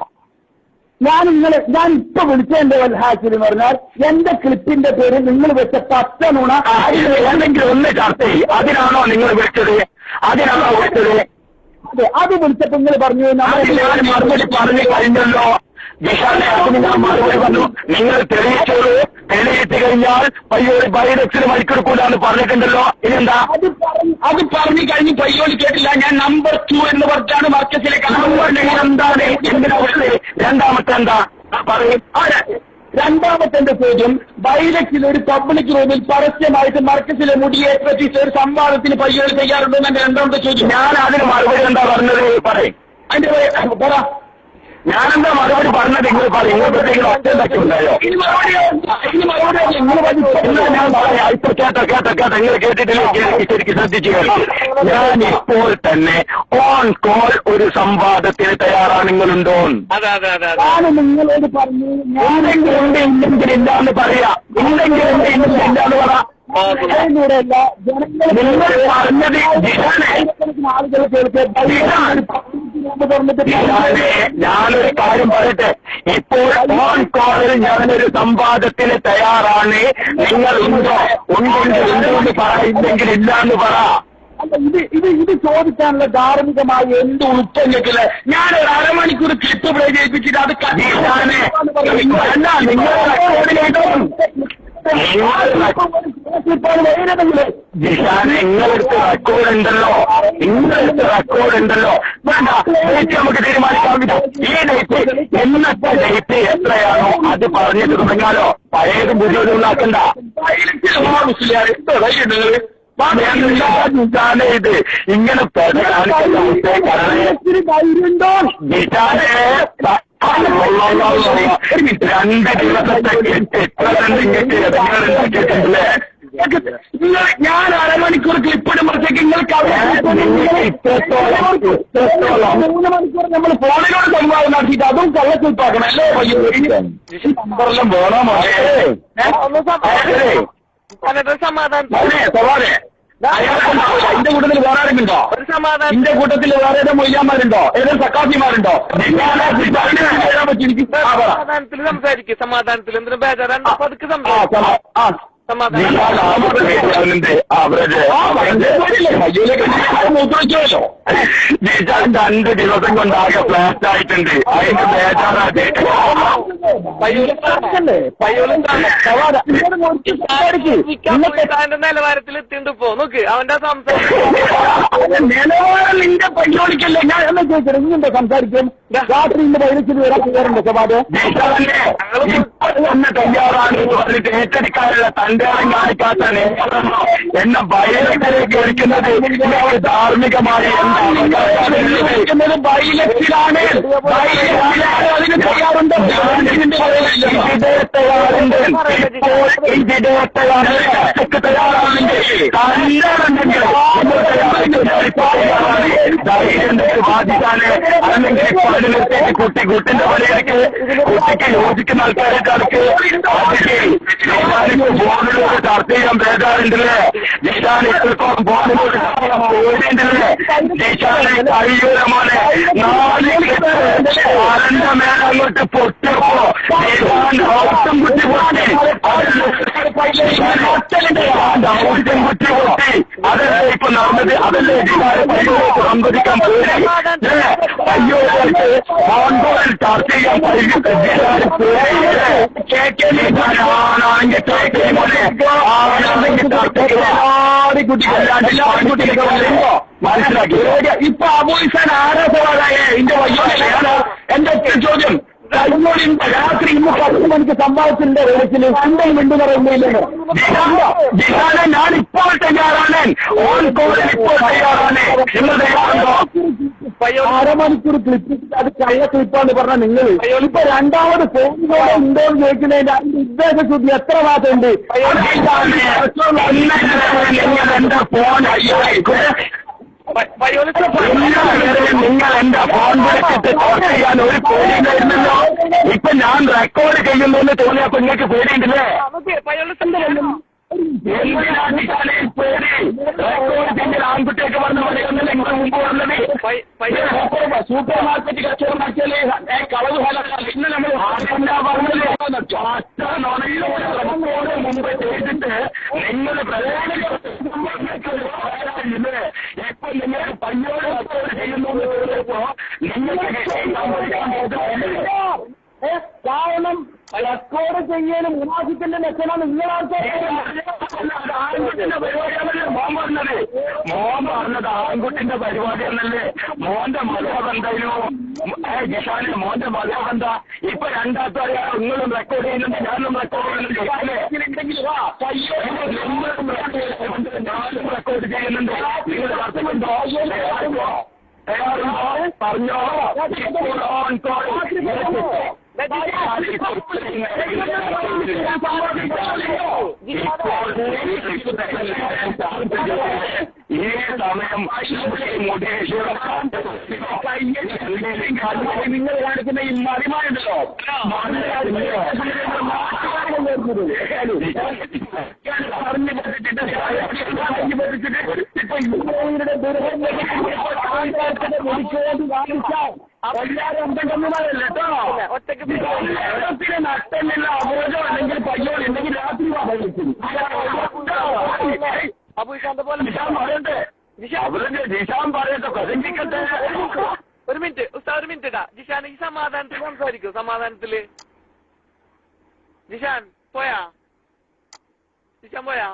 S5: ഞാൻ ഇപ്പൊ വിളിച്ചതിന്റെ വൽഹാക്കിൽ എന്ന് പറഞ്ഞാൽ എന്റെ ക്ലിപ്പിന്റെ പേര് നിങ്ങൾ വെച്ച 10 നുണ
S2: എന്തെങ്കിലും ഒന്ന് ചർച്ച ചെയ്യും. അതിനാണോ നിങ്ങൾ വിളിച്ചത്? അതിനാണോ വിളിച്ചത്?
S5: അതെ, അത് വിളിച്ചപ്പോ നിങ്ങൾ പറഞ്ഞു
S2: ഞാൻ മറുപടി പറഞ്ഞു കഴിഞ്ഞല്ലോ. ജിഷാനെ അതിന് ഞാൻ മറുപടി പറഞ്ഞു. നിങ്ങൾ തെളിയിച്ചോളൂ. തെളിയിച്ചു കഴിഞ്ഞാൽ പയ്യോളി ബൈഡക്സിന് മണിക്കെടുക്കൂലെന്ന് പറഞ്ഞിട്ടുണ്ടല്ലോ. ഇതെന്താ?
S5: അത് പറഞ്ഞു കഴിഞ്ഞ് പയ്യോളി കേട്ടില്ല. ഞാൻ നമ്പർ 2 എന്ന് പറഞ്ഞാണ് മർക്കസിലേക്ക്.
S2: എന്താണ് എന്തിനാ വിളിച്ചത്? രണ്ടാമത്തെ എന്താ പറയും?
S5: രണ്ടാമത്തെ എന്റെ ചോദ്യം, ബൈലക്സിൽ ഒരു പബ്ലിക് റൂമിൽ പരസ്യമായിട്ട് മർക്കസിലെ മുടിയെ പറ്റി ഒരു സംവാദത്തിന് പയ്യോളി തയ്യാറുണ്ടോ എന്നെ രണ്ടാമത്തെ ചോദ്യം.
S2: ഞാൻ അതിന് മറുപടി എന്താ പറഞ്ഞത് പറയും.
S5: അതിന്റെ പറ.
S2: ഞാനെന്താ മറുപടി പറഞ്ഞത്? നിങ്ങൾ പറയും. നിങ്ങൾക്ക് ഒറ്റ എന്തൊക്കെ ഉണ്ടായോ? ഞാൻ പറയാം. ഇപ്പൊ കേട്ടോ നിങ്ങൾ കേട്ടിട്ടില്ല. ശരിക്കും ശ്രദ്ധിച്ചു. ഞാൻ ഇപ്പോൾ തന്നെ ഓൺ കോൾ ഒരു സംവാദത്തിന് തയ്യാറാണ്. നിങ്ങളുണ്ടോ?
S5: ഞാൻ നിങ്ങളോട് പറഞ്ഞു
S2: ഉണ്ടെങ്കിൽ ഉണ്ട്, ഇല്ലെങ്കിൽ ഇല്ലാന്ന് പറയാ. ഉണ്ടെങ്കിൽ ഉണ്ട്, ഇല്ലെങ്കിൽ ഇല്ലാന്ന് പറ.
S5: ൂടെയല്ല
S2: നിങ്ങൾ പറഞ്ഞത്
S5: ആളുകൾ
S2: ഞാനൊരു കാര്യം പറയട്ടെ. ഇപ്പോൾ ഫോൺ കോളിൽ ഞാനൊരു സംവാദത്തിന് തയ്യാറാണ്. നിങ്ങൾ ഉണ്ടോ? ഉണ്ടെങ്കിൽ ഉണ്ടോന്ന് പറ, ഇല്ലെങ്കിൽ ഇല്ലാന്ന് പറ.
S5: ഇത് ചോദിക്കാനുള്ള ധാർമ്മികമായ എന്ത് ഉൾപ്പെട്ടില്ല. ഞാനൊരു അരമണിക്കൂർ ക്ലിപ്പ് പ്ലേ ചെയ്യിപ്പിച്ചിട്ട് അത്
S1: നിങ്ങളെടുത്ത് റെക്കോർഡുണ്ടല്ലോ വേണ്ട നമുക്ക് തീരുമാനിക്കാൻ ഈ ഡേറ്റ് എന്നത്തെ ഡേറ്റ് എത്രയാണോ അത് പറഞ്ഞിട്ട് തുടങ്ങാലോ. പഴയതും പുതിയതും ഉണ്ടാക്കണ്ട. ഇത് ഇങ്ങനെ രണ്ട് ദിവസത്തേക്ക് എത്ര ഉണ്ടാക്കിയിട്ടുണ്ടല്ലേ? ഞാൻ അരമണിക്കൂർ ക്ലിപ്പിടുമ്പോഴത്തേക്ക് നിങ്ങൾക്ക് 3 മണിക്കൂർ നമ്മൾ ഫോണിനോട് സംവാദം നടത്തിയിട്ട് അതും കള്ളക്ലിപ്പാക്കണം അല്ലേ? നമ്പറെല്ലാം വേണോ സവാദേ? എന്റെ കൂട്ടത്തിൽ വേറെ ആരെങ്കിലുണ്ടോ? എന്റെ കൂട്ടത്തിൽ വേറെ ഏതോ മൊയ്യാന്മാരുണ്ടോ? ഏതോ സക്കാഫിമാരുണ്ടോ?
S4: സംസാരിക്കും സമാധാനത്തിൽ എന്തിനു ബേജാറാണ്? പതുക്കെ
S1: മൂത്രച്ചോല്ലോ 2 ദിവസം കൊണ്ടാകെ ഫ്ലാറ്റ് ആയിട്ടുണ്ട്. അതിന് ബേജാറായിട്ട്
S4: നിലവാരത്തിൽ എത്തിണ്ട് പോ നോക്ക് അവന്റെ സംസാരം
S1: നിലവാരം നിന്റെ പയ്യോളിക്കല്ലേ? ഞാൻ എന്നാ ചോദിച്ചത് ഇങ്ങുണ്ടോ സംസാരിക്കും? രാത്രി ഇന്ന് 15 വരാൻ ചെയ്യാറുണ്ട് സവാദ്. തന്നെ തയ്യാറാണ് പറഞ്ഞിട്ട് ഏറ്റെടുക്കാനുള്ള തന്റെ കാണിക്കാത്ത എന്നെ ബൈലറ്റിലേക്ക് എടുക്കുന്നത് ധാർമ്മികമായി എന്താണ് ബൈലറ്റിലാണ്. അതിന് തയ്യാറുണ്ട്. തയ്യാറാണെങ്കിൽ ബാധിച്ചാണ്. അല്ലെങ്കിൽ കുട്ടിന്റെ പോലെയൊക്കെ കുട്ടിക്ക് യോജിക്കുന്ന ആൾക്കാർക്ക് ഫോണിലൂടെ ചർച്ച ചെയ്യാൻ ബേജാറുണ്ടല്ലേ? ജിഷാൻ ഇത്രത്തോളം ഫോണിലൂടെ പേടിയുണ്ടല്ലേ? ജിഷാനെ കഴിയൂല മോനെ. 4 ആരന്റെ മേലെ അങ്ങോട്ട് പൊട്ടിയപ്പോ ജിഷാന്റെ ഔട്ടും കുട്ടി പൊട്ടി. ഔട്ടും കുട്ടി പൊട്ടി. അതല്ലേ ഇപ്പൊ നടന്നത്? അതല്ലേ ജിഷാനെ പയ്യോക്ക് സംവദിക്കാൻ പേടി? പയ്യോക്ക് ഫോൺകോളിൽ ചർച്ച ചെയ്യാൻ ജിഷാന് പേടിയില്ലേ? ആണെങ്കിൽ മനസ്സിലാക്കി. ഇപ്പൊ അബൂസാൻ ആരാ സവാദായ എന്റെ വയ്യോടെ? എന്റെ ഒറ്റ ചോദ്യം, രാത്രി ഇന്ന് 10 മണിക്ക് സംഭവത്തിന്റെ റേറ്റിൽ എന്തെങ്കിലും ഉണ്ട് പറയുന്നില്ലല്ലോ. ജിഹാനെ ഞാൻ ഇപ്പോൾ തയ്യാറാണ്. ഓൺ കോളിൽ ഇപ്പോൾ തയ്യാറാണ്. നിങ്ങൾ തയ്യാറുണ്ടോ? അരമണിക്കൂർ ക്ലിപ്പ് അത് കള്ള ക്ലിപ്പാന്ന് പറഞ്ഞാൽ നിങ്ങൾ ഇപ്പൊ രണ്ടാമത് ഫോണിലൂടെ ഉണ്ടോന്ന് ചോദിക്കുന്നതിന്റെ ഉദ്ദേശശുദ്ധി എത്ര ഭാഗത്തുണ്ട്? എന്റെ ഫോൺ നിങ്ങൾ എന്റെ ഫോൺ വിളിച്ചിട്ട് ടോക്ക് ചെയ്യാൻ ഒരു പേടിയുണ്ടായിരുന്നല്ലോ. ഇപ്പൊ ഞാൻ റെക്കോർഡ് ചെയ്യുന്നു തോന്നിയപ്പോ നിങ്ങൾക്ക് പേടിയുണ്ടല്ലേ? ആൺകുട്ടിയൊക്കെ പറഞ്ഞ പോലെയൊന്നും നിങ്ങൾ മുമ്പ് പറഞ്ഞത് സൂപ്പർ മാർക്കറ്റ് കച്ചവടം നടത്തിയാലേ കളവ് ഫലമാണ്. ഇന്ന് നമ്മൾ പറഞ്ഞത് മുമ്പ് ചെയ്തിട്ട് നിങ്ങൾ ഇപ്പൊ നിങ്ങൾ പയ്യോട് കച്ചവടം ചെയ്യുന്നു കാരണം റെക്കോർഡ് ചെയ്യാനും മുനാഫിക്കിന്റെ ലക്ഷണം നിങ്ങളാർക്ക് ആൺകുട്ടിന്റെ പരിപാടിയാണല്ലേ മോൻ പറഞ്ഞത്? മോൻ പറഞ്ഞത് ആൺകുട്ടിന്റെ പരിപാടിയാണല്ലേ? മോന്റെ മതം എന്തായാലും ജിഷാന് മോന്റെ മതം എന്താ? ഇപ്പൊ രണ്ടാമത്തെ നിങ്ങളും റെക്കോർഡ് ചെയ്യുന്നുണ്ട്, ഞാനും റെക്കോർഡ് ചെയ്യുന്നുണ്ട്. ഞാനും റെക്കോർഡ് ചെയ്യുന്നുണ്ട്. നിങ്ങൾ അർത്ഥമുണ്ടോ? തയ്യാറുണ്ടോ? പറഞ്ഞോ. ഓൺ കോൾ ഈ സമയം നിങ്ങൾ കാണിക്കുന്ന ഈ മറിമായുണ്ടല്ലോ പറഞ്ഞു പറ്റിച്ചിട്ട് ഇപ്പൊ യുവയുടെ ദുരന്തം കാണിച്ചാൽ എല്ലാവരും അന്തകന്മാരല്ല കേട്ടോ. ഒറ്റക്ക് നഷ്ടമില്ല. അബോധം അല്ലെങ്കിൽ പയ്യോ അല്ലെങ്കിൽ രാത്രി പറയട്ടെ.
S5: ജിഷാൻ പറയട്ടെ, പ്രസംഗിക്കട്ടെ.
S4: ഒരു മിനിറ്റ് ഉസ്താദ്, ഒരു മിനിറ്റ് ഇടാ. ജിഷാൻ ഈ സമാധാനത്തിൽ സംസാരിക്കൂ. സമാധാനത്തില് ജിഷാൻ പോയാ? ജിഷാൻ പോയാ?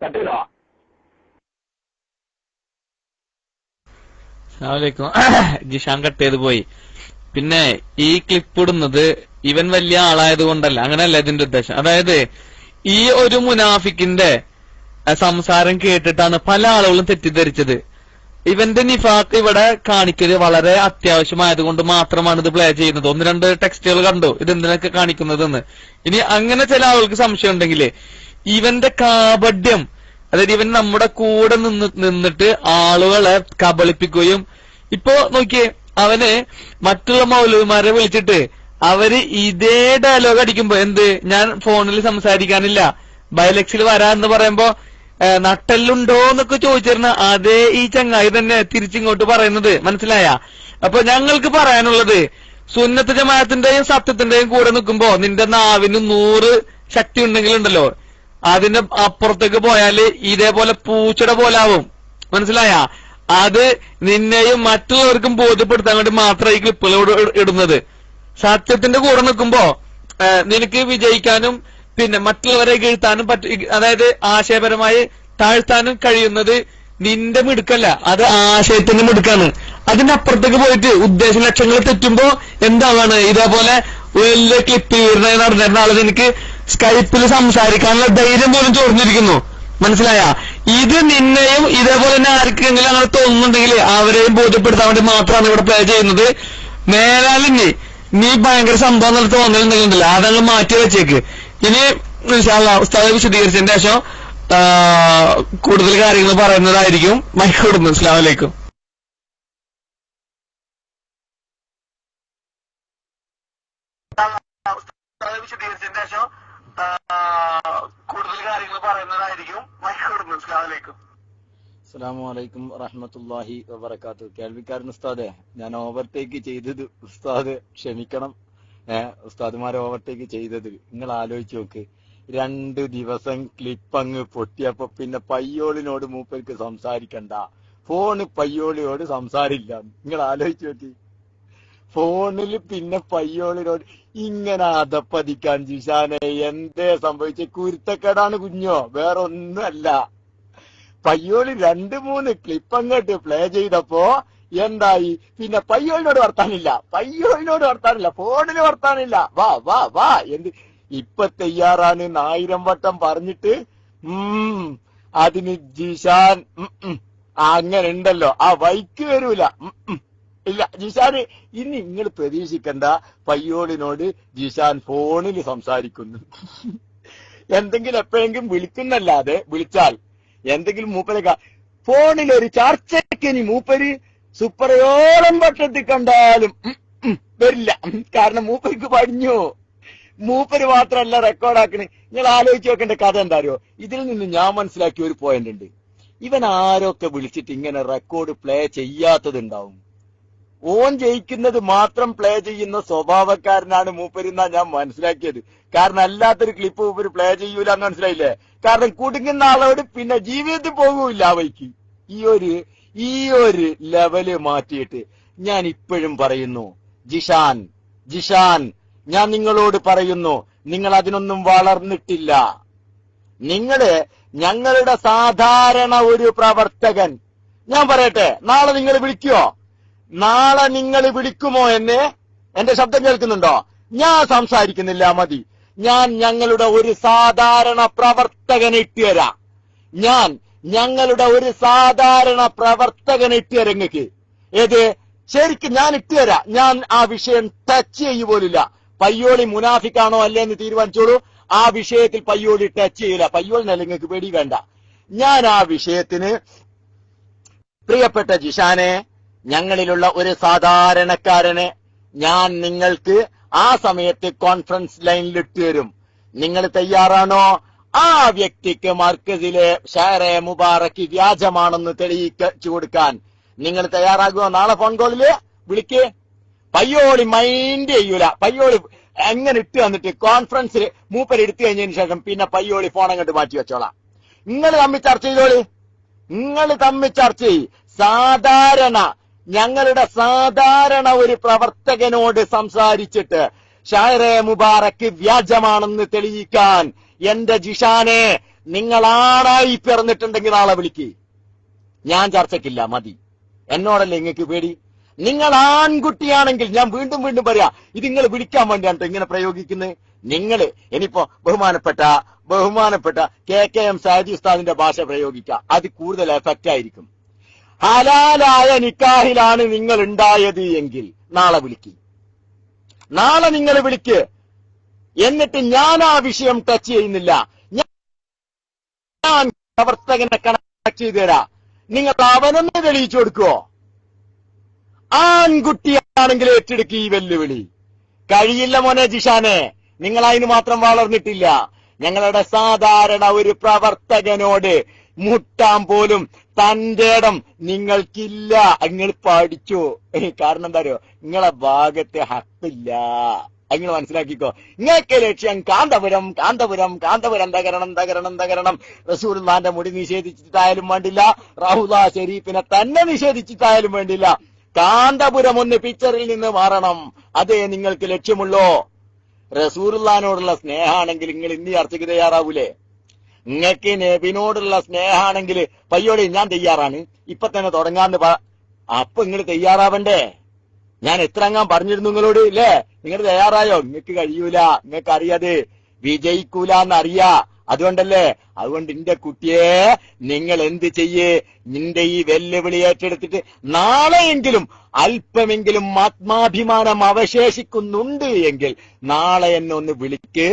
S5: തട്ടിലോ?
S4: ജിഷാൻ കട്ട് ചെയ്ത് പോയി. പിന്നെ ഈ ക്ലിപ്പ് ഇടുന്നത് ഇവൻ വലിയ ആളായത് കൊണ്ടല്ല, അങ്ങനെയല്ല ഇതിന്റെ ഉദ്ദേശം. അതായത് ഈ ഒരു മുനാഫിക്കിന്റെ സംസാരം കേട്ടിട്ടാണ് പല ആളുകളും തെറ്റിദ്ധരിച്ചത്. ഇവന്റെ നിഫാഖ് ഇവിടെ കാണിക്കല് വളരെ അത്യാവശ്യമായതുകൊണ്ട് മാത്രമാണ് ഇത് പ്ലേ ചെയ്യുന്നത്. 1-2 ടെക്സ്റ്റുകൾ കണ്ടു ഇതെന്തിനൊക്കെ കാണിക്കുന്നതെന്ന്. ഇനി അങ്ങനെ ചില ആളുകൾക്ക് സംശയം ഉണ്ടെങ്കിൽ ഇവന്റെ കാപഢ്യം, അതായത് ഇവൻ നമ്മുടെ കൂടെ നിന്നിട്ട് ആളുകളെ കബളിപ്പിക്കുകയും, ഇപ്പൊ നോക്കിയേ, അവന് മറ്റുള്ള മൗലവിമാരെ വിളിച്ചിട്ട് അവര് ഇതേ ഡയലോഗ് അടിക്കുമ്പോ, എന്ത് ഞാൻ ഫോണിൽ സംസാരിക്കാനില്ല, ബയലക്സിൽ വരാന്ന് പറയുമ്പോ നട്ടെല്ലുണ്ടോ എന്നൊക്കെ ചോദിച്ചിരുന്ന അതേ ഈ ചങ്ങായി തന്നെ തിരിച്ചിങ്ങോട്ട് പറയുന്നത് മനസ്സിലായ? അപ്പൊ ഞങ്ങൾക്ക് പറയാനുള്ളത്, സുന്നത്ത് ജമാഅത്തിന്റെയും സത്യത്തിന്റെയും കൂടെ നിൽക്കുമ്പോ നിന്റെ നാവിന് 100 ശക്തി ഉണ്ടെങ്കിലുണ്ടല്ലോ, അതിന്റെ അപ്പുറത്തേക്ക് പോയാല് ഇതേപോലെ പൂച്ചയുടെ പോലാവും. മനസ്സിലായ? അത് നിന്നെയും മറ്റുള്ളവർക്കും ബോധ്യപ്പെടുത്താൻ വേണ്ടി മാത്രം ഈ ക്ലിപ്പുകൾ ഇടുന്നത്. സത്യത്തിന്റെ കൂടെ നിൽക്കുമ്പോ നിനക്ക് വിജയിക്കാനും പിന്നെ മറ്റുള്ളവരെ വീഴ്ത്താനും അതായത് ആശയപരമായി താഴ്ത്താനും കഴിയുന്നത് നിന്റെ മിടുക്കല്ല, അത് ആശയത്തിന്റെ മിടുക്കാണ്. അതിന്റെ അപ്പുറത്തേക്ക് പോയിട്ട് ഉദ്ദേശ ലക്ഷ്യങ്ങൾ തെറ്റുമ്പോ എന്താവാണ്? ഇതേപോലെ വലിയ ക്ലിപ്പ് നടന്നിരുന്ന ആളത് എനിക്ക് സ്കൈപ്പിൽ സംസാരിക്കാനുള്ള ധൈര്യം പോലും ചോർന്നിരിക്കുന്നു. മനസ്സിലായ? ഇത് നിന്നെയും ഇതേപോലെ തന്നെ ആർക്കെങ്കിലും അങ്ങനെ തോന്നുന്നുണ്ടെങ്കിൽ അവരെയും ബോധ്യപ്പെടുത്താൻ വേണ്ടി മാത്രമാണ് ഇവിടെ പ്ലേ ചെയ്യുന്നത്. മേലാലിഞ്ഞ് നീ ഭയങ്കര സംഭവം എന്നുള്ള തോന്നലുണ്ടെങ്കിലല്ല, അതങ്ങ് മാറ്റി വെച്ചേക്ക്. ഇനി ഉസ്താദ് വിശദീകരിച്ചതിന്റെ ശേഷം കൂടുതൽ കാര്യങ്ങൾ പറയുന്നതായിരിക്കും. മൈക്ക് കൊടുക്കുന്നു. അസ്സലാമു അലൈക്കും.
S2: വിശദീകരിച്ചതിന്റെ ശേഷം കൂടുതൽ കാര്യങ്ങൾ പറയുന്നതായിരിക്കും. മൈക്ക് കൊടുക്കുന്നു. അസ്സലാമു അലൈക്കും.
S1: അസ്സലാമു അലൈക്കും വറഹ്മത്തുള്ളാഹി വബറകാതുഹു. കേൾവിക്കാരൻ ഉസ്താദെ, ഞാൻ ഓവർടേക്ക് ചെയ്തത് ഉസ്താദ് ക്ഷമിക്കണം. ഉസ്താദുമാരെ ഓവർടേക്ക് ചെയ്തത് നിങ്ങൾ ആലോചിച്ച് നോക്ക്. 2 ദിവസം ക്ലിപ്പ് അങ്ങ് പൊട്ടിയപ്പോ പിന്നെ പയ്യോളിനോട് മൂപ്പർക്ക് സംസാരിക്കണ്ട, ഫോണ് പയ്യോളിയോട് സംസാരില്ല. നിങ്ങൾ ആലോചിച്ച് നോക്കി. ഫോണിൽ പിന്നെ പയ്യോളിനോട് ഇങ്ങനെ അതപ്പതിക്കാൻ ജിഷാനെ എന്തേ സംഭവിച്ച? കുരുത്തക്കേടാണ് കുഞ്ഞോ, വേറെ ഒന്നുമല്ല. പയ്യോളി 2-3 ക്ലിപ്പ് അങ്ങോട്ട് പ്ലേ ചെയ്തപ്പോ എന്തായി? പിന്നെ പയ്യോളിനോട് വർത്താനില്ല, ഫോണിൽ വർത്താനില്ല. വാ വാ വാ എന്ത് ഇപ്പൊ തയ്യാറാണ് 1000 വട്ടം പറഞ്ഞിട്ട് അതിന് ജിഷാൻ അങ്ങനെ ഉണ്ടല്ലോ, ആ വൈക്ക് വരൂല. ഇല്ല ജിഷാന് ഇനി നിങ്ങൾ പ്രതീക്ഷിക്കണ്ട, പയ്യോളിനോട് ജിഷാൻ ഫോണിൽ സംസാരിക്കുന്നു. എന്തെങ്കിലും എപ്പോഴെങ്കിലും വിളിക്കുന്നല്ലാതെ, വിളിച്ചാൽ എന്തെങ്കിലും മൂപ്പരെ ഫോണിൽ ഒരു ചർച്ചയ്ക്ക് ഇനി മൂപ്പര് സൂപ്പറയോളം വട്ടത്തിൽ കണ്ടാലും വരില്ല. കാരണം മൂപ്പർക്ക് പഠിഞ്ഞു. മൂപ്പര് മാത്രമല്ല റെക്കോർഡാക്കണേ. നിങ്ങൾ ആലോചിച്ച് നോക്കേണ്ട കഥ എന്താ അറിയോ? ഇതിൽ നിന്ന് ഞാൻ മനസ്സിലാക്കിയ ഒരു പോയിന്റ് ഉണ്ട്. ഇവൻ ആരൊക്കെ വിളിച്ചിട്ട് ഇങ്ങനെ റെക്കോർഡ് പ്ലേ ചെയ്യാത്തതുണ്ടാവും. ഓൻ ജയിക്കുന്നത് മാത്രം പ്ലേ ചെയ്യുന്ന സ്വഭാവക്കാരനാണ് മൂപ്പരെന്നാ ഞാൻ മനസ്സിലാക്കിയത്. കാരണം അല്ലാത്തൊരു ക്ലിപ്പ് മൂപ്പര് പ്ലേ ചെയ്യൂല എന്ന് മനസ്സിലായില്ലേ? കാരണം കുടുങ്ങുന്ന ആളോട് പിന്നെ ജീവിതത്തിൽ പോകൂല്ല ആ വഴിക്ക്. ഈ ഒരു ലെവല് മാറ്റിയിട്ട് ഞാൻ ഇപ്പോഴും പറയുന്നു, ജിഷാൻ ഞാൻ നിങ്ങളോട് പറയുന്നു, നിങ്ങൾ അതിനൊന്നും വളർന്നിട്ടില്ല. ഞങ്ങളുടെ സാധാരണ ഒരു പ്രവർത്തകൻ, ഞാൻ പറയട്ടെ, നാളെ നിങ്ങൾ വിളിക്കുമോ? നാളെ നിങ്ങൾ വിളിക്കുമോ എന്നെ? എന്റെ ശബ്ദം കേൾക്കുന്നുണ്ടോ? ഞാൻ സംസാരിക്കുന്നില്ല, മതി. ഞാൻ ഞങ്ങളുടെ ഒരു സാധാരണ പ്രവർത്തകനെ ഇട്ടുതരാം. ഞങ്ങളുടെ ഒരു സാധാരണ പ്രവർത്തകനെ ഇട്ടുതരാം നിങ്ങൾക്ക്. ഏത്? ശരിക്കും ഞാൻ ഇട്ടുതരാം. ഞാൻ ആ വിഷയം ടച്ച് ചെയ്യുപോലില്ല. പയ്യോളി മുനാഫിക്കാണോ അല്ലേ എന്ന് തീരുമാനിച്ചോളൂ. ആ വിഷയത്തിൽ പയ്യോളി ടച്ച് ചെയ്യില്ല. പയ്യോളിനല്ല, നിങ്ങൾക്ക് പേടി വേണ്ട. ഞാൻ ആ വിഷയത്തിന്, പ്രിയപ്പെട്ട ജിഷാനെ, ഞങ്ങളിലുള്ള ഒരു സാധാരണക്കാരനെ ഞാൻ നിങ്ങൾക്ക് ആ സമയത്ത് കോൺഫറൻസ് ലൈനിൽ ഇട്ടുതരും. നിങ്ങൾ തയ്യാറാണോ? ആ വ്യക്തിക്ക് മർക്കസിലെ ഷാറെ മുബാറക്ക് വ്യാജമാണെന്ന് തെളിയിച്ചു കൊടുക്കാൻ നിങ്ങൾ തയ്യാറാകുമോ? നാളെ ഫോൺ കോളില് വിളിക്ക്. പയ്യോളി മൈൻഡ് ചെയ്യൂല. പയ്യോളി എങ്ങനെ ഇട്ട് വന്നിട്ട് കോൺഫറൻസിൽ മൂപ്പര് എടുത്തു കഴിഞ്ഞതിന് ശേഷം പിന്നെ പയ്യോളി ഫോൺ അങ്ങോട്ട് മാറ്റി വെച്ചോളാം. നിങ്ങൾ തമ്മിൽ ചർച്ച ചെയ്തോളി. നിങ്ങൾ തമ്മിൽ ചർച്ച ചെയ്യ്. ഞങ്ങളുടെ സാധാരണ ഒരു പ്രവർത്തകനോട് സംസാരിച്ചിട്ട് ഷായറെ മുബാറക്ക് വ്യാജമാണെന്ന് തെളിയിക്കാൻ എന്റെ ജിഷാനെ നിങ്ങളാണായി പിറന്നിട്ടുണ്ടെങ്കിൽ ആളെ വിളിക്ക്. ഞാൻ ചർച്ചയ്ക്കില്ല, മതി. എന്നോടല്ലേ നിങ്ങൾക്ക് പേടി? നിങ്ങൾ ആൺകുട്ടിയാണെങ്കിൽ ഞാൻ വീണ്ടും വീണ്ടും പറയാ, ഇത് നിങ്ങൾ വിളിക്കാൻ വേണ്ടിയാണ് ഇങ്ങനെ പ്രയോഗിക്കുന്നത്. നിങ്ങൾ ഇനിയിപ്പോ ബഹുമാനപ്പെട്ട KKM സാദി ഉസ്താദിന്റെ ഭാഷ പ്രയോഗിക്കുക, അത് കൂടുതൽ എഫക്റ്റ് ആയിരിക്കും. ഹലാലായ നിക്കാഹിലാണ് നിങ്ങൾ ഉണ്ടായത് എങ്കിൽ നാളെ വിളിക്ക്. നാളെ നിങ്ങൾ വിളിക്ക്. എന്നിട്ട് ഞാൻ ആ വിഷയം ടച്ച് ചെയ്യുന്നില്ല. ഞാൻ പ്രവർത്തകനെ കണക്ട് ചെയ്തു തരാം. നിങ്ങൾ അവനൊന്ന് തെളിയിച്ചു കൊടുക്കുവോ? ആൺകുട്ടിയാണെങ്കിൽ ഏറ്റെടുക്കുക ഈ വെല്ലുവിളി. കഴിയില്ല മോനെ ജിഷാനെ, നിങ്ങൾ അതിന് മാത്രം വളർന്നിട്ടില്ല. ഞങ്ങളുടെ സാധാരണ ഒരു പ്രവർത്തകനോട് മുട്ടാൻ പോലും തന്റെ ഇടം നിങ്ങൾക്കില്ല. നിങ്ങൾ പഠിച്ചു. കാരണം എന്താ അറിയോ? നിങ്ങളെ ഭാഗത്ത് ഹക്കില്ല. നിങ്ങൾ മനസ്സിലാക്കിക്കോ. നിങ്ങൾക്ക് ലക്ഷ്യം കാന്തപുരം തകരണം. റസൂലുള്ളാഹിന്റെ മുടി നിഷേധിച്ചിട്ടായാലും വേണ്ടില്ല, റൗള ഷരീഫിനെ തന്നെ നിഷേധിച്ചിട്ടായാലും വേണ്ടില്ല, കാന്തപുരം ഒന്ന് പിക്ചറിൽ നിന്ന് മാറണം. അതേ നിങ്ങൾക്ക് ലക്ഷ്യമുള്ളോ? റസൂലുള്ളാഹിനോടുള്ള സ്നേഹാണെങ്കിൽ നിങ്ങൾ ഇന്ന് ചർച്ചയ്ക്ക് തയ്യാറാവൂലേ? നിങ്ങൾക്ക് നബിനോടുള്ള സ്നേഹാണെങ്കിൽ പയ്യോടെ ഞാൻ തയ്യാറാണ്, ഇപ്പൊ തന്നെ തുടങ്ങാന്ന് അപ്പൊ നിങ്ങൾ തയ്യാറാവണ്ടേ? ഞാൻ എത്രങ്ങാൻ പറഞ്ഞിരുന്നു നിങ്ങളോട്, ഇല്ലേ? നിങ്ങൾ തയ്യാറായോ? നിങ്ങൾക്ക് കഴിയൂല, നിങ്ങൾക്ക് അറിയാതെ വിജയിക്കൂല എന്നറിയാ. അതുകൊണ്ട് എന്റെ കുട്ടിയെ നിങ്ങൾ എന്ത് ചെയ്യേ? നിന്റെ ഈ വെല്ലുവിളി ഏറ്റെടുത്തിട്ട് നാളെയെങ്കിലും അല്പമെങ്കിലും ആത്മാഭിമാനം അവശേഷിക്കുന്നുണ്ട് എങ്കിൽ നാളെ എന്നെ ഒന്ന് വിളിക്ക്.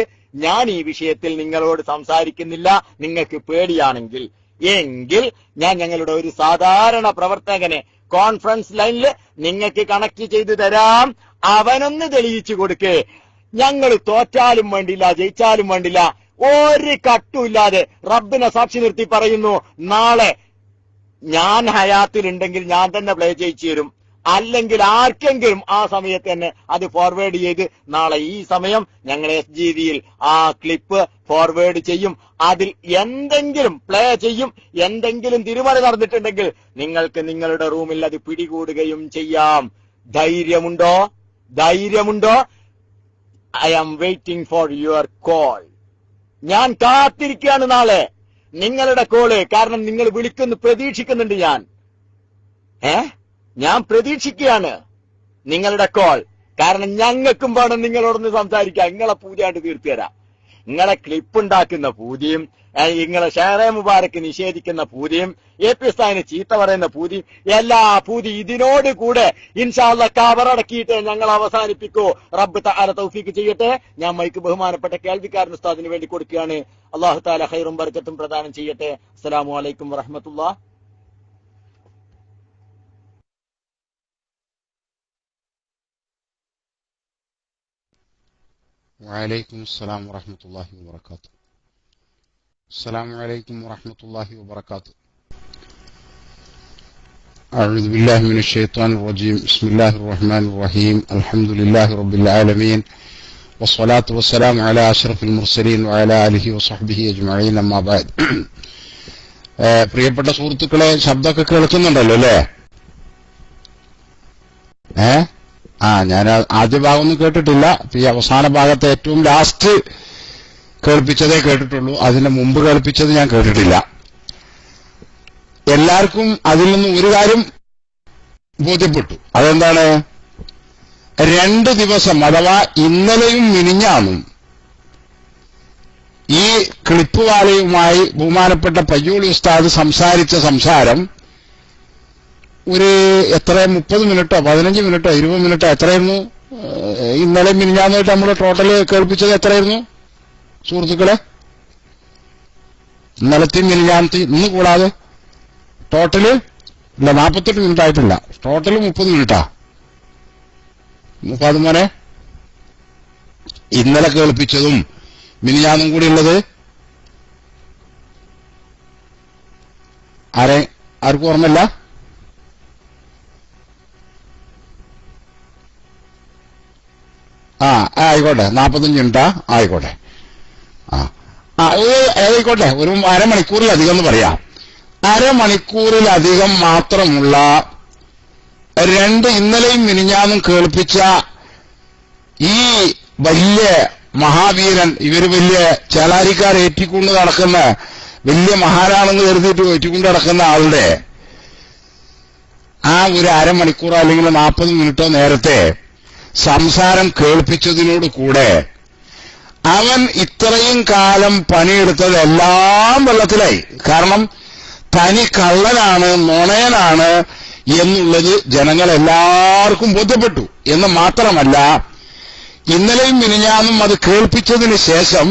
S1: ഞാൻ ഈ വിഷയത്തിൽ നിങ്ങളോട് സംസാരിക്കുന്നില്ല, നിങ്ങൾക്ക് പേടിയാണെങ്കിൽ. എങ്കിൽ ഞാൻ ഞങ്ങളുടെ ഒരു സാധാരണ പ്രവർത്തകനെ കോൺഫറൻസ് ലൈനിൽ നിങ്ങൾക്ക് കണക്ട് ചെയ്തു തരാം. അവനൊന്ന് തെളിയിച്ചു കൊടുക്കേ. ഞങ്ങൾ തോറ്റാലും വേണ്ടില്ല, ജയിച്ചാലും വേണ്ടില്ല, ഒരു കട്ടുമില്ലാതെ റബ്ബിനെ സാക്ഷി നിർത്തി പറയുന്നു, നാളെ ഞാൻ ഹയാത്തിലുണ്ടെങ്കിൽ ഞാൻ തന്നെ പ്ലേ ചെയ്യിച്ചു തരും. അല്ലെങ്കിൽ ആർക്കെങ്കിലും ആ സമയത്ത് തന്നെ അത് ഫോർവേഡ് ചെയ്ത് നാളെ ഈ സമയം ഞങ്ങൾ SGVയിൽ ആ ക്ലിപ്പ് ഫോർവേഡ് ചെയ്യും. അതിൽ എന്തെങ്കിലും പ്ലേ ചെയ്യും. എന്തെങ്കിലും തിരുമറി നടന്നിട്ടുണ്ടെങ്കിൽ നിങ്ങൾക്ക് നിങ്ങളുടെ റൂമിൽ അത് പിടികൂടുകയും ചെയ്യാം. ധൈര്യമുണ്ടോ? I am waiting for your call. ഞാൻ കാത്തിരിക്കുകയാണ് നാളെ നിങ്ങളുടെ കോള്. കാരണം നിങ്ങൾ വിളിക്കുന്നു, പ്രതീക്ഷിക്കുന്നുണ്ട്. ഞാൻ പ്രതീക്ഷിക്കുകയാണ് നിങ്ങളുടെ കോൾ. കാരണം ഞങ്ങൾക്കും വേണം നിങ്ങളോടൊന്ന് സംസാരിക്കാം. നിങ്ങളെ പൂജയായിട്ട് തീർത്തു തരാം. നിങ്ങളെ ക്ലിപ്പ് ഉണ്ടാക്കുന്ന പൂതിയും, നിങ്ങളെ ഷായറെ മുബാറക്ക് നിഷേധിക്കുന്ന പൂതിയും, AP ഉസ്താദിനെ ചീത്ത പറയുന്ന പൂതിയും, എല്ലാ പൂതി ഇതിനോട് കൂടെ ഇൻഷാ അല്ലാഹ് കബറടക്കിയിട്ട് ഞങ്ങൾ അവസാനിപ്പിക്കൂ. റബ്ബ് തആല തൗഫീഖ് ചെയ്യട്ടെ. ഞാൻ മൈക്ക് ബഹുമാനപ്പെട്ട കേൾവിക്കാരൻ ഉസ്താദിന് വേണ്ടി കൊടുക്കുകയാണ്. അല്ലാഹു തആല ഖൈറും ബർക്കത്തും പ്രദാനം ചെയ്യട്ടെ. അസ്സലാമു അലൈക്കും വറഹ്മത്തുള്ളാഹി.
S6: وعليكم السلام ورحمة الله وبركاته. السلام عليكم ورحمة الله وبركاته. أعوذ بالله من الشيطان الرجيم. بسم الله الرحمن الرحيم. الحمد لله رب العالمين، والصلاة والسلام على أشرف المرسلين وعلى آله وصحبه أجمعين. أما بعد. പ്രിയപ്പെട്ട സുഹൃത്തുക്കളെ, ശബ്ദമൊക്കെ കേൾക്കുന്നുണ്ടല്ലോ അല്ലേ? ഞാൻ ആദ്യ ഭാഗമൊന്നും കേട്ടിട്ടില്ല. ഈ അവസാന ഭാഗത്തെ ഏറ്റവും ലാസ്റ്റ് കേൾപ്പിച്ചതേ കേട്ടിട്ടുള്ളൂ. അതിന്റെ മുമ്പ് കേൾപ്പിച്ചത് ഞാൻ കേട്ടിട്ടില്ല. എല്ലാവർക്കും അതിൽ നിന്ന് ഒരു കാര്യം ബോധ്യപ്പെട്ടു. അതെന്താണ്? 2 ദിവസം അഥവാ ഇന്നലെയും മിനിഞ്ഞാന്നും ഈ ക്ലിപ്പ് വാലയുമായി ബഹുമാനപ്പെട്ട പയ്യോളി ഉസ്താദ് സംസാരിച്ച സംസാരം ഒരു 30 മിനിറ്റോ 15 മിനിറ്റോ 20 മിനിറ്റോ എത്രയായിരുന്നു? ഇന്നലെ മിനിഞ്ഞാന്നായിട്ട് നമ്മൾ ടോട്ടൽ കേൾപ്പിച്ചത് എത്രയായിരുന്നു സുഹൃത്തുക്കളെ? ഇന്നലത്തെയും മിനിഞ്ഞാന്നത്തെയും ഇന്ന് കൂടാതെ ടോട്ടല് ഇല്ല, 48 മിനിറ്റ് ആയിട്ടില്ല. ടോട്ടല് 30 മിനിറ്റാ. മോനെ, ഇന്നലെ കേൾപ്പിച്ചതും മിനിഞ്ഞാന്നും കൂടി ഉള്ളത് ആർക്കും ഓർമ്മയില്ല? ആയിക്കോട്ടെ, 45 മിനിറ്റാ, ആയിക്കോട്ടെ. ആയിക്കോട്ടെ, ഒരു അരമണിക്കൂറിലധികം എന്ന് പറയാം. അരമണിക്കൂറിലധികം മാത്രമുള്ള ഇന്നലെയും മിനിഞ്ഞാന്നും കേൾപ്പിച്ച ഈ വലിയ മഹാവീരൻ, ഇവര് വലിയ ചേലാരിക്കാർ ഏറ്റിക്കൊണ്ട് നടക്കുന്ന വലിയ മഹാനാണെന്ന് കരുതിയിട്ട് ഏറ്റിക്കൊണ്ട് നടക്കുന്ന ആളുടെ ആ ഒരു അരമണിക്കൂറോ അല്ലെങ്കിൽ 40 മിനിറ്റോ നേരത്തെ സംസാരം കേൾപ്പിച്ചതിനോട് കൂടെ അവൻ ഇത്രയും കാലം പണിയെടുത്തതെല്ലാം വെള്ളത്തിലായി. കാരണം തനി കള്ളനാണ്, നുണയനാണ് എന്നുള്ളത് ജനങ്ങളെല്ലാവർക്കും ബോധ്യപ്പെട്ടു എന്ന് മാത്രമല്ല, ഇന്നലെയും മിനിഞ്ഞാന്നും അത് കേൾപ്പിച്ചതിന് ശേഷം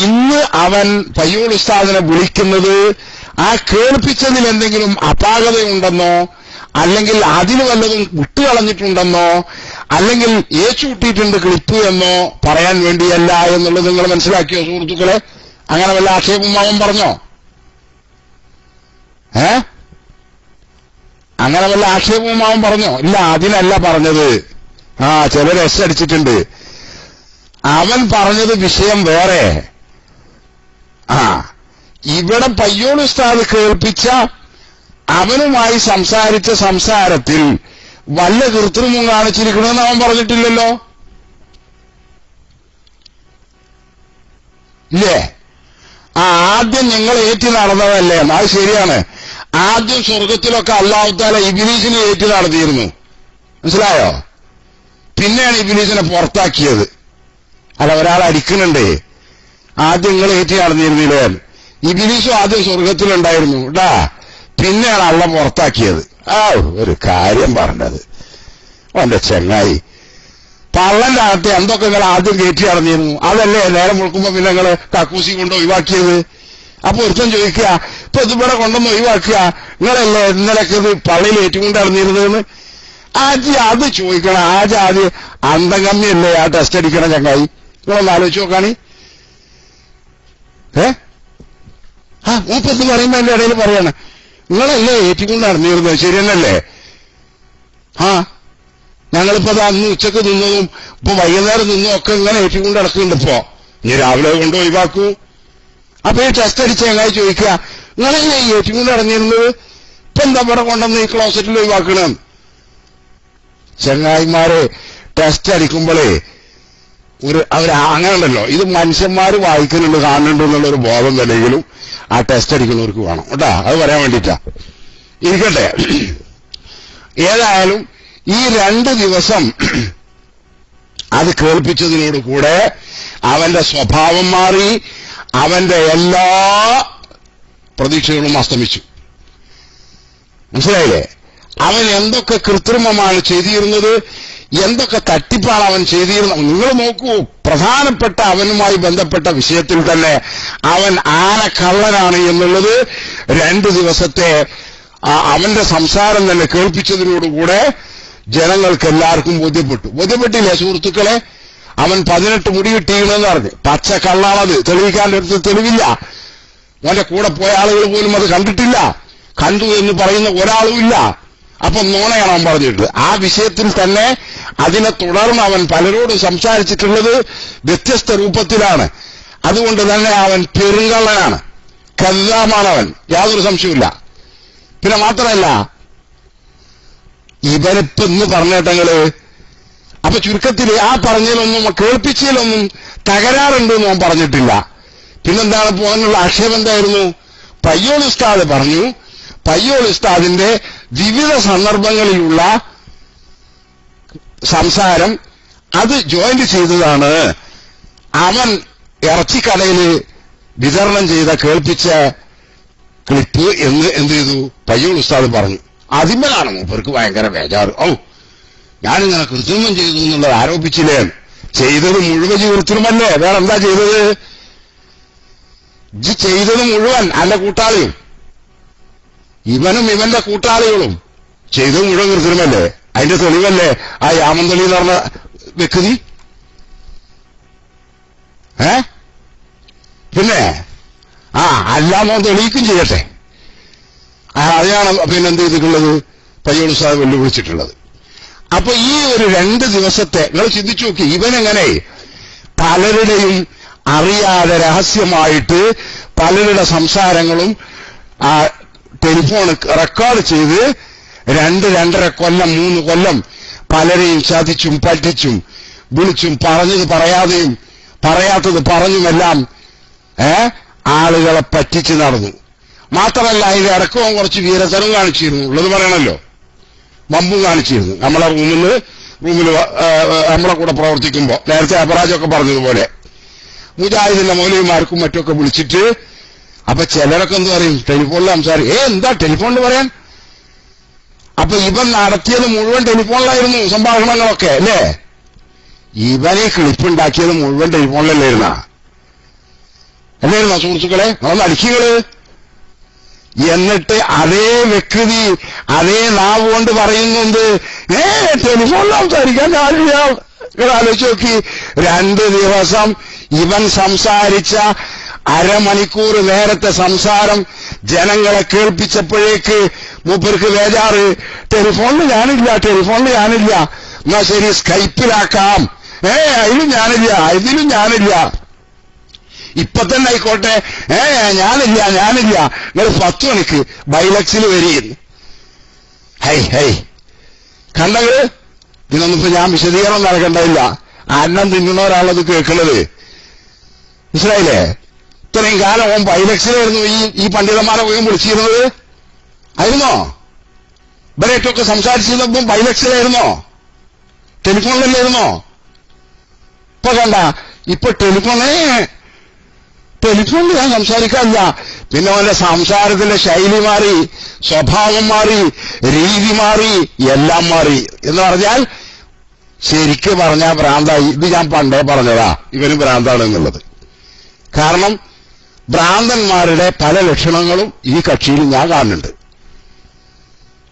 S6: ഇന്ന് അവൻ പയ്യോൾ ഉസ്താദിനെ വിളിക്കുന്നത് ആ കേൾപ്പിച്ചതിൽ എന്തെങ്കിലും അപാകതയുണ്ടെന്നോ അല്ലെങ്കിൽ അതിന് വല്ലതും വിട്ടുകളഞ്ഞിട്ടുണ്ടെന്നോ അല്ലെങ്കിൽ ഏച്ചുകൂട്ടിയിട്ടുണ്ട് ക്ലിപ്പ് എന്നോ പറയാൻ വേണ്ടിയല്ല എന്നുള്ളത് നിങ്ങൾ മനസ്സിലാക്കിയോ സുഹൃത്തുക്കളെ? അങ്ങനെ വല്ല ആക്ഷേപവും അവൻ പറഞ്ഞോ? അങ്ങനെ വല്ല ആക്ഷേപവും അവൻ പറഞ്ഞോ? ഇല്ല, അതിനല്ല പറഞ്ഞത്. ചിലർ എസ് അടിച്ചിട്ടുണ്ട്. അവൻ പറഞ്ഞത് വിഷയം വേറെ. ഇവിടെ പയ്യോൾ ഉസ്താദ് കേൾപ്പിച്ച അവനുമായി സംസാരിച്ച സംസാരത്തിൽ വല്ല കൃത്രിമം കാണിച്ചിരിക്കണമെന്ന് അവൻ പറഞ്ഞിട്ടില്ലല്ലോ, ഇല്ലേ? ആദ്യം നിങ്ങൾ ഏറ്റി നടന്നതല്ലേ? അത് ശരിയാണ്. ആദ്യം സ്വർഗത്തിലൊക്കെ അല്ലാഹു തആല ഇബ്ലീസിനെ ഏറ്റി നടത്തിയിരുന്നു, മനസ്സിലായോ? പിന്നെയാണ് ഇബ്ലീസിനെ പുറത്താക്കിയത്. അല്ല, ഒരാൾ അടിക്കുന്നുണ്ട്, ആദ്യം നിങ്ങൾ ഏറ്റി നടന്നിരുന്നില്ലേ? ഇബ്ലീസും ആദ്യം സ്വർഗത്തിലുണ്ടായിരുന്നു കേട്ടാ, പിന്നെയാണ് അള്ള പുറത്താക്കിയത്. ഒരു കാര്യം പറഞ്ഞത് അവന്റെ ചെങ്ങായി, പള്ളന്റെ അകത്ത് എന്തൊക്കെ നിങ്ങൾ ആദ്യം കയറ്റി നടന്നിരുന്നു, അതല്ലേ നേരം മുഴുക്കുമ്പോ പിന്നെ നിങ്ങള് കക്കൂസി കൊണ്ട് ഒഴിവാക്കിയത്? അപ്പൊ ഒരുത്തൻ ചോദിക്കുക, ഇപ്പൊ ഇതിവിടെ കൊണ്ടൊന്ന് ഒഴിവാക്കുക, നിങ്ങളല്ലേ ഇന്നലൊക്കെ ഇത് പള്ളിയിൽ ഏറ്റുകൊണ്ട് നടന്നിരുന്നതെന്ന്. അത് ചോദിക്കണം. ആദ്യം അന്തംഗമ്യല്ലേ ആ ടെസ്റ്റ് അടിക്കണം ചങ്ങായി? നിങ്ങളൊന്ന് ആലോചിച്ച് നോക്കാണി. മൂപ്പത്ത് പറയുമ്പോ എന്റെ ഇടയിൽ പറയാണ്, നിങ്ങളല്ലേ ഏറ്റിക്കൊണ്ട് നടന്നിരുന്നത്, ശരിയെന്നല്ലേ? ഞങ്ങളിപ്പോ അന്ന് ഉച്ചക്ക് നിന്നതും ഇപ്പൊ വൈകുന്നേരം നിന്നും ഒക്കെ ഇങ്ങനെ ഏറ്റിക്കൊണ്ട് നടക്കുന്നുണ്ട്. ഇപ്പോ ഇനി രാവിലെ കൊണ്ട് ഒഴിവാക്കൂ. അപ്പൊ ഈ ടെസ്റ്റ് അടിച്ച ചങ്ങായി ചോദിക്കുക, നിങ്ങളല്ലേ ഏറ്റിക്കൊണ്ട് നടന്നിരുന്നത്, ഇപ്പൊ എന്താ ഇവിടെ കൊണ്ടുവന്ന് ഈ ക്ലോസറ്റിൽ ഒഴിവാക്കണം? ചങ്ങായിമാരെ ടെസ്റ്റ് അടിക്കുമ്പോഴേ അങ്ങനെ ഉണ്ടല്ലോ, ഇത് മനുഷ്യന്മാര് വായിക്കുന്നുണ്ട്, കാണുന്നുണ്ട് എന്നുള്ളൊരു ബോധം തന്നെങ്കിലും ആ ടെസ്റ്റ് അടിക്കുന്നവർക്ക് വേണം കേട്ടാ. അത് പറയാൻ വേണ്ടിയിട്ടാ. ഇരിക്കട്ടെ, ഏതായാലും ഈ 2 ദിവസം അത് കേൾപ്പിച്ചതിനോട് കൂടെ അവന്റെ സ്വഭാവം മാറി, അവന്റെ എല്ലാ പ്രതീക്ഷകളും അസ്തമിച്ചു. മനസ്സിലായില്ലേ? അവൻ എന്തൊക്കെ കൃത്രിമമാണ് ചെയ്തിരുന്നത്, എന്തൊക്കെ തട്ടിപ്പാണ് അവൻ ചെയ്തിരുന്നത്. നിങ്ങൾ നോക്കൂ, പ്രധാനപ്പെട്ട അവനുമായി ബന്ധപ്പെട്ട വിഷയത്തിൽ തന്നെ അവൻ ആനക്കള്ളനാണ് എന്നുള്ളത് 2 ദിവസത്തെ അവന്റെ സംസാരം തന്നെ കേൾപ്പിച്ചതിനോടുകൂടെ ജനങ്ങൾക്ക് എല്ലാവർക്കും ബോധ്യപ്പെട്ടില്ലേ സുഹൃത്തുക്കളെ? അവൻ 18 മുടി കിട്ടിയെന്ന് പറഞ്ഞ് പച്ചക്കള്ളാണത്, തെളിയിക്കാൻ എടുത്ത് തെളിവില്ല. അവന്റെ കൂടെ പോയ ആളുകൾ പോലും അത് കണ്ടിട്ടില്ല, കണ്ടു എന്ന് പറയുന്ന ഒരാളുമില്ല. അപ്പൊ നോണയാണ് അവൻ പറഞ്ഞിട്ട്. ആ വിഷയത്തിൽ തന്നെ അതിനെ തുടർന്ന് അവൻ പലരോടും സംസാരിച്ചിട്ടുള്ളത് വ്യത്യസ്ത രൂപത്തിലാണ്. അതുകൊണ്ട് തന്നെ അവൻ പെരുങ്കള്ളനാണ്, കദ്ദാബാണവൻ, യാതൊരു സംശയമില്ല. പിന്നെ മാത്രമല്ല, ഇവനിപ്പോ ഇന്ന് പറഞ്ഞേട്ടങ്ങള് അപ്പൊ ചുരുക്കത്തില് ആ പറഞ്ഞതിലൊന്നും കേൾപ്പിച്ചതിലൊന്നും തകരാറുണ്ടെന്ന് അവൻ പറഞ്ഞിട്ടില്ല. പിന്നെന്താണ് പോകാനുള്ള ആക്ഷേപം? എന്തായിരുന്നു? പയ്യോൾ ഉസ്താദ് പറഞ്ഞു, പയ്യോൾ ഉസ്താദിന്റെ വിവിധ സന്ദർഭങ്ങളിലുള്ള സംസാരം അത് ജോയിന്റ് ചെയ്തതാണ് അവൻ ഇറച്ചിക്കടയിൽ വിതരണം ചെയ്ത കേൾപ്പിച്ച ക്ലിപ്പ് എന്ന് എന്ത് ചെയ്തു പയ്യോൾ ഉസ്താദ് പറഞ്ഞു. അതിന്മേലാണ് മൂപ്പർക്ക് ഭയങ്കര ബേജാറ്. ഞാനിങ്ങനെ കൃത്രിമം ചെയ്തു എന്നുള്ളത് ആരോപിച്ചില്ലേ? ചെയ്തത് മുഴുവൻ കൃത്രിമല്ലേ? വേറെ എന്താ ചെയ്തത്? ചെയ്തത് മുഴുവൻ അല്ല കൂട്ടാളിയും, ഇവനും ഇവന്റെ കൂട്ടാളികളും ചെയ്തത് മുഴുവൻ കൃത്രിമല്ലേ? അതിന്റെ തെളിവല്ലേ ആ യാമന്തളി എന്ന് പറഞ്ഞ വ്യക്തി? പിന്നെ അല്ലാമോ തെളിയിക്കും ചെയ്യട്ടെ. അതിനാണ് പിന്നെന്ത് ചെയ്തിട്ടുള്ളത്? പയ്യോൾ ഉസ്താദ് വെല്ലുവിളിച്ചിട്ടുള്ളത്. അപ്പൊ ഈ ഒരു 2 ദിവസത്തെ നിങ്ങൾ ചിന്തിച്ചു നോക്കി, ഇവനെങ്ങനെ പലരുടെയും അറിയാതെ രഹസ്യമായിട്ട് പലരുടെ സംസാരങ്ങളും ടെലിഫോൺ റെക്കോർഡ് ചെയ്ത് 2-2.5 കൊല്ലം 3 കൊല്ലം പലരെയും ചതിച്ചും പറ്റിച്ചും വിളിച്ചും പറഞ്ഞത് പറയാതെയും പറയാത്തത് പറഞ്ഞുമെല്ലാം ആളുകളെ പറ്റിച്ച് നടന്നു. മാത്രമല്ല അതിന്റെ ഇടക്കവും കുറച്ച് വീരതരം കാണിച്ചിരുന്നു, ഉള്ളത് പറയണല്ലോ, വമ്പും കാണിച്ചിരുന്നു. നമ്മളെ റൂമിൽ നമ്മളെ കൂടെ പ്രവർത്തിക്കുമ്പോ നേരത്തെ അപരാജമൊക്കെ പറഞ്ഞതുപോലെ മുജാഹിദിന്റെ മൗലവിമാർക്കും മറ്റൊക്കെ വിളിച്ചിട്ട്, അപ്പൊ ചിലരൊക്കെ എന്ത് പറയും, ടെലിഫോണിൽ സംസാരിക്കും. എന്താ ടെലിഫോണിൽ പറയാൻ? അപ്പൊ ഇവൻ നടത്തിയത് മുഴുവൻ ടെലിഫോണിലായിരുന്നു സംഭാഷണങ്ങളൊക്കെ അല്ലേ? ഇവനെ ക്ലിപ്പുണ്ടാക്കിയത് മുഴുവൻ ടെലിഫോണിലല്ലായിരുന്ന അല്ലായിരുന്നോ സുഹൃത്തുക്കളെ? നമ്മളൊന്ന് അടിക്കുകള്. എന്നിട്ട് അതേ വ്യക്തി അതേ നാവ് കൊണ്ട് പറയുന്നുണ്ട്, ടെലിഫോണിൽ സംസാരിക്കാൻ ഞാനില്ല. ആലോചിച്ച് നോക്കി, 2 ദിവസം ഇവൻ സംസാരിച്ച അരമണിക്കൂർ നേരത്തെ സംസാരം ജനങ്ങളെ കേൾപ്പിച്ചപ്പോഴേക്ക് മൂപ്പർക്ക് ബേജാറ്, ടെലിഫോണിൽ ഞാനില്ല. എന്നാ ശരി സ്കൈപ്പിലാക്കാം, അതിലും ഞാനില്ല, ഇതിലും ഞാനില്ല, ഇപ്പൊ തന്നെ ആയിക്കോട്ടെ, ഞാനില്ല. നിങ്ങൾ 10 മണിക്ക് ബൈലക്സിൽ വരികയെന്ന്. ഹൈ കണ്ടങ്ങള്, ഇതിനൊന്നും ഇപ്പൊ ഞാൻ വിശദീകരണം നൽകേണ്ടതില്ല. അന്നം തിന്നുന്ന ഒരാളത് കേൾക്കുന്നത്, മനസ്സിലായില്ലേ? ഇത്രയും കാലം ഓൻ ബൈലക്സിലായിരുന്നു ഈ പണ്ഡിതന്മാരെ പോയി വിളിച്ചിരുന്നത്. ആയിരുന്നോ? ഇവരേറ്റൊക്കെ സംസാരിച്ചിരുന്നപ്പം ബൈലക്സിലായിരുന്നോ? ടെലിഫോണിലല്ലായിരുന്നോ? ഇപ്പൊ കണ്ട, ഇപ്പൊ ടെലിഫോണിൽ ഞാൻ സംസാരിക്കാനില്ല. പിന്നെ അവന്റെ സംസാരത്തിന്റെ ശൈലി മാറി, സ്വഭാവം മാറി, രീതി മാറി, എല്ലാം മാറി. എന്ന് പറഞ്ഞാൽ ശരിക്ക് പറഞ്ഞാൽ ഭ്രാന്തായി. ഇത് ഞാൻ പണ്ടേ പറഞ്ഞതാ, ഇവന് ഭ്രാന്താണ് എന്നുള്ളത്. കാരണം ഭ്രാന്തന്മാരുടെ പല ലക്ഷണങ്ങളും ഈ കക്ഷിയിൽ ഞാൻ കാണുന്നുണ്ട്.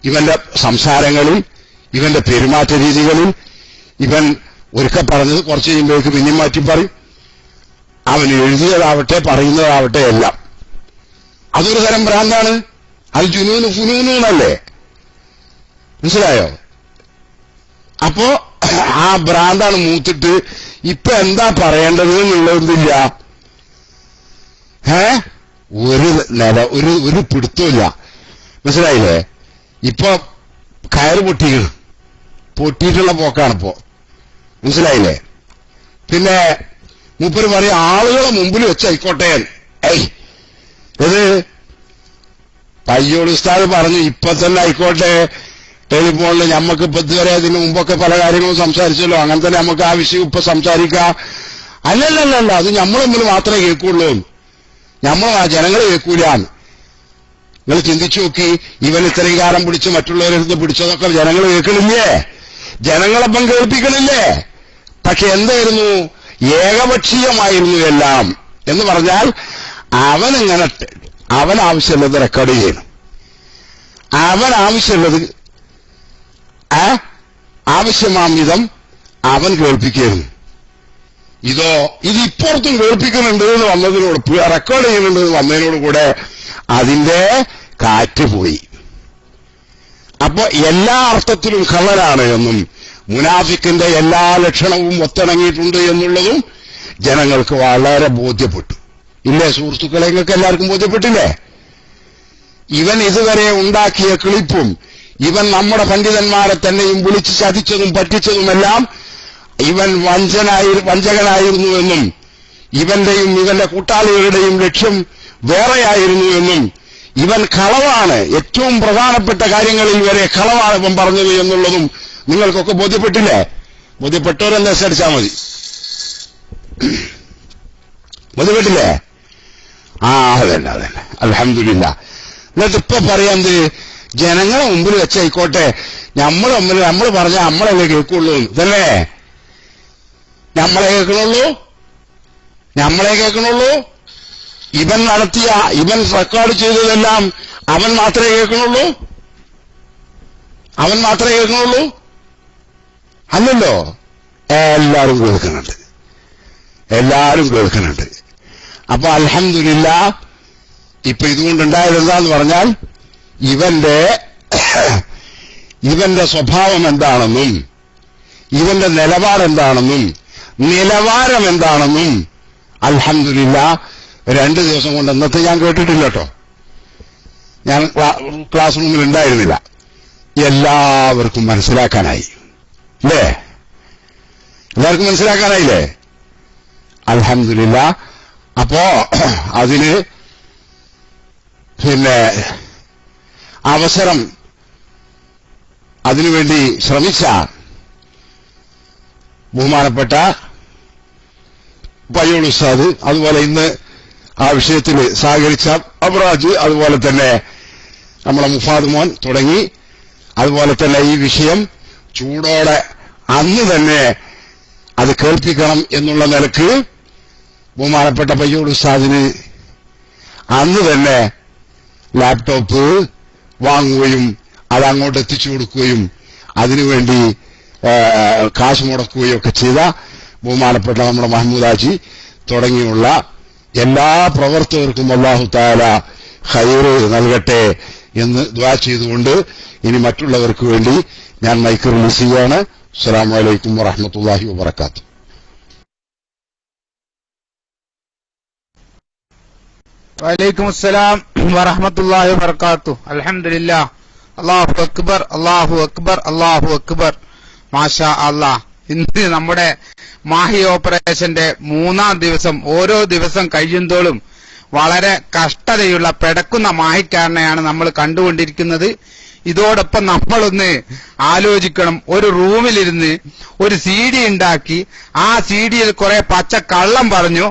S6: ഇവന്റെ സംസാരങ്ങളിൽ, ഇവന്റെ പെരുമാറ്റ രീതികളിൽ. ഇവൻ ഒരിക്കൽ പറഞ്ഞത് കുറച്ച് കഴിയുമ്പോഴേക്ക് പിന്നെയും മാറ്റി പറയും. അവൻ എഴുതിയതാവട്ടെ പറയുന്നതാവട്ടെ എല്ലാം അതൊരു തരം ഭ്രാന്താണ്. അത് ജുനൂന് ഫുനൂനല്ലേ, മനസ്സിലായോ? അപ്പോ ആ ഭ്രാന്താണ് മൂത്തിട്ട് ഇപ്പൊ എന്താ പറയേണ്ടത് എന്നുള്ളതില്ല. ഒരു പിടുത്തമില്ല, മനസ്സിലായില്ലേ? ഇപ്പൊ കയറ് പൊട്ടിയിട്ടുള്ള പോക്കാണിപ്പോ, മനസ്സിലായില്ലേ? പിന്നെ മൂപ്പര് പറയും ആളുകളെ മുമ്പിൽ വെച്ചായിക്കോട്ടെ. ഇത് പയ്യോളി ഉസ്താദ് പറഞ്ഞു ഇപ്പൊ തന്നെ ആയിക്കോട്ടെ ടെലിഫോണിൽ. ഞമ്മക്ക് ഇപ്പൊ ഇതുവരെ അതിന് മുമ്പൊക്കെ പല കാര്യങ്ങളും സംസാരിച്ചല്ലോ, അങ്ങനെ തന്നെ നമുക്ക് ആ വിഷയം ഇപ്പൊ സംസാരിക്കാം. അല്ലല്ലല്ല, അത് നമ്മൾ തമ്മിൽ മാത്രമേ കേൾക്കുള്ളൂ, നമ്മൾ ആ ജനങ്ങൾ കേൾക്കൂല. നിങ്ങൾ ചിന്തിച്ചു നോക്കി, ഇവൻ ഇത്രയും കാലം പിടിച്ച് മറ്റുള്ളവരെടുത്ത് പിടിച്ചതൊക്കെ ജനങ്ങൾ കേൾക്കണില്ലേ? ജനങ്ങളപ്പം കേൾപ്പിക്കണില്ലേ? പക്ഷെ എന്തായിരുന്നു? ഏകപക്ഷീയമായിരുന്നു എല്ലാം. എന്ന് പറഞ്ഞാൽ അവൻ ആവശ്യമുള്ളത് റെക്കോർഡ് ചെയ്യണം, അവൻ ആവശ്യമുള്ളത് ആവശ്യമാം വിധം അവൻ കേൾപ്പിക്കുന്നു. ഇതിപ്പുറത്തും കേൾപ്പിക്കുന്നുണ്ട് എന്ന് വന്നതിനോട്, റെക്കോർഡ് ചെയ്യുന്നുണ്ട് എന്ന് വന്നതിനോടുകൂടെ അതിന്റെ കാറ്റ് പോയി. അപ്പൊ എല്ലാ അർത്ഥത്തിലും കള്ളനാണ് എന്നും മുനാഫിക്കിന്റെ എല്ലാ ലക്ഷണവും ഒത്തിണങ്ങിയിട്ടുണ്ട് എന്നുള്ളതും ജനങ്ങൾക്ക് വളരെ ബോധ്യപ്പെട്ടു. ഇല്ലേ സുഹൃത്തുക്കളെ? നിങ്ങൾക്ക് എല്ലാവർക്കും ബോധ്യപ്പെട്ടില്ലേ? ഇവൻ ഇതുവരെ ഉണ്ടാക്കിയ ക്ലിപ്പും ഇവൻ നമ്മുടെ പണ്ഡിതന്മാരെ തന്നെയും വിളിച്ച് ചതിച്ചതും പറ്റിച്ചതുമെല്ലാം ഇവൻ വഞ്ചകനായിരുന്നു എന്നും ഇവന്റെയും ഇവന്റെ കൂട്ടാളികളുടെയും ലക്ഷ്യം വേറെയായിരുന്നു എന്നും ഇവൻ കളവാണ്, ഏറ്റവും പ്രധാനപ്പെട്ട കാര്യങ്ങളിൽ വരെ കളവാണ് ഇവൻ പറഞ്ഞത് എന്നുള്ളതും നിങ്ങൾക്കൊക്കെ ബോധ്യപ്പെട്ടില്ലേ? ബോധ്യപ്പെട്ടവരെന്താ അടിച്ചാൽ മതി. ബോധ്യപ്പെട്ടില്ലേ? അതന്നെ അൽഹംദുലില്ലാ. എന്നിട്ട് ഇപ്പൊ പറയാന്ത്, ജനങ്ങളെ മുമ്പിൽ വെച്ചായിക്കോട്ടെ, നമ്മൾ പറഞ്ഞാൽ നമ്മളല്ലേ കേൾക്കുള്ളൂ. ഇതല്ലേ നമ്മളെ കേൾക്കണുള്ളൂ. ഇവൻ റെക്കോർഡ് ചെയ്തതെല്ലാം അവൻ മാത്രമേ കേൾക്കണുള്ളൂ. അല്ലല്ലോ, എല്ലാരും കേൾക്കുന്നുണ്ട്. അപ്പൊ അൽഹംദുലില്ലാ, ഇപ്പൊ ഇതുകൊണ്ടുണ്ടായത് എന്താന്ന് പറഞ്ഞാൽ ഇവന്റെ സ്വഭാവം എന്താണെന്നും ഇവന്റെ നിലപാടെന്താണെന്നും നിലവാരം എന്താണെന്നും അൽഹംദുലില്ലാ 2 ദിവസം കൊണ്ട് ഇന്നത്തെ ഞാൻ കേട്ടിട്ടില്ല കേട്ടോ. ഞാൻ ക്ലാസ് റൂമിൽ ഉണ്ടായിരുന്നില്ല. എല്ലാവർക്കും മനസ്സിലാക്കാനായി അല്ലേ? എല്ലാവർക്കും മനസ്സിലാക്കാനായില്ലേ? അൽഹംദുലില്ലാ. അപ്പോ അതിന് അവസരം അതിനുവേണ്ടി ശ്രമിച്ച ബഹുമാനപ്പെട്ട പയ്യോൾ ഉസ്താദ്, അതുപോലെ ഇന്ന് ആ വിഷയത്തിൽ സഹകരിച്ച അബ്രാജ്, അതുപോലെ തന്നെ നമ്മളെ മുഫാദ് മോൻ തുടങ്ങി, അതുപോലെ തന്നെ ഈ വിഷയം ചൂടോടെ അന്ന് തന്നെ അത് കേൾപ്പിക്കണം എന്നുള്ള നിലക്ക് ബഹുമാനപ്പെട്ട പയ്യോൾ ഉസ്താദിന് അന്ന് തന്നെ ലാപ്ടോപ്പ് വാങ്ങുകയും അത് അങ്ങോട്ട് എത്തിച്ചു കൊടുക്കുകയും അതിനുവേണ്ടി കാശ് മുടക്കുകയും ഒക്കെ ചെയ്ത ബഹുമാനപ്പെട്ട നമ്മുടെ മഹ്മൂദ് ഹാജി തുടങ്ങിയുള്ള എല്ലാ പ്രവർത്തകർക്കും അല്ലാഹു തആല ഖൈറ് നൽകട്ടെ എന്ന് ദുആ ചെയ്തുകൊണ്ട് ഇനി മറ്റുള്ളവർക്ക് വേണ്ടി ഞാൻ മൈക്ക് റിലീസ് ചെയ്യാണ്. അസ്സലാമു അലൈക്കും വറഹ്മത്തുള്ളാഹി വബറകാതുഹു.
S7: വഅലൈക്കും അസ്സലാം വറഹ്മത്തുള്ളാഹി വബറകാതുഹു. അൽഹംദുലില്ലാ. അല്ലാഹു അക്ബർ, അല്ലാഹു അക്ബർ, അല്ലാഹു അക്ബർ. മാഷാ അല്ലാഹ്. ഇന്ന് നമ്മുടെ മാഹി ഓപ്പറേഷന്റെ 3-ാം ദിവസം. ഓരോ ദിവസം കഴിയുന്തോളും വളരെ കഷ്ടതയുള്ള പെടക്കുന്ന മാഹിക്കാരനെയാണ് നമ്മൾ കണ്ടുകൊണ്ടിരിക്കുന്നത്. ഇതോടൊപ്പം നമ്മളൊന്ന് ആലോചിക്കണം. ഒരു റൂമിലിരുന്ന് ഒരു CD ഉണ്ടാക്കി ആ CDയിൽ കുറെ പച്ച കള്ളം പറഞ്ഞു.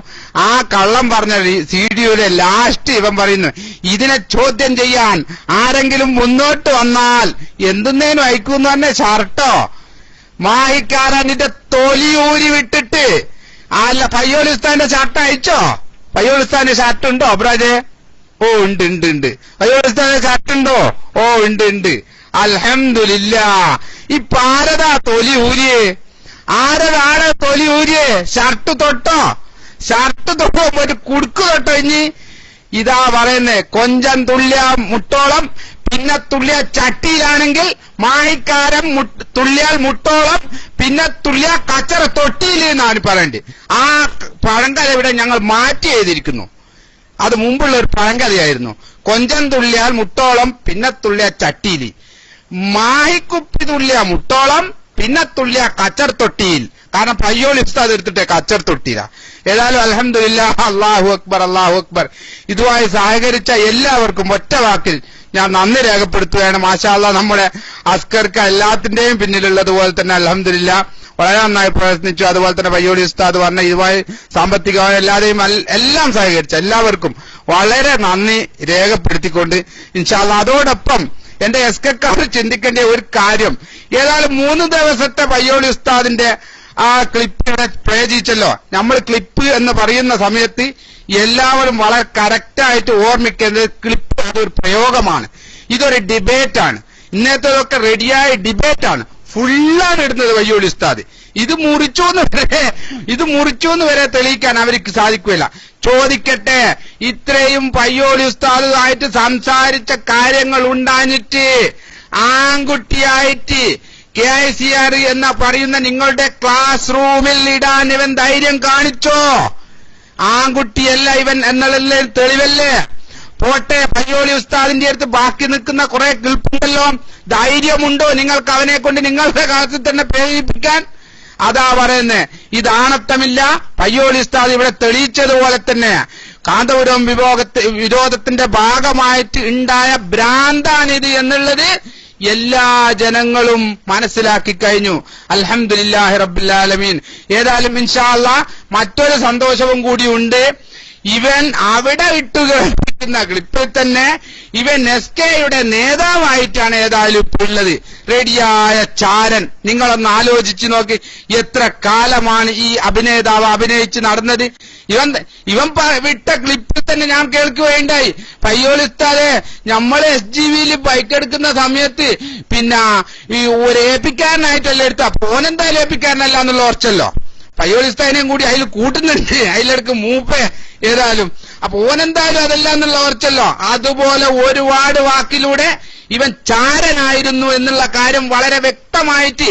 S7: ആ കള്ളം പറഞ്ഞ CDയുടെ ലാസ്റ്റ് ഇവൻ പറയുന്നു, ഇതിനെ ചോദ്യം ചെയ്യാൻ ആരെങ്കിലും മുന്നോട്ട് വന്നാൽ എന്തെന്നേനും അയക്കൂന്ന് തന്നെ ഷർട്ടോ മാഹിക്കാരൻ നിന്റെ തൊലിയൂരി വിട്ടിട്ട് അല്ല പയ്യോലിസ്ഥാന്റെ ഷർട്ട് അയച്ചോ? പയ്യോലിസ്ഥാന്റെ ഷർട്ട് ഉണ്ടോ അബ്രാജെ? ഓ ഉണ്ട് ഉണ്ട് ഉണ്ട്. പയ്യോലിസ്ഥാന്റെ ഷർട്ട് ഉണ്ടോ? ഓ ഉണ്ട് ഉണ്ട്. അൽഹംദുലില്ലാ. ഇപ്പൊ ആരതാ തൊലി ഊരിയേ? ആരതാണ് തൊലി ഊരിയേ? ഷർട്ട് തൊട്ടോ? ഷർട്ട് തൊട്ടോ? ഒരു കുടുക്ക് തൊട്ടോ? ഇനി ഇതാ പറയുന്നേ, കൊഞ്ചം തുള്ളിയ മുട്ടോളം പിന്നെ തുള്ളിയ ചട്ടിയിലാണെങ്കിൽ മാഹിക്കാരൻ തുള്ളിയാൽ മുട്ടോളം പിന്നെ തുള്ളിയ കച്ചറ തൊട്ടിയിൽ എന്നാണ് പറയേണ്ടത്. ആ പഴങ്കഥ ഇവിടെ ഞങ്ങൾ മാറ്റി എഴുതിയിരിക്കുന്നു. അത് മുമ്പുള്ള ഒരു പഴങ്കഥയായിരുന്നു. കൊഞ്ചം തുള്ളിയാൽ മുട്ടോളം പിന്നെ തുള്ളിയ ചട്ടിയിൽ, മാഹിക്കുപ്പി തുള്ളിയ മുട്ടോളം പിന്നെ തുള്ളിയ കച്ചർ തൊട്ടിയിൽ. കാരണം പയ്യോൾ ഉസ്താദ് എടുത്തിട്ട് കച്ചർ തൊട്ടിയില്ല. ഏതായാലും അൽഹംദുലില്ലാ, അല്ലാഹു അക്ബർ, അല്ലാഹു അക്ബർ. ഇതുമായി സഹകരിച്ച എല്ലാവർക്കും ഒറ്റ വാക്കിൽ ഞാൻ നന്ദി രേഖപ്പെടുത്തുകയാണ്. മാഷാ അല്ലാഹ്. നമ്മുടെ അസ്കർക്ക് എല്ലാത്തിന്റെയും പിന്നിലുള്ളതുപോലെ തന്നെ അൽഹംദുലില്ലാ വളരെ നന്നായി പ്രയത്നിച്ചു. അതുപോലെ തന്നെ പയ്യോളി ഉസ്താദ് പറഞ്ഞ ഇതുമായി സാമ്പത്തികമായി എല്ലാവരെയും എല്ലാം സഹകരിച്ച എല്ലാവർക്കും വളരെ നന്ദി രേഖപ്പെടുത്തിക്കൊണ്ട് ഇൻഷാ അല്ലാഹ് അതോടൊപ്പം എന്റെ എസ്കക്കാർ ചിന്തിക്കേണ്ട ഒരു കാര്യം, ഏതായാലും 3 ദിവസത്തെ പയ്യോളി ഉസ്താദിന്റെ ആ ക്ലിപ്പിനെ പ്ലേ ചെയ്യിച്ചല്ലോ. നമ്മൾ ക്ലിപ്പ് എന്ന് പറയുന്ന സമയത്ത് എല്ലാവരും വളരെ കറക്റ്റായിട്ട് ഓർമ്മിക്കേണ്ടത് ക്ലിപ്പ് അതൊരു പ്രയോഗമാണ്, ഇതൊരു ഡിബേറ്റാണ്. ഇന്നത്തേതൊക്കെ റെഡിയായ ഡിബേറ്റാണ്. ഫുള്ളാണ് ഇടുന്നത് പയ്യോളി ഉസ്താദ്. ഇത് മുറിച്ചൂന്ന് വരെ തെളിയിക്കാൻ അവർക്ക് സാധിക്കില്ല. ചോദിക്കട്ടെ, ഇത്രയും പയ്യോളി ഉസ്താദുമായിട്ട് സംസാരിച്ച കാര്യങ്ങൾ ഉണ്ടാഞ്ഞിട്ട് ആൺകുട്ടിയായിട്ട് KICR എന്ന പറയുന്ന നിങ്ങളുടെ ക്ലാസ് റൂമിൽ ഇടാൻ ഇവൻ ധൈര്യം കാണിച്ചോ? ആൺകുട്ടിയല്ല ഇവൻ എന്നുള്ളതിൽ തെളിവല്ലേ? പോട്ടെ, പയ്യോളി ഉസ്താദിന്റെ അടുത്ത് ബാക്കി നിൽക്കുന്ന കുറെ കിൾപ്പുണ്ടല്ലോ. ധൈര്യമുണ്ടോ നിങ്ങൾക്ക് അവനെ കൊണ്ട് നിങ്ങളുടെ ക്ലാസ്സിൽ തന്നെ പ്രേരിപ്പിക്കാൻ? അതാ പറയുന്നേ, ഇതാണത്തമില്ല. പയ്യോളി ഉസ്താദ് ഇവിടെ തെളിയിച്ചതുപോലെ തന്നെ കാന്തപുരം വിരോധത്തിന്റെ ഭാഗമായിട്ട് ഉണ്ടായ ഭ്രാന്താണിത് എന്നുള്ളത് എല്ലാ ജനങ്ങളും മനസ്സിലാക്കി കഴിഞ്ഞു. അൽഹംദുലില്ലാഹി റബ്ബിൽ ആലമീൻ. ഏതായാലും ഇൻഷാ അല്ലാഹ് മറ്റൊരു സന്തോഷവും കൂടിയുണ്ട്. ഇവൻ അവിടെ ഇട്ടുകഴിപ്പിക്കുന്ന ക്ലിപ്പിൽ തന്നെ ഇവൻ SKയുടെ നേതാവായിട്ടാണ് ഏതായാലും ഇപ്പോൾ ഉള്ളത്. റെഡിയായ ചാരൻ. നിങ്ങളൊന്ന് ആലോചിച്ചു നോക്കി, എത്ര കാലമാണ് ഈ അഭിനേതാവ് അഭിനയിച്ച് നടന്നത്? ഇവൻ വിട്ട ക്ലിപ്പിൽ തന്നെ ഞാൻ കേൾക്കുകയുണ്ടായി, പയ്യോളി ഉസ്താദേ നമ്മൾ SGVയിൽ ബൈക്ക് എടുക്കുന്ന സമയത്ത് പിന്നെ ഈ ഒരു ഏപ്പിക്കാരനായിട്ടല്ലേ എടുത്ത, പോനെന്തായാലും ഏപ്പിക്കാരനല്ല എന്നുള്ള ഓർച്ചല്ലോ. പയ്യോളി ഉസ്താദിനെയും കൂടി അതിൽ കൂട്ടുന്നുണ്ട്, അതിലെടുക്ക് മൂപ്പേ ഏതായാലും. അപ്പൊ ഓനെന്തായാലും അതല്ല എന്നുള്ള ഓർച്ചല്ലോ. അതുപോലെ ഒരുപാട് വാക്കിലൂടെ ഇവൻ ചാരനായിരുന്നു എന്നുള്ള കാര്യം വളരെ വ്യക്തമായിട്ട്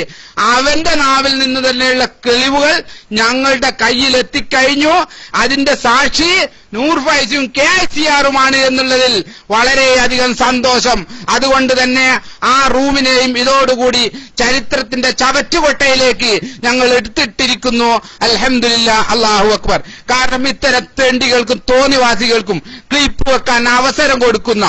S7: അവന്റെ നാവിൽ നിന്ന് തന്നെയുള്ള തെളിവുകൾ ഞങ്ങളുടെ കയ്യിൽ എത്തിക്കഴിഞ്ഞു. അതിന്റെ സാക്ഷി നൂർ ഫൈസും KCR-ഉമാണ് എന്നുള്ളതിൽ വളരെയധികം സന്തോഷം. അതുകൊണ്ട് തന്നെ ആ റൂമിനെയും ഇതോടുകൂടി ചരിത്രത്തിന്റെ ചവറ്റുകൊട്ടയിലേക്ക് ഞങ്ങൾ എടുത്തിട്ടിരിക്കുന്നു. അൽഹംദുലില്ലാ, അല്ലാഹു അക്ബർ. കാരണം ഇത്തരം തെണ്ടികൾക്കും തോന്നിവാസികൾക്കും ക്ലിപ്പ് വെക്കാൻ അവസരം കൊടുക്കുന്ന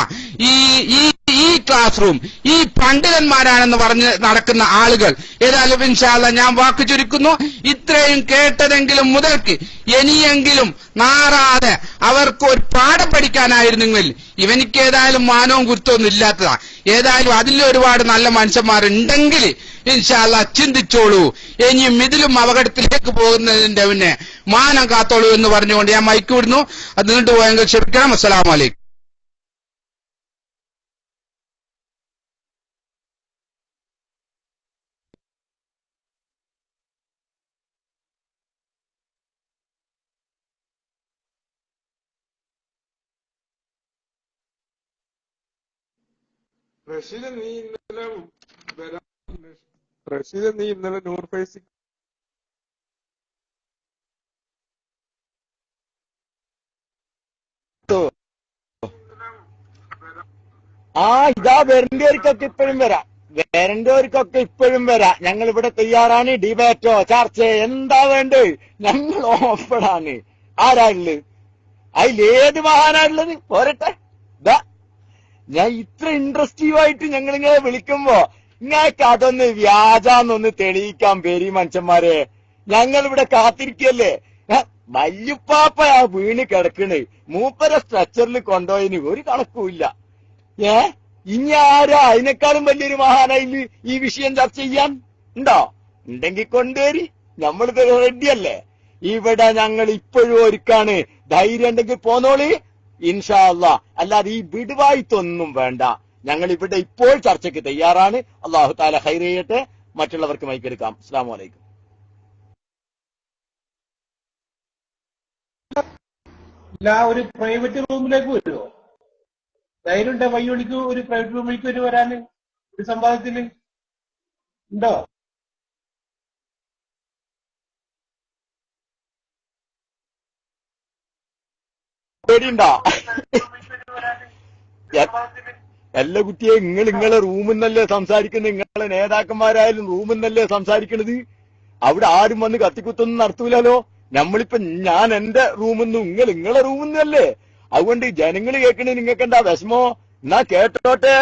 S7: ഈ ക്ലാസ് റൂം ഈ പണ്ഡിതന്മാരാണെന്ന് പറഞ്ഞ് നടക്കുന്ന ആളുകൾ ഏതായാലും ഇൻഷാ അല്ലാഹ് ഞാൻ വാക്ക് ചുരുക്കുന്നു. ഇത്രയും കേട്ടതെങ്കിലും മുതൽക്ക് ഇനിയെങ്കിലും നാറാതെ അവർക്ക് ഒരു പാഠം പഠിക്കാനായിരുന്നെങ്കിൽ ഇവനിക്ക് ഏതായാലും മാനവും കുറ്റമൊന്നും ഇല്ലാത്തതാ. ഏതായാലും അതിൽ ഒരുപാട് നല്ല മനുഷ്യന്മാരുണ്ടെങ്കിൽ ഇൻഷാ അല്ലാഹ് ചിന്തിച്ചോളൂ. ഇനിയും ഇതിലും അപകടത്തിലേക്ക് പോകുന്നതിന്റെ പിന്നെ മാനം കാത്തോളൂ എന്ന് പറഞ്ഞുകൊണ്ട് ഞാൻ മൈക്ക് വിടുന്നു. അത് നീണ്ടുപോയെങ്കിൽ ക്ഷമിക്കണം. അസ്സലാമു അലൈക്കും.
S8: റഷീദ് നീ ഇന്നലെ നൂർ ഫൈസി
S1: ഇതാ വരേണ്ടവർക്കൊക്കെ ഇപ്പോഴും വരാം. ഞങ്ങൾ ഇവിടെ തയ്യാറാണ്. ഡിബേറ്റോ ചർച്ചയോ എന്താ വേണ്ടത്, ഞങ്ങൾ ഓപ്പണാണ്. ആരാണുള്ളത്? അതിലേത് മഹാനാണുള്ളത്? പോരട്ടെ. ഞാൻ ഇത്ര ഇൻട്രസ്റ്റീവായിട്ട് ഞങ്ങളിങ്ങനെ വിളിക്കുമ്പോ ഇങ്ങക്ക് അതൊന്ന് വ്യാജാന്നൊന്ന് തെളിയിക്കാൻ പേരി മനുഷ്യന്മാരെ. ഞങ്ങളിവിടെ കാത്തിരിക്കല്ലേ. വല്യുപ്പാപ്പ ആ വീണ് കിടക്കണ്, മൂപ്പരെ സ്ട്രെച്ചറിൽ കൊണ്ടുപോയതിന് ഒരു കണക്കുമില്ല. ഇനി ആരാ അതിനേക്കാളും വലിയൊരു മഹാനായില് ഈ വിഷയം ചർച്ച ചെയ്യാൻ ഉണ്ടോ? ഉണ്ടെങ്കിൽ കൊണ്ടുവരി, നമ്മളിത് റെഡിയല്ലേ. ഇവിടെ ഞങ്ങൾ ഇപ്പോഴും ഒരുക്കാണ്. ധൈര്യം ഉണ്ടെങ്കിൽ പോന്നോളി ഇൻഷാ അല്ലാഹ്. അല്ലാതെ ഈ വിടുവായിത്തൊന്നും വേണ്ട. ഞങ്ങൾ ഇവിടെ ഇപ്പോൾ ചർച്ചയ്ക്ക് തയ്യാറാണ്. അല്ലാഹു തആല ഖൈർ ചെയ്യട്ടെ. മറ്റുള്ളവർക്ക് മൈക്കെടുക്കാം. അസ്സലാമു അലൈക്കും.
S9: ഒരു പ്രൈവറ്റ് റൂമിലേക്ക് വരുമോ? ധൈര്യമുണ്ടോ വയ്യോളിക്ക് ഒരു പ്രൈവറ്റ് റൂമിലേക്ക് വരാന്? ഒരു സംവാദത്തിന് ഉണ്ടോ?
S1: പേടിയുണ്ടോ? എല്ലാ കുട്ടിയെ നിങ്ങളെ റൂമെന്നല്ലേ സംസാരിക്കുന്നത്. നിങ്ങളെ നേതാക്കന്മാരായാലും റൂമെന്നല്ലേ സംസാരിക്കണത്. അവിടെ ആരും വന്ന് കത്തിക്കുത്തൊന്നും നടത്തൂലല്ലോ. നമ്മളിപ്പോ ഞാൻ എന്റെ റൂമെന്നും നിങ്ങളെ റൂമെന്നല്ലേ. അതുകൊണ്ട് ജനങ്ങൾ കേൾക്കണേ നിങ്ങൾക്ക് എന്താ വിഷമോ? എന്നാ കേട്ടോട്ടെ.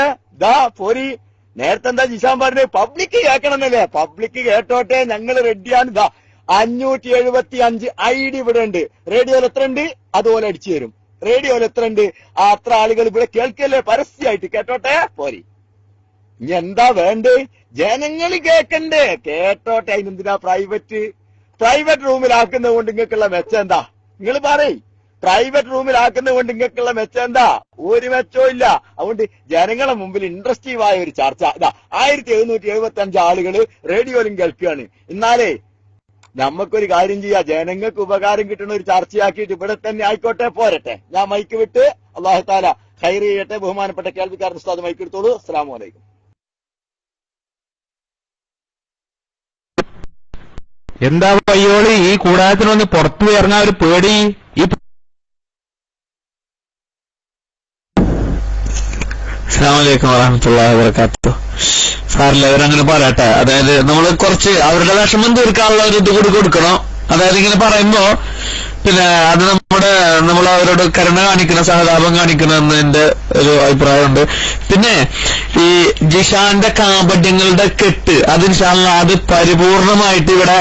S1: പോരി. നേരത്തെ എന്താ ജിഷാൻ പറഞ്ഞത്? പബ്ലിക് കേൾക്കണമെന്നല്ലേ. പബ്ലിക് കേട്ടോട്ടെ. ഞങ്ങൾ റെഡിയാണ്. 575 ID ഇവിടെ ഉണ്ട്. റേഡിയോയിൽ എത്ര ഉണ്ട് അതുപോലെ അടിച്ചു തരും. റേഡിയോയിൽ എത്ര ഉണ്ട് അത്ര ആളുകൾ ഇവിടെ കേൾക്കല്ലേ. പരസ്യമായിട്ട് കേട്ടോട്ടെ. പോരി. ഇനി എന്താ വേണ്ടേ? ജനങ്ങൾ കേൾക്കണ്ടേ? കേട്ടോട്ടെ. അതിനെന്തിനാ പ്രൈവറ്റ് റൂമിലാക്കുന്നത് കൊണ്ട് നിങ്ങൾക്കുള്ള മെച്ചം എന്താ? നിങ്ങൾ പറയ്. പ്രൈവറ്റ് റൂമിലാക്കുന്നത് കൊണ്ട് നിങ്ങൾക്കുള്ള മെച്ചം എന്താ? ഒരു മെച്ചവും ഇല്ല. അതുകൊണ്ട് ജനങ്ങളെ മുമ്പിൽ ഇൻട്രസ്റ്റീവായ ഒരു ചർച്ച. 1775 ആളുകൾ റേഡിയോയിലും കേൾക്കുകയാണ്. എന്നാലേ നമുക്കൊരു കാര്യം ചെയ്യാം. ജനങ്ങൾക്ക് ഉപകാരം കിട്ടുന്ന ഒരു ചർച്ചയാക്കിയിട്ട് ഇവിടെ തന്നെ ആയിക്കോട്ടെ. പോരട്ടെ. ഞാൻ മൈക്ക് വിട്ട്. അല്ലാഹു തആല ഖൈർ ചെയ്യട്ടെ. ബഹുമാനപ്പെട്ട കേൾവിക്കാരൻ ഉസ്താദ് മൈക്ക് എടുത്തോളൂ. അസ്സലാമു അലൈക്കും.
S10: എന്താ പയ്യോളി ഈ കൂടാരത്തിനൊന്ന് പുറത്തു ഇറങ്ങാൻ ഒരു പേടി?
S4: അസ്സലാമു അലൈക്കും വറഹ്മത്തുള്ളാഹി വബറകാതുഹു. സാറില്ല, അവരങ്ങനെ പറയട്ടെ. അതായത് നമ്മൾ കുറച്ച് അവരുടെ വിഷമം തീർക്കാനുള്ള ഒരു ഇത് കൂടി കൊടുക്കണം. അതായത് ഇങ്ങനെ പറയുമ്പോ പിന്നെ അത് നമ്മൾ അവരോട് കരുണ കാണിക്കണം, സഹതാപം കാണിക്കണം എന്നതിന്റെ ഒരു അഭിപ്രായമുണ്ട്. പിന്നെ ഈ ജിഷാന്റെ കാപട്യങ്ങളുടെ കെട്ട് അത് പരിപൂർണമായിട്ട് ഇവിടെ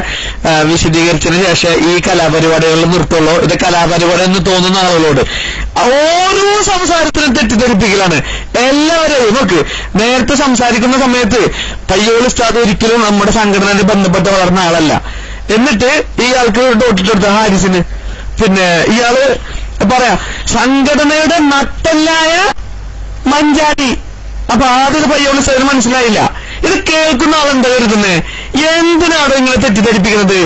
S4: വിശദീകരിച്ചതിന് ശേഷം ഈ കലാപരിപാടികളിൽ നിർത്തുള്ളൂ. ഇത് കലാപരിപാടി എന്ന് തോന്നുന്ന ആളുകളോട് ഓരോ സംസാരത്തിനും തെറ്റിദ്ധരിപ്പിക്കലാണ് എല്ലാവരെയും. നോക്ക്, നേരത്തെ സംസാരിക്കുന്ന സമയത്ത് പയ്യോളി ഉസ്താദ് ഒരിക്കലും നമ്മുടെ സംഘടനയിൽ ബന്ധപ്പെട്ട് വളർന്ന ആളല്ല. എന്നിട്ട് ഇയാൾക്ക് ഡോട്ടിട്ടെടുത്ത ഹാരിസിന് പിന്നെ ഇയാള് പറയാ സംഘടനയുടെ നട്ടെല്ലായ മഞ്ചാടി. അപ്പൊ ആദ്യം പയ്യോളി ഉസ്താദിന് മനസ്സിലായില്ല. ഇത് കേൾക്കുന്ന ആളെന്താ കരുതുന്നത്? എന്തിനാണോ നിങ്ങളെ തെറ്റിദ്ധരിപ്പിക്കുന്നത്?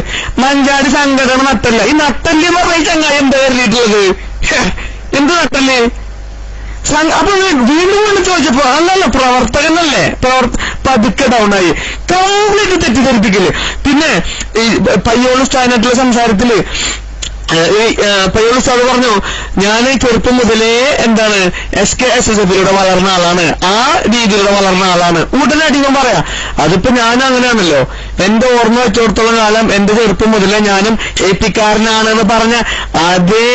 S4: മഞ്ചാടി സംഘടന നട്ടല്ല. ഈ നട്ടല് പറഞ്ഞ ചങ്ങായി എന്താ കരുതിയിട്ടുള്ളത്? എന്ത് നട്ടല്? അപ്പൊ വീണ്ടും ചോദിച്ചപ്പോ അല്ലല്ല പ്രവർത്തകനല്ലേ, പതുക്കെ ഡൗണായി. കംപ്ലീറ്റ് തെറ്റിദ്ധരിപ്പിക്കല്. പിന്നെ ഈ പയ്യോളി ഉസ്താദിനായിട്ടുള്ള സംസാരത്തില് പയ്യോളി സാറ് പറഞ്ഞു, ഞാൻ ചെറുപ്പം മുതലേ എന്താണ് SKSSFിലൂടെ വളർന്ന ആളാണ്, ആ രീതിയിലൂടെ വളർന്ന ആളാണ്. ഉടനടി ഞാൻ പറയാം, അതിപ്പോ ഞാൻ അങ്ങനെയാണല്ലോ. എന്റെ ഓർമ്മ വെച്ചിടത്തോളം കാലം എന്റെ ചെറുപ്പം മുതലേ ഞാനും APക്കാരനാണെന്ന് പറഞ്ഞ അതേ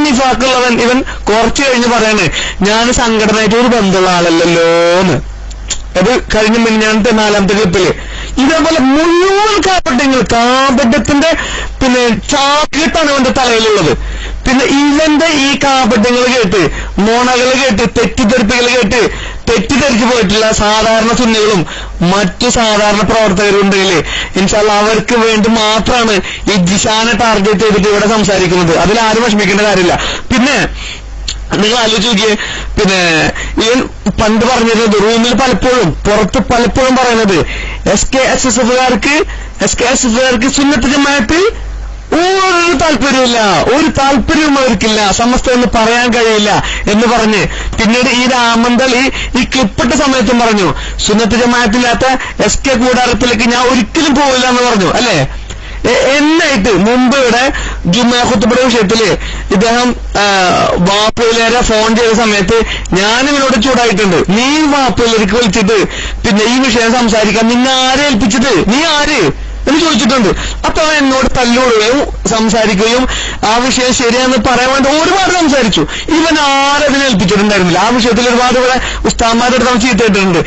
S4: നിഫാക്കുള്ളവൻ ഇവൻ കുറച്ചു കഴിഞ്ഞ് പറയാണ് ഞാൻ സംഘടനയായിട്ട് ഒരു ബന്ധമുള്ള ആളല്ലല്ലോന്ന്. അത് കഴിഞ്ഞ മിനിഞ്ഞാന്നത്തെ 4ാമത്തെ ക്ലിപ്പില് ഇതേപോലെ മുഴുവൻ കാപട്യത്തിന്റെ പിന്നെ ചാക്കിട്ടാണ് അവന്റെ തലയിലുള്ളത്. പിന്നെ ഇവന്റെ ഈ കാപട്യങ്ങൾ കേട്ട്, മോണകൾ കേട്ട്, തെറ്റിദ്ധരിപ്പികൾ കേട്ട് തെറ്റിദ്ധരിച്ചു പോയിട്ടുള്ള സാധാരണ സുന്നികളും മറ്റു സാധാരണ പ്രവർത്തകരും ഉണ്ടെങ്കിൽ ഇൻഷാ അല്ലാഹ് അവർക്ക് വേണ്ടി മാത്രമാണ് ഈ ജിഷാനെ ടാർഗറ്റ് ചെയ്തിട്ട് ഇവിടെ സംസാരിക്കുന്നത്. അതിലാരും വിഷമിക്കേണ്ട കാര്യമില്ല. പിന്നെ നിങ്ങൾ ആലോചിച്ച് നോക്കിയേ, പിന്നെ ഇവൻ പണ്ട് പറഞ്ഞിരുന്നത് റൂമിൽ പലപ്പോഴും പുറത്ത് പലപ്പോഴും പറയുന്നത് SKSSFകാർക്ക് സുന്നത്ത് ജമാഅത്ത് ഒരു താല്പര്യമില്ല, ഒരു താല്പര്യവും അവർക്കില്ല, സമസ്ത എന്ന് പറയാൻ കഴിയില്ല എന്ന് പറഞ്ഞ് പിന്നീട് ഈ രാമന്തൽ ഈ ക്ലിപ്പിട്ട സമയത്തും പറഞ്ഞു സുന്നത്ത് ജമാഅത്തില്ലാത്ത SK കൂടാരത്തിലേക്ക് ഞാൻ ഒരിക്കലും പോവില്ല എന്ന് പറഞ്ഞു അല്ലേ. എന്നായിട്ട് മുമ്പ് ഇവിടെ ജുമാ ഖുത്ബയുടെ വിഷയത്തില് ഇദ്ദേഹം വാപ്പയിലേരെ ഫോൺ ചെയ്ത സമയത്ത് ഞാനിവനോട് ചൂടായിട്ടുണ്ട്. നീ വാപ്പയിലേക്ക് വിളിച്ചിട്ട് പിന്നെ ഈ വിഷയം സംസാരിക്കാൻ നിന്നെ ആരെ ഏൽപ്പിച്ചത്, നീ ആര് എന്ന് ചോദിച്ചിട്ടുണ്ട്. അപ്പൊ അവൻ എന്നോട് തല്ലുകൊള്ളുകയും സംസാരിക്കുകയും ആ വിഷയം ശരിയാണെന്ന് പറയാൻ വേണ്ടി ഒരുപാട് സംസാരിച്ചു. ഇവൻ ആരതിനെ ഏൽപ്പിച്ചിട്ടുണ്ടായിരുന്നില്ല. ആ വിഷയത്തിൽ ഒരുപാട് ഇവിടെ ഉസ്താദ്മാരുടെ നമ്മൾ ചീത്തയിട്ടുണ്ട്.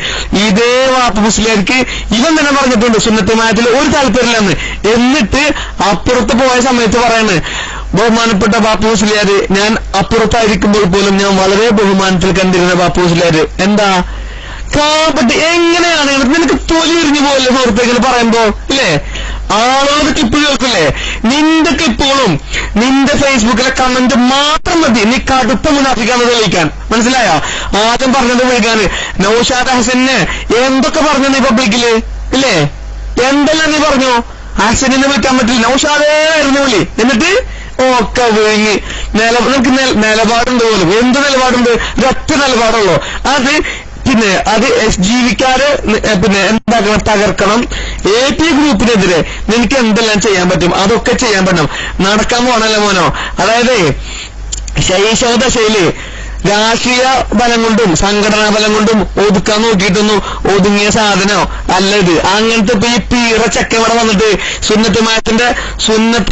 S4: ഇതേ വാപ്പ മുസ്ലിയാർക്ക് ഇവൻ തന്നെ പറഞ്ഞിട്ടുണ്ട് സുന്നത്ത് ജമാഅത്തിൽ ഒരു താല്പര്യമില്ലെന്ന്. എന്നിട്ട് അപ്പുറത്ത് പോയ സമയത്ത് പറയാണ് ബഹുമാനപ്പെട്ട ബാപ്പു മുസ്ലിയാര്, ഞാൻ അപ്പുറത്തായിരിക്കുമ്പോൾ പോലും ഞാൻ വളരെ ബഹുമാനത്തിൽ കണ്ടിരുന്ന ബാപ്പു മുസ്ലിയാര് എന്താ കാപട്യ എങ്ങനെയാണ് നിനക്ക് തൊലി എറിഞ്ഞു പോകല്ലേ സുഹൃത്തുക്കൾ പറയുമ്പോ ഇല്ലേ. ആളുകളുടെ ക്ലിപ്പ് കേൾക്കില്ലേ, നിന്റെ ക്ലിപ്പുകളും നിന്റെ ഫേസ്ബുക്കിലെ കമന്റ് മാത്രം മതി നീ കടുത്ത മുനാഫിക്കാന്ന് തെളിയിക്കാൻ. മനസ്സിലായോ? ആദ്യം പറഞ്ഞത് വിളിക്കാന് നൗഷാദ് ഹസനെ എന്തൊക്കെ പറഞ്ഞു നീ പബ്ലിക്കില് ഇല്ലേ, എന്തെല്ലാം നീ പറഞ്ഞു. ഹസനെ വിളിക്കാൻ പറ്റില്ല, നൗഷാദേ ആയിരുന്നു വിളി. എന്നിട്ട് ഒക്കെ വിഴുങ്ങി നിനക്ക് നിലപാടുണ്ട് പോലും. എന്ത് നിലപാടുണ്ട്? ഒരൊറ്റ നിലപാടുള്ളൂ. പിന്നെ അത് SGVക്കാര് പിന്നെ എന്താക്കണം, തകർക്കണം. AP ഗ്രൂപ്പിനെതിരെ നിനക്ക് എന്തെല്ലാം ചെയ്യാൻ പറ്റും അതൊക്കെ ചെയ്യാൻ പറ്റണം. നടക്കാൻ പോണല്ലോ മോനോ. അതായത് ശൈശവദശയില് രാഷ്ട്രീയ ബലം കൊണ്ടും സംഘടനാ ബലം കൊണ്ടും ഒതുക്കാൻ നോക്കിയിട്ടൊന്നും ഒതുങ്ങിയ സാധനോ അല്ല ഇത്. അങ്ങനത്തെ ഇപ്പൊ ഈ പീറ ചെക്കവിടെ വന്നിട്ട് സുന്നത്ത്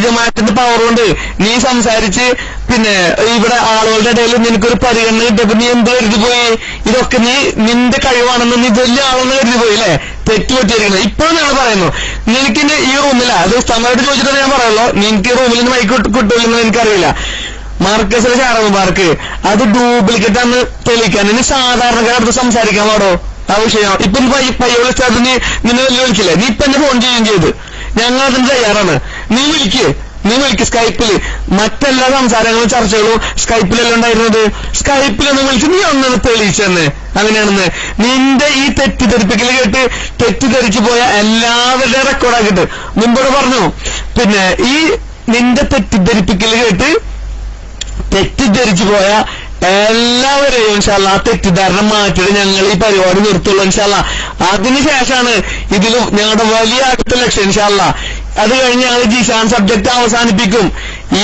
S4: ജമാഅത്തിന്റെ പവർ കൊണ്ട് നീ സംസാരിച്ച് പിന്നെ ഇവിടെ ആളുകളുടെ ഇടയിൽ നിനക്കൊരു പരിഗണന കിട്ടിയപ്പോ നീ എന്ത് കരുതി പോയി? ഇതൊക്കെ നിന്റെ കഴിവാണെന്ന് നീ വലിയ ആളെന്ന് കരുതി പോയി അല്ലേ. തെറ്റുപറ്റിയിരിക്കുന്നത്. ഇപ്പോഴും ഞങ്ങൾ പറയുന്നു നിനക്കിന്റെ ഈ റൂമിലാ, അത് സമയത്ത് ചോദിച്ചിട്ട് ഞാൻ പറയുള്ളൂ, നിനക്ക് ഈ റൂമിൽ നിന്ന് മൈക്ക് കിട്ടില്ലെന്ന് എനിക്കറിയില്ല. മാർക്കസിലെ ഷാറ മുബാർക്ക് അത് ഡ്യൂപ്ലിക്കേറ്റ് ആണെന്ന് തെളിയിക്കാൻ ഇനി സാധാരണക്കാരടുത്ത് സംസാരിക്കാൻ പാടോ ആ വിഷയം? ഇപ്പൊ പയ്യോളി സ്ഥലത്ത് നിന്നെ വിളിക്കില്ലേ, നീ ഇപ്പൊ എന്നെ ഫോൺ ചെയ്യുകയും ചെയ്ത് ഞങ്ങൾ അതിന് തയ്യാറാണ്. നീ വിളിക്ക് സ്കൈപ്പില്. മറ്റെല്ലാ സംസാരങ്ങളും ചർച്ചകളും സ്കൈപ്പിലല്ല ഉണ്ടായിരുന്നത്. സ്കൈപ്പിലൊന്ന് വിളിച്ച് നീ ഒന്നത് തെളിയിച്ചെന്ന് അങ്ങനെയാണെന്ന്. നിന്റെ ഈ തെറ്റിദ്ധരിപ്പിക്കൽ കേട്ട് തെറ്റിദ്ധരിച്ചു പോയ എല്ലാവരുടെ റെക്കോർഡാക്കിയിട്ട് മുമ്പോട് പറഞ്ഞു. പിന്നെ ഈ നിന്റെ തെറ്റിദ്ധരിപ്പിക്കൽ കേട്ട് തെറ്റിദ്ധരിച്ചു പോയ എല്ലാവരെയും ഇൻഷാ അല്ലാഹ് തെറ്റിദ്ധാരണ മാറ്റിയിട്ട് ഞങ്ങൾ ഈ പരിപാടി നിർത്തുള്ളൂ ഇൻഷാ അല്ലാഹ്. അതിനുശേഷമാണ് ഇതിലും ഞങ്ങളുടെ വലിയ അടുത്ത ലക്ഷ്യം ഇൻഷാ അല്ലാഹ്. അത് കഴിഞ്ഞ് ഞങ്ങൾ ജിഷാൻ സബ്ജക്ട് അവസാനിപ്പിക്കും.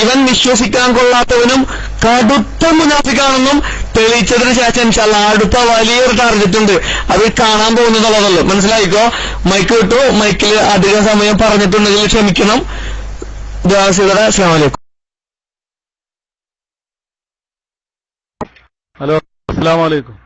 S4: ഇവൻ വിശ്വസിക്കാൻ കൊള്ളാത്തവനും കടുത്ത മുനാഫിക്കാണെന്നും തെളിയിച്ചതിന് ശേഷം ഇൻഷാ അല്ലാഹ് അടുത്ത വലിയൊരു ടാർഗറ്റ് ഉണ്ട്. അത് കാണാൻ പോകുന്നതുള്ളതല്ലോ. മനസ്സിലായിക്കോ? മൈക്ക് കിട്ടു. മൈക്കിൽ അധിക സമയം പറഞ്ഞിട്ടുണ്ടെങ്കിൽ ക്ഷമിക്കണം. അസ്സലാമു അലൈക്കും.
S11: ഹലോ, അസ്സലാമു അലൈക്കും.